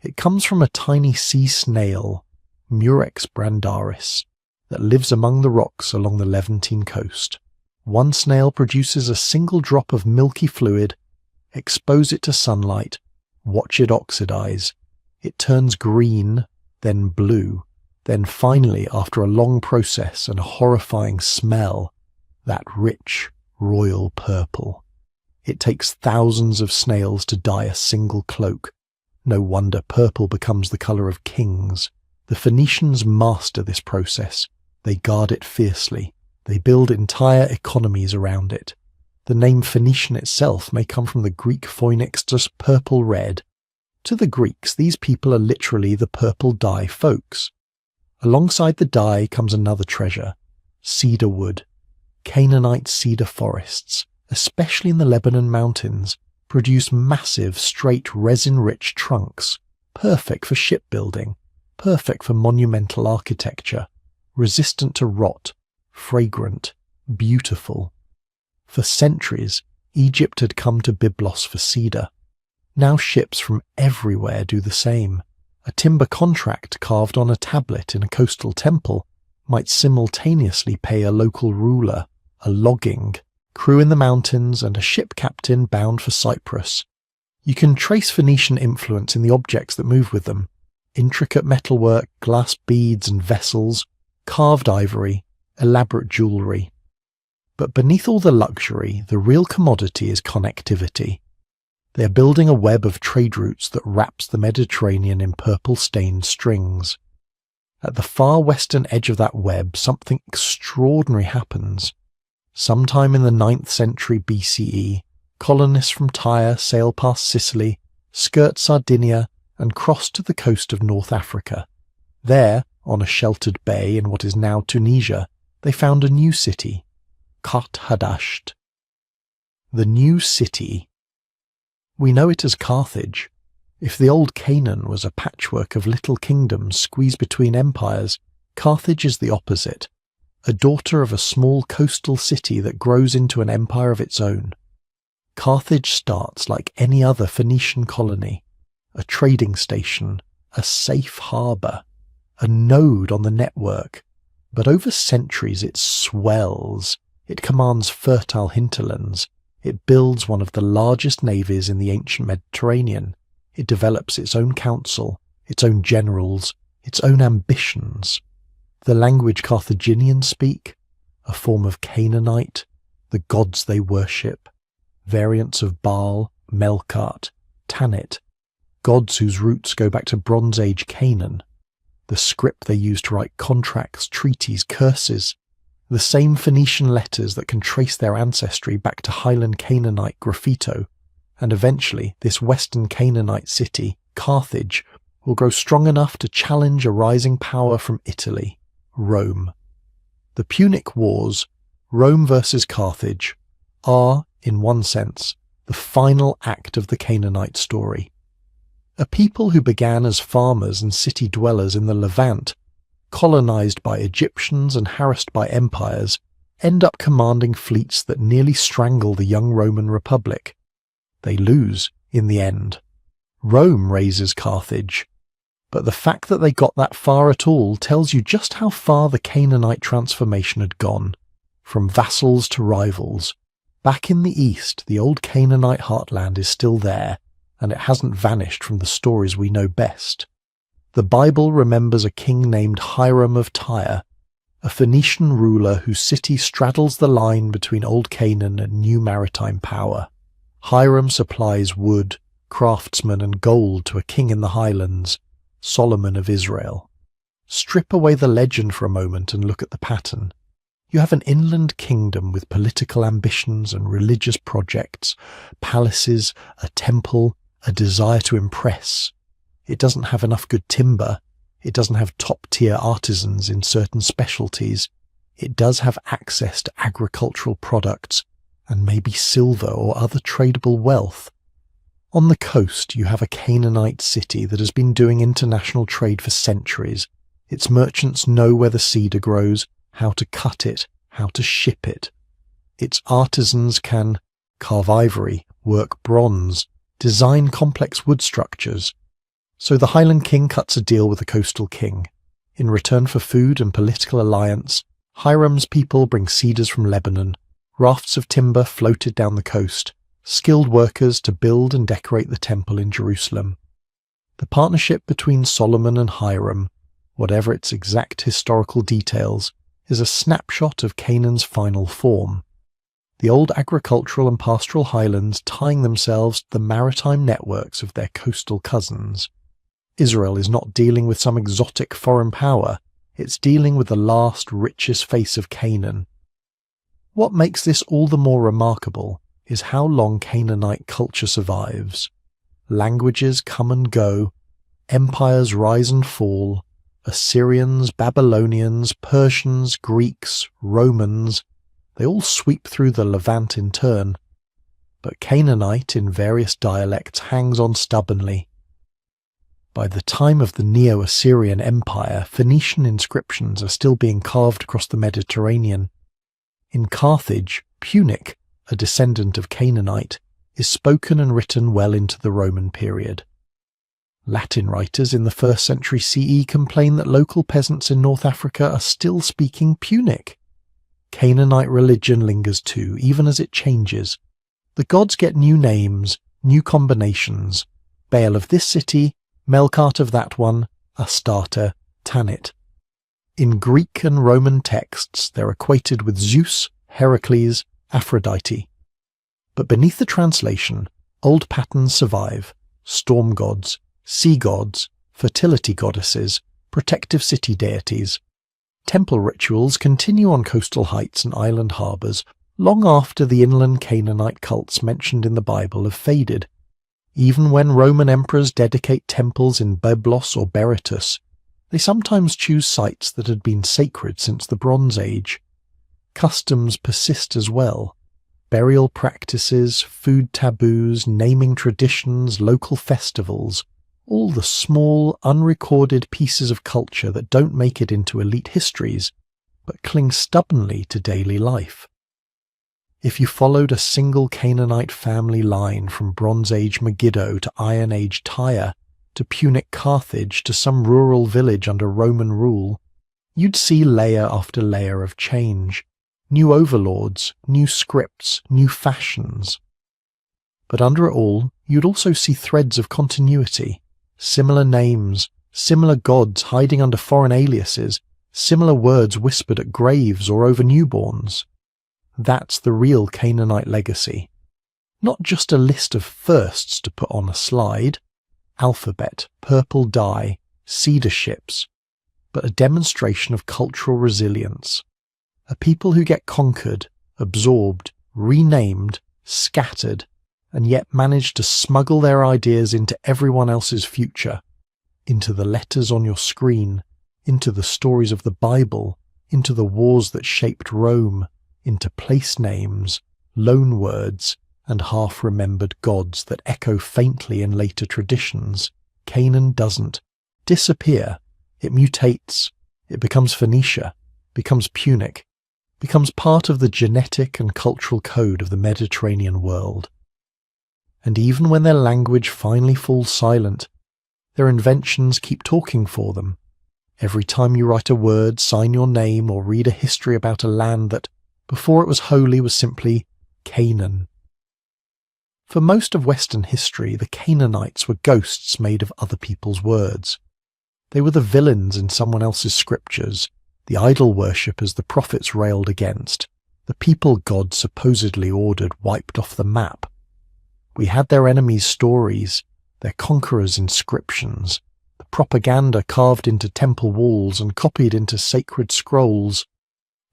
It comes from a tiny sea snail, Murex brandaris, that lives among the rocks along the Levantine coast. One snail produces a single drop of milky fluid. Expose it to sunlight, watch it oxidize. It turns green, then blue, then finally, after a long process and a horrifying smell, that rich, royal purple. It takes thousands of snails to dye a single cloak. No wonder purple becomes the colour of kings. The Phoenicians master this process. They guard it fiercely. They build entire economies around it. The name Phoenician itself may come from the Greek phoenix, purple red. To the Greeks, these people are literally the purple dye folks. Alongside the dye comes another treasure, cedar wood. Canaanite cedar forests, especially in the Lebanon mountains, produce massive, straight, resin-rich trunks, perfect for shipbuilding, perfect for monumental architecture, resistant to rot, fragrant, beautiful. For centuries, Egypt had come to Byblos for cedar. Now ships from everywhere do the same. A timber contract carved on a tablet in a coastal temple might simultaneously pay a local ruler, a logging, crew in the mountains, and a ship captain bound for Cyprus. You can trace Phoenician influence in the objects that move with them. Intricate metalwork, glass beads and vessels, carved ivory, elaborate jewellery. But beneath all the luxury, the real commodity is connectivity. They are building a web of trade routes that wraps the Mediterranean in purple-stained strings. At the far western edge of that web, something extraordinary happens. Sometime in the 9th century BCE, colonists from Tyre sail past Sicily, skirt Sardinia, and cross to the coast of North Africa. There, on a sheltered bay in what is now Tunisia, they found a new city, Khat Hadasht. The new city. We know it as Carthage. If the old Canaan was a patchwork of little kingdoms squeezed between empires, Carthage is the opposite, a daughter of a small coastal city that grows into an empire of its own. Carthage starts like any other Phoenician colony, a trading station, a safe harbour, a node on the network, but over centuries it swells, it commands fertile hinterlands, it builds one of the largest navies in the ancient Mediterranean, it develops its own council, its own generals, its own ambitions. The language Carthaginians speak, a form of Canaanite, the gods they worship, variants of Baal, Melkart, Tanit, gods whose roots go back to Bronze Age Canaan, the script they use to write contracts, treaties, curses, the same Phoenician letters that can trace their ancestry back to Highland Canaanite graffito, and eventually this western Canaanite city, Carthage, will grow strong enough to challenge a rising power from Italy, Rome. The Punic Wars, Rome versus Carthage, are, in one sense, the final act of the Canaanite story. A people who began as farmers and city dwellers in the Levant, colonized by Egyptians and harassed by empires, end up commanding fleets that nearly strangle the young Roman Republic. They lose, in the end. Rome raises Carthage. But the fact that they got that far at all tells you just how far the Canaanite transformation had gone, from vassals to rivals. Back in the east, the old Canaanite heartland is still there, and it hasn't vanished from the stories we know best. The Bible remembers a king named Hiram of Tyre, a Phoenician ruler whose city straddles the line between Old Canaan and new maritime power. Hiram supplies wood, craftsmen and gold to a king in the highlands, Solomon of Israel. Strip away the legend for a moment and look at the pattern. You have an inland kingdom with political ambitions and religious projects, palaces, a temple, a desire to impress. It doesn't have enough good timber. It doesn't have top-tier artisans in certain specialties. it does have access to agricultural products and maybe silver or other tradable wealth. On the coast, you have a Canaanite city that has been doing international trade for centuries. Its merchants know where the cedar grows, how to cut it, how to ship it. Its artisans can carve ivory, work bronze, design complex wood structures. So the Highland King cuts a deal with the coastal king. In return for food and political alliance, Hiram's people bring cedars from Lebanon, rafts of timber floated down the coast, skilled workers to build and decorate the temple in Jerusalem. The partnership between Solomon and Hiram, whatever its exact historical details, is a snapshot of Canaan's final form. The old agricultural and pastoral highlands tying themselves to the maritime networks of their coastal cousins. Israel is not dealing with some exotic foreign power, it's dealing with the last, richest face of Canaan. What makes this all the more remarkable is how long Canaanite culture survives. Languages come and go, empires rise and fall, Assyrians, Babylonians, Persians, Greeks, Romans, they all sweep through the Levant in turn. But Canaanite in various dialects hangs on stubbornly. By the time of the Neo-Assyrian Empire, Phoenician inscriptions are still being carved across the Mediterranean. In Carthage, Punic, a descendant of Canaanite, is spoken and written well into the Roman period. Latin writers in the 1st century CE complain that local peasants in North Africa are still speaking Punic. Canaanite religion lingers too, even as it changes. The gods get new names, new combinations. Baal of this city, Melkart of that one, Astarte, Tanit. In Greek and Roman texts, they're equated with Zeus, Heracles, Aphrodite. But beneath the translation, old patterns survive: storm gods, sea gods, fertility goddesses, protective city deities. Temple rituals continue on coastal heights and island harbours long after the inland Canaanite cults mentioned in the Bible have faded. Even when Roman emperors dedicate temples in Byblos or Berytus, they sometimes choose sites that had been sacred since the Bronze Age. Customs persist as well. Burial practices, food taboos, naming traditions, local festivals, all the small, unrecorded pieces of culture that don't make it into elite histories, but cling stubbornly to daily life. If you followed a single Canaanite family line from Bronze Age Megiddo to Iron Age Tyre, to Punic Carthage to some rural village under Roman rule, you'd see layer after layer of change, new overlords, new scripts, new fashions. But under it all, you'd also see threads of continuity, similar names, similar gods hiding under foreign aliases, similar words whispered at graves or over newborns. That's the real Canaanite legacy. Not just a list of firsts to put on a slide, alphabet, purple dye, cedar ships, but a demonstration of cultural resilience. A people who get conquered, absorbed, renamed, scattered, and yet manage to smuggle their ideas into everyone else's future, into the letters on your screen, into the stories of the Bible, into the wars that shaped Rome, into place names, loan words, and half-remembered gods that echo faintly in later traditions. Canaan doesn't disappear. It mutates. It becomes Phoenicia, becomes Punic, becomes part of the genetic and cultural code of the Mediterranean world. And even when their language finally falls silent, their inventions keep talking for them. Every time you write a word, sign your name, or read a history about a land that, before it was holy, was simply Canaan. For most of Western history, the Canaanites were ghosts made of other people's words. They were the villains in someone else's scriptures, the idol worshippers the prophets railed against, the people God supposedly ordered wiped off the map. We had their enemies' stories, their conquerors' inscriptions, the propaganda carved into temple walls and copied into sacred scrolls.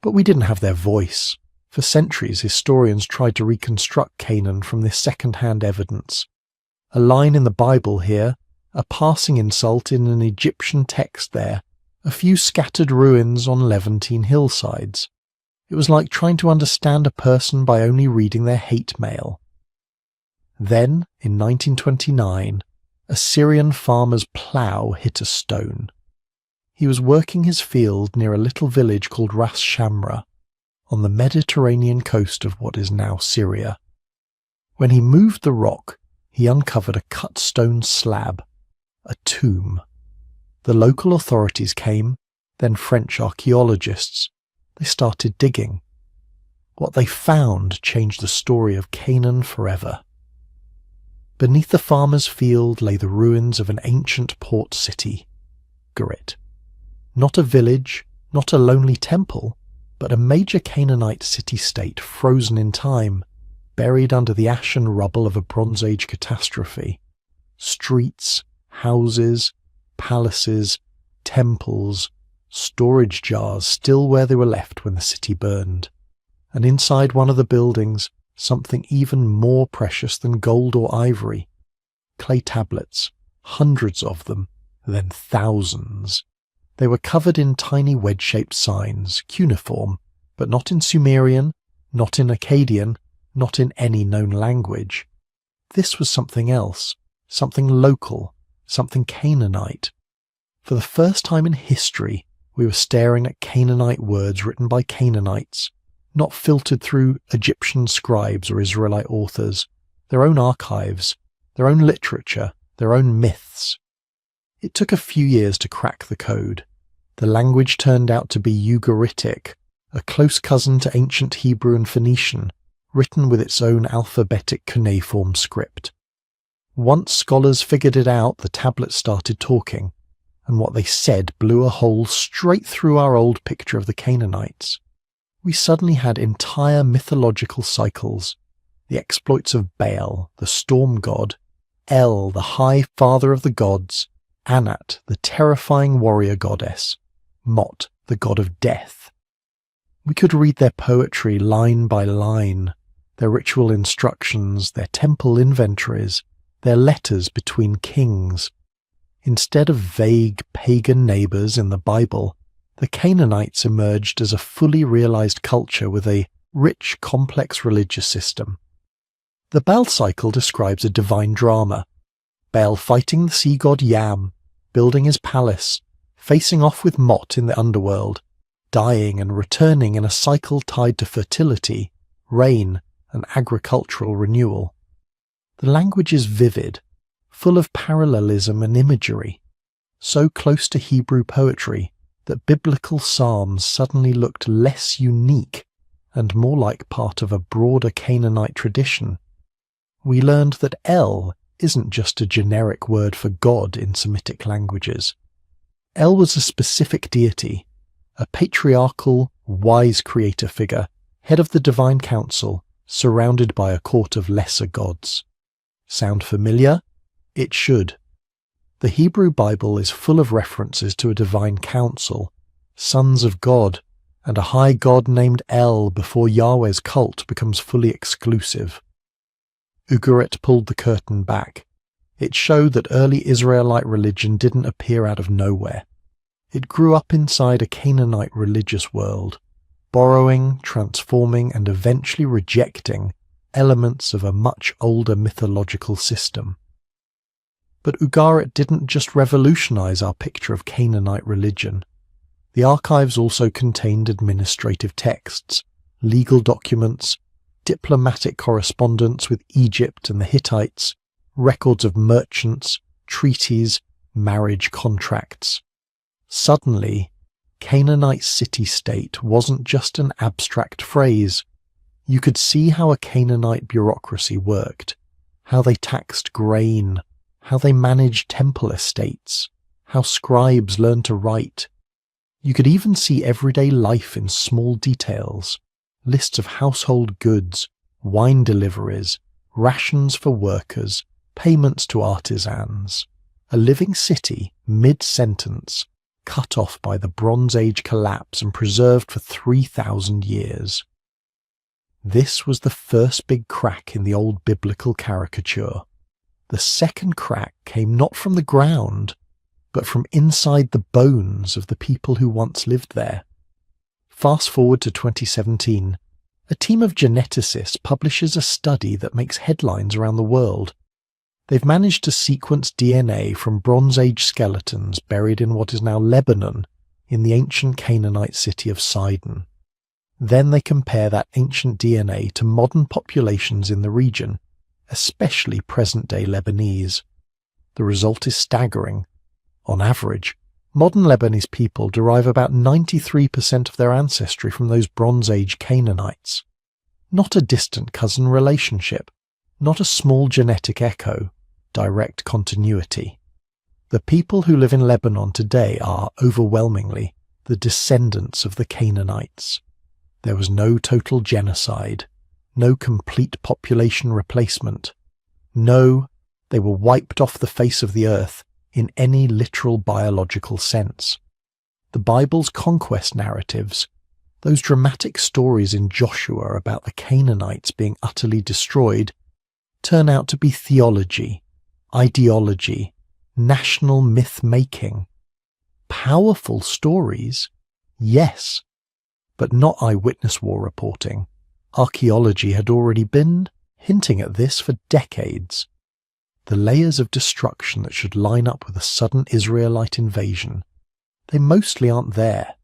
But we didn't have their voice. For centuries, historians tried to reconstruct Canaan from this second-hand evidence. A line in the Bible here, a passing insult in an Egyptian text there, a few scattered ruins on Levantine hillsides. It was like trying to understand a person by only reading their hate mail. Then, in 1929, a Syrian farmer's plough hit a stone. He was working his field near a little village called Ras Shamra, on the Mediterranean coast of what is now Syria. When he moved the rock, he uncovered a cut stone slab, a tomb. The local authorities came, then French archaeologists. They started digging. What they found changed the story of Canaan forever. Beneath the farmer's field lay the ruins of an ancient port city, Ugarit. Not a village, not a lonely temple, but a major Canaanite city-state frozen in time, buried under the ashen rubble of a Bronze Age catastrophe. Streets, houses, palaces, temples, storage jars still where they were left when the city burned. And inside one of the buildings, something even more precious than gold or ivory. Clay tablets, hundreds of them, then thousands. They were covered in tiny wedge-shaped signs, cuneiform, but not in Sumerian, not in Akkadian, not in any known language. This was something else, something local, something Canaanite. For the first time in history, we were staring at Canaanite words written by Canaanites, not filtered through Egyptian scribes or Israelite authors, their own archives, their own literature, their own myths. It took a few years to crack the code. The language turned out to be Ugaritic, a close cousin to ancient Hebrew and Phoenician, written with its own alphabetic cuneiform script. Once scholars figured it out, the tablets started talking, and what they said blew a hole straight through our old picture of the Canaanites. We suddenly had entire mythological cycles, the exploits of Baal, the storm god, El, the high father of the gods, Anat, the terrifying warrior goddess, Mot, the god of death. We could read their poetry line by line, their ritual instructions, their temple inventories, their letters between kings. Instead of vague pagan neighbours in the Bible, the Canaanites emerged as a fully realized culture with a rich, complex religious system. The Baal cycle describes a divine drama. Baal fighting the sea god Yam, building his palace, facing off with Mot in the underworld, dying and returning in a cycle tied to fertility, rain, and agricultural renewal. The language is vivid, full of parallelism and imagery, so close to Hebrew poetry that biblical psalms suddenly looked less unique and more like part of a broader Canaanite tradition. We learned that El isn't just a generic word for God in Semitic languages. El was a specific deity, a patriarchal, wise creator figure, head of the divine council, surrounded by a court of lesser gods. Sound familiar? It should. The Hebrew Bible is full of references to a divine council, sons of God, and a high god named El before Yahweh's cult becomes fully exclusive. Ugarit pulled the curtain back. It showed that early Israelite religion didn't appear out of nowhere. It grew up inside a Canaanite religious world, borrowing, transforming, and eventually rejecting elements of a much older mythological system. But Ugarit didn't just revolutionize our picture of Canaanite religion. The archives also contained administrative texts, legal documents, diplomatic correspondence with Egypt and the Hittites, records of merchants, treaties, marriage contracts. Suddenly, Canaanite city-state wasn't just an abstract phrase. You could see how a Canaanite bureaucracy worked, how they taxed grain, how they managed temple estates, how scribes learned to write. You could even see everyday life in small details, lists of household goods, wine deliveries, rations for workers, payments to artisans. A living city, mid-sentence, cut off by the Bronze Age collapse and preserved for 3,000 years. This was the first big crack in the old biblical caricature. The second crack came not from the ground, but from inside the bones of the people who once lived there. Fast forward to 2017, a team of geneticists publishes a study that makes headlines around the world. They've managed to sequence DNA from Bronze Age skeletons buried in what is now Lebanon, in the ancient Canaanite city of Sidon. Then they compare that ancient DNA to modern populations in the region, especially present-day Lebanese. The result is staggering. On average, modern Lebanese people derive about 93% of their ancestry from those Bronze Age Canaanites. Not a distant cousin relationship, not a small genetic echo, direct continuity. The people who live in Lebanon today are, overwhelmingly, the descendants of the Canaanites. There was no total genocide, no complete population replacement. No, they were wiped off the face of the earth in any literal biological sense. The Bible's conquest narratives, those dramatic stories in Joshua about the Canaanites being utterly destroyed, turn out to be theology, ideology, national myth-making. Powerful stories, yes, but not eyewitness war reporting. Archaeology had already been hinting at this for decades. The layers of destruction that should line up with a sudden Israelite invasion, they mostly aren't there.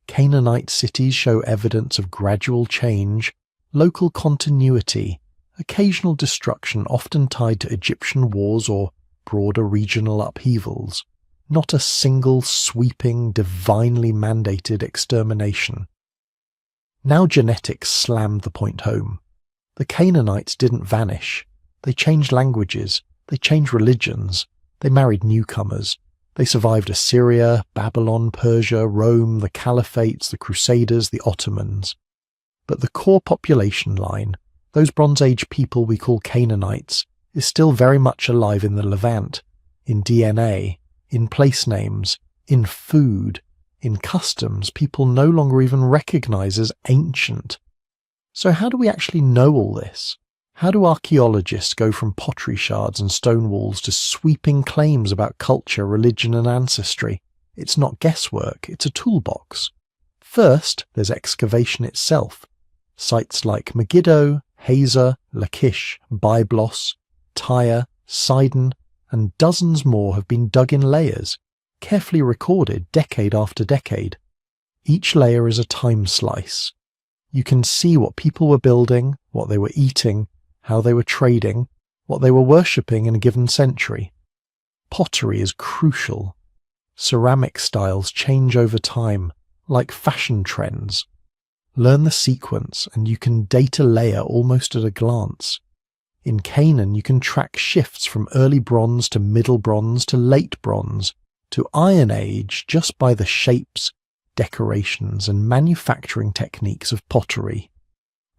Canaanite cities show evidence of gradual change, local continuity, occasional destruction often tied to Egyptian wars or broader regional upheavals, not a single sweeping, divinely mandated extermination. Now genetics slammed the point home. The Canaanites didn't vanish. They changed languages, they changed religions, they married newcomers. They survived Assyria, Babylon, Persia, Rome, the Caliphates, the Crusaders, the Ottomans. But the core population line, those Bronze Age people we call Canaanites, is still very much alive in the Levant, in DNA, in place names, in food, in customs people no longer even recognize as ancient. So how do we actually know all this? How do archaeologists go from pottery shards and stone walls to sweeping claims about culture, religion and ancestry? It's not guesswork, it's a toolbox. First, there's excavation itself. Sites like Megiddo, Hazor, Lachish, Byblos, Tyre, Sidon, and dozens more have been dug in layers, carefully recorded decade after decade. Each layer is a time slice. You can see what people were building, what they were eating, how they were trading, what they were worshipping in a given century. Pottery is crucial. Ceramic styles change over time, like fashion trends. Learn the sequence and you can date a layer almost at a glance. In Canaan you can track shifts from early bronze to middle bronze to late bronze to Iron Age just by the shapes, decorations and manufacturing techniques of pottery.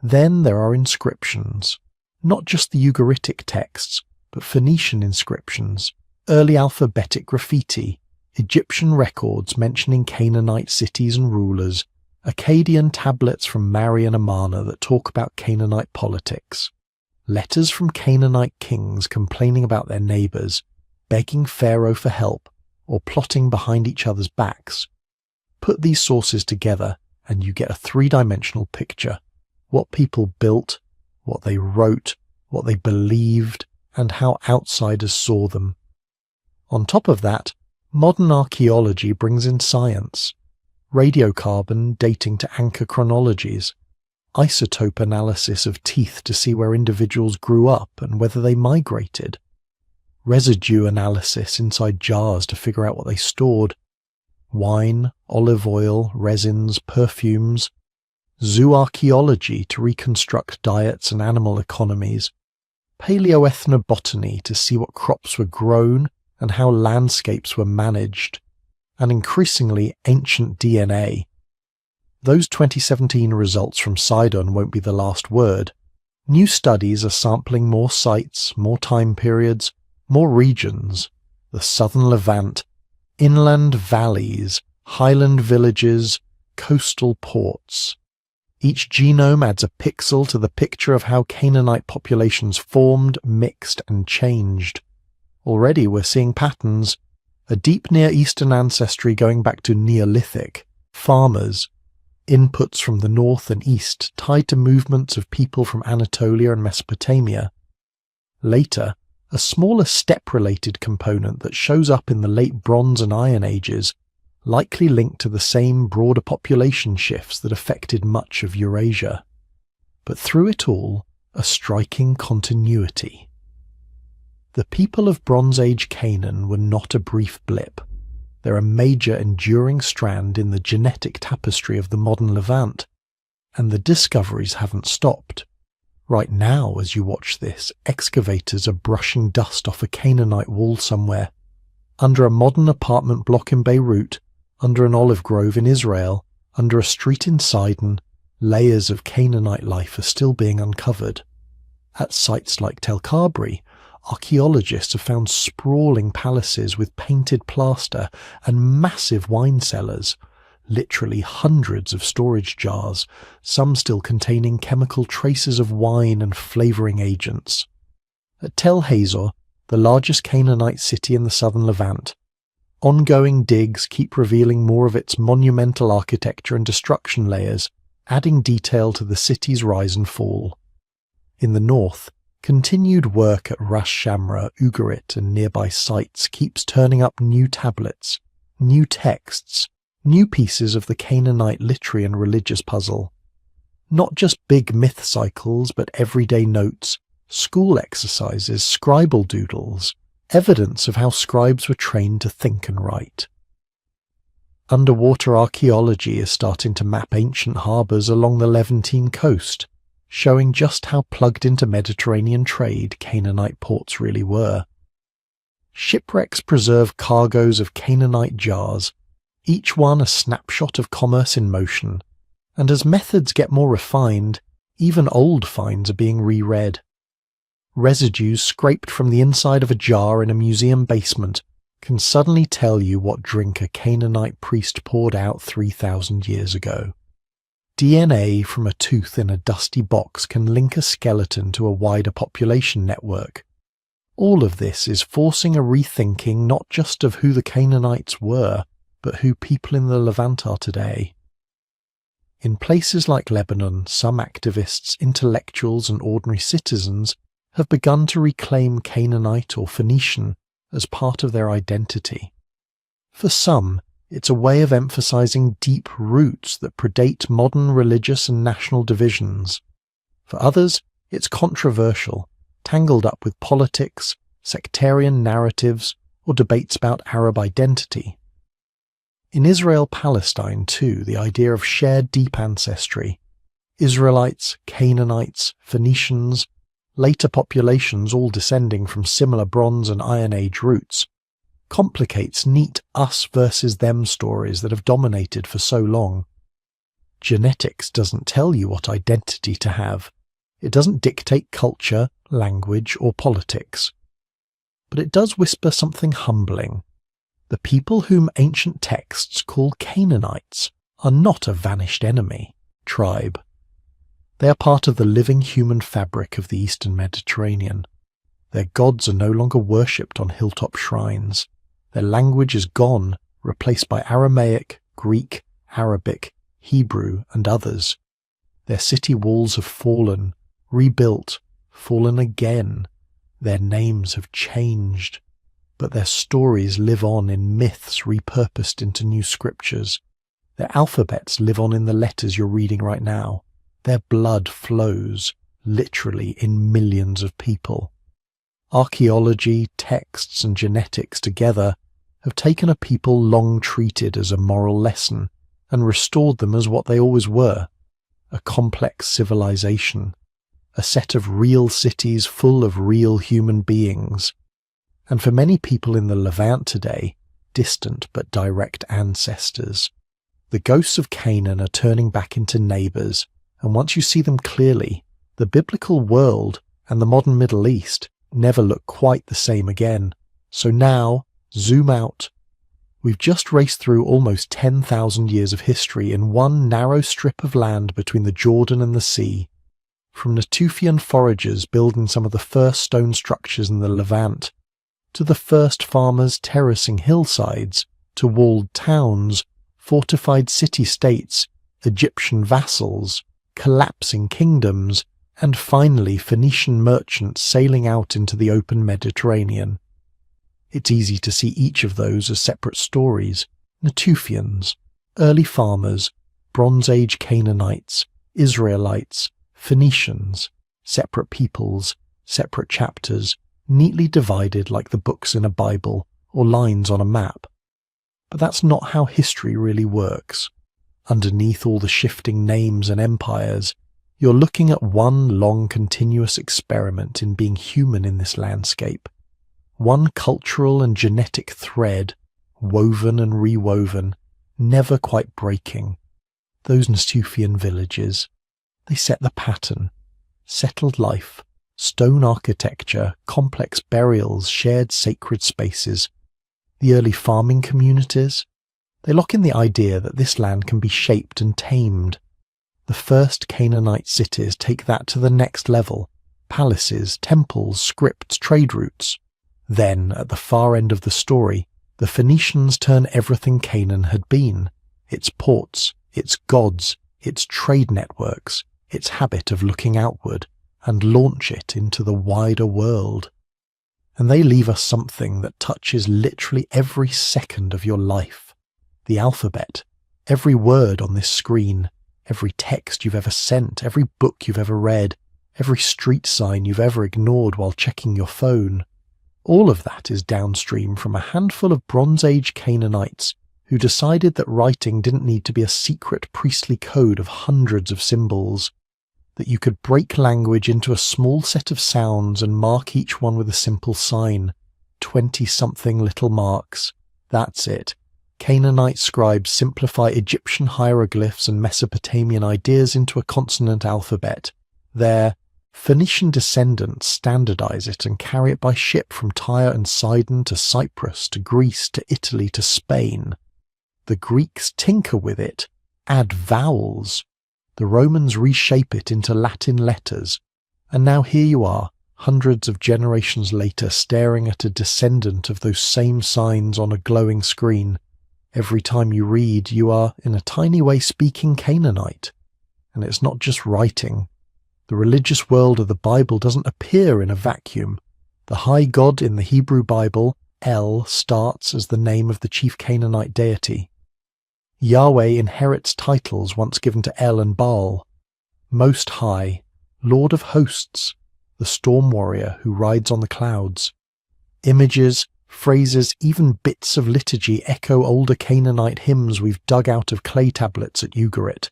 Then there are inscriptions. Not just the Ugaritic texts, but Phoenician inscriptions, early alphabetic graffiti, Egyptian records mentioning Canaanite cities and rulers, Akkadian tablets from Mari and Amana that talk about Canaanite politics, letters from Canaanite kings complaining about their neighbours, begging Pharaoh for help, or plotting behind each other's backs. Put these sources together and you get a three-dimensional picture. What people built, what they wrote, what they believed, and how outsiders saw them. On top of that, modern archaeology brings in science, radiocarbon dating to anchor chronologies, isotope analysis of teeth to see where individuals grew up and whether they migrated, residue analysis inside jars to figure out what they stored, wine, olive oil, resins, perfumes, zooarchaeology to reconstruct diets and animal economies, paleoethnobotany to see what crops were grown and how landscapes were managed, and increasingly ancient DNA. Those 2017 results from Sidon won't be the last word. New studies are sampling more sites, more time periods, more regions, the southern Levant, inland valleys, highland villages, coastal ports. Each genome adds a pixel to the picture of how Canaanite populations formed, mixed, and changed. Already we're seeing patterns. a deep Near Eastern ancestry going back to Neolithic, farmers, inputs from the north and east tied to movements of people from Anatolia and Mesopotamia. Later, a smaller steppe-related component that shows up in the late Bronze and Iron Ages, likely linked to the same broader population shifts that affected much of Eurasia. But through it all, a striking continuity. The people of Bronze Age Canaan were not a brief blip. They're a major enduring strand in the genetic tapestry of the modern Levant, and the discoveries haven't stopped. Right now, as you watch this, excavators are brushing dust off a Canaanite wall somewhere, under a modern apartment block in Beirut, under an olive grove in Israel, under a street in Sidon. Layers of Canaanite life are still being uncovered. At sites like Tel Kabri, archaeologists have found sprawling palaces with painted plaster and massive wine cellars, literally hundreds of storage jars, some still containing chemical traces of wine and flavouring agents. At Tel Hazor, the largest Canaanite city in the southern Levant, ongoing digs keep revealing more of its monumental architecture and destruction layers, adding detail to the city's rise and fall. In the north, continued work at Ras Shamra, Ugarit and nearby sites keeps turning up new tablets, new texts, new pieces of the Canaanite literary and religious puzzle. Not just big myth cycles, but everyday notes, school exercises, scribal doodles, evidence of how scribes were trained to think and write. Underwater archaeology is starting to map ancient harbours along the Levantine coast, showing just how plugged into Mediterranean trade Canaanite ports really were. Shipwrecks preserve cargoes of Canaanite jars, each one a snapshot of commerce in motion, and as methods get more refined, even old finds are being reread. Residues scraped from the inside of a jar in a museum basement can suddenly tell you what drink a Canaanite priest poured out 3,000 years ago. DNA from a tooth in a dusty box can link a skeleton to a wider population network. All of this is forcing a rethinking not just of who the Canaanites were, but who people in the Levant are today. In places like Lebanon, some activists, intellectuals and ordinary citizens have begun to reclaim Canaanite or Phoenician as part of their identity. For some, it's a way of emphasizing deep roots that predate modern religious and national divisions. For others, it's controversial, tangled up with politics, sectarian narratives, or debates about Arab identity. In Israel-Palestine, too, the idea of shared deep ancestry, Israelites, Canaanites, Phoenicians, later populations all descending from similar Bronze and Iron Age roots, complicates neat us versus them stories that have dominated for so long. Genetics doesn't tell you what identity to have. It doesn't dictate culture, language, or politics. But it does whisper something humbling. The people whom ancient texts call Canaanites are not a vanished enemy, tribe. They are part of the living human fabric of the Eastern Mediterranean. Their gods are no longer worshipped on hilltop shrines. Their language is gone, replaced by Aramaic, Greek, Arabic, Hebrew, and others. Their city walls have fallen, rebuilt, fallen again. Their names have changed, but their stories live on in myths repurposed into new scriptures. Their alphabets live on in the letters you're reading right now. Their blood flows, literally, in millions of people. Archaeology, texts, and genetics together have taken a people long treated as a moral lesson and restored them as what they always were, a complex civilization, a set of real cities full of real human beings, and for many people in the Levant today, distant but direct ancestors. The ghosts of Canaan are turning back into neighbours, and once you see them clearly, the biblical world and the modern Middle East never look quite the same again. So now, zoom out. We've just raced through almost 10,000 years of history in one narrow strip of land between the Jordan and the sea. From Natufian foragers building some of the first stone structures in the Levant, to the first farmers terracing hillsides, to walled towns, fortified city-states, Egyptian vassals, collapsing kingdoms, and finally Phoenician merchants sailing out into the open Mediterranean. It's easy to see each of those as separate stories. Natufians, early farmers, Bronze Age Canaanites, Israelites, Phoenicians, separate peoples, separate chapters, neatly divided like the books in a Bible or lines on a map. But that's not how history really works. Underneath all the shifting names and empires, you're looking at one long continuous experiment in being human in this landscape. One cultural and genetic thread, woven and rewoven, never quite breaking. Those Natufian villages, they set the pattern. Settled life, stone architecture, complex burials, shared sacred spaces. The early farming communities, they lock in the idea that this land can be shaped and tamed. The first Canaanite cities take that to the next level. Palaces, temples, scripts, trade routes. Then, at the far end of the story, the Phoenicians turn everything Canaan had been, its ports, its gods, its trade networks, its habit of looking outward, and launch it into the wider world. And they leave us something that touches literally every second of your life. The alphabet, every word on this screen, every text you've ever sent, every book you've ever read, every street sign you've ever ignored while checking your phone. All of that is downstream from a handful of Bronze Age Canaanites who decided that writing didn't need to be a secret priestly code of hundreds of symbols, that you could break language into a small set of sounds and mark each one with a simple sign. 20-something little marks. That's it. Canaanite scribes simplify Egyptian hieroglyphs and Mesopotamian ideas into a consonant alphabet. Their Phoenician descendants standardize it and carry it by ship from Tyre and Sidon to Cyprus to Greece to Italy to Spain. The Greeks tinker with it, add vowels. The Romans reshape it into Latin letters. And now here you are, hundreds of generations later, staring at a descendant of those same signs on a glowing screen. Every time you read, you are, in a tiny way, speaking Canaanite. And it's not just writing. The religious world of the Bible doesn't appear in a vacuum. The high god in the Hebrew Bible, El, starts as the name of the chief Canaanite deity. Yahweh inherits titles once given to El and Baal. Most High, Lord of Hosts, the storm warrior who rides on the clouds. Images, phrases, even bits of liturgy echo older Canaanite hymns we've dug out of clay tablets at Ugarit.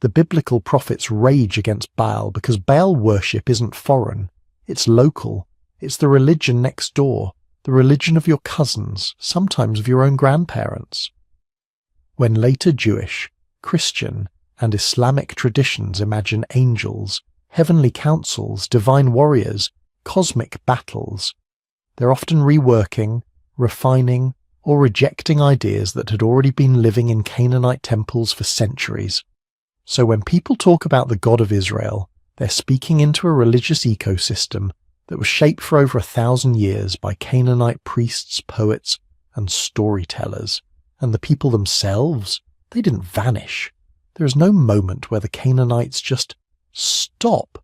The biblical prophets rage against Baal because Baal worship isn't foreign, it's local, it's the religion next door, the religion of your cousins, sometimes of your own grandparents. When later Jewish, Christian, and Islamic traditions imagine angels, heavenly councils, divine warriors, cosmic battles, they're often reworking, refining, or rejecting ideas that had already been living in Canaanite temples for centuries. So when people talk about the God of Israel, they're speaking into a religious ecosystem that was shaped for over 1,000 years by Canaanite priests, poets, and storytellers. And the people themselves, they didn't vanish. There is no moment where the Canaanites just stop.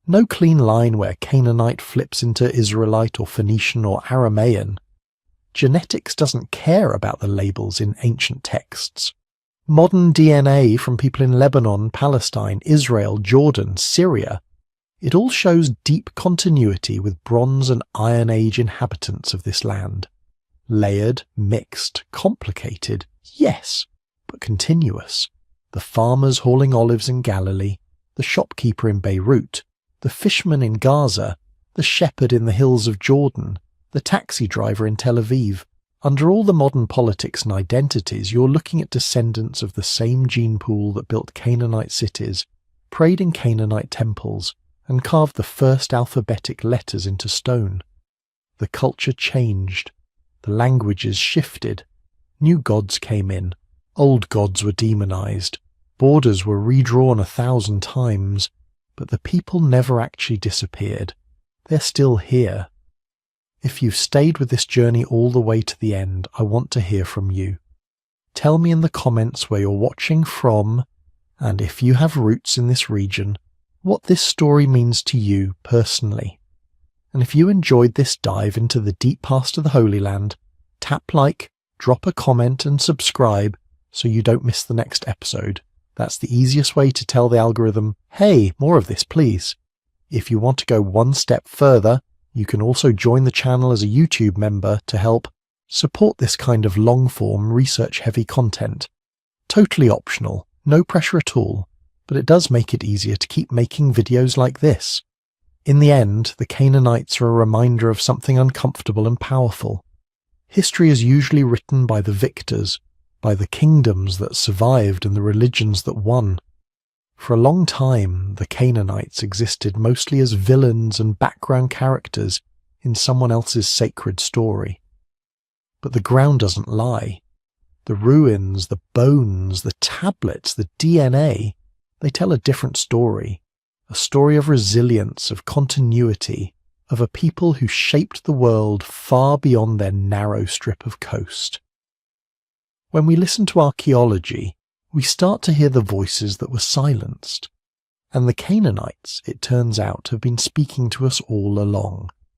No clean line where Canaanite flips into Israelite or Phoenician or Aramaean. Genetics doesn't care about the labels in ancient texts. Modern DNA from people in Lebanon, Palestine, Israel, Jordan, Syria, it all shows deep continuity with Bronze and Iron Age inhabitants of this land. Layered, mixed, complicated, yes, but continuous. The farmers hauling olives in Galilee, the shopkeeper in Beirut, the fisherman in Gaza, the shepherd in the hills of Jordan, the taxi driver in Tel Aviv. Under all the modern politics and identities, you're looking at descendants of the same gene pool that built Canaanite cities, prayed in Canaanite temples, and carved the first alphabetic letters into stone. The culture changed. The languages shifted. New gods came in. Old gods were demonized. Borders were redrawn 1,000 times. But the people never actually disappeared. They're still here. If you've stayed with this journey all the way to the end, I want to hear from you. Tell me in the comments where you're watching from, and if you have roots in this region, what this story means to you personally. And if you enjoyed this dive into the deep past of the Holy Land, tap like, drop a comment and subscribe so you don't miss the next episode. That's the easiest way to tell the algorithm, hey, more of this please. If you want to go one step further, you can also join the channel as a YouTube member to help support this kind of long-form, research-heavy content. Totally optional, no pressure at all, but it does make it easier to keep making videos like this. In the end, the Canaanites are a reminder of something uncomfortable and powerful. History is usually written by the victors, by the kingdoms that survived and the religions that won. For a long time, the Canaanites existed mostly as villains and background characters in someone else's sacred story. But the ground doesn't lie. The ruins, the bones, the tablets, the DNA, they tell a different story. A story of resilience, of continuity, of a people who shaped the world far beyond their narrow strip of coast. When we listen to archaeology, we start to hear the voices that were silenced. And the Canaanites, it turns out, have been speaking to us all along.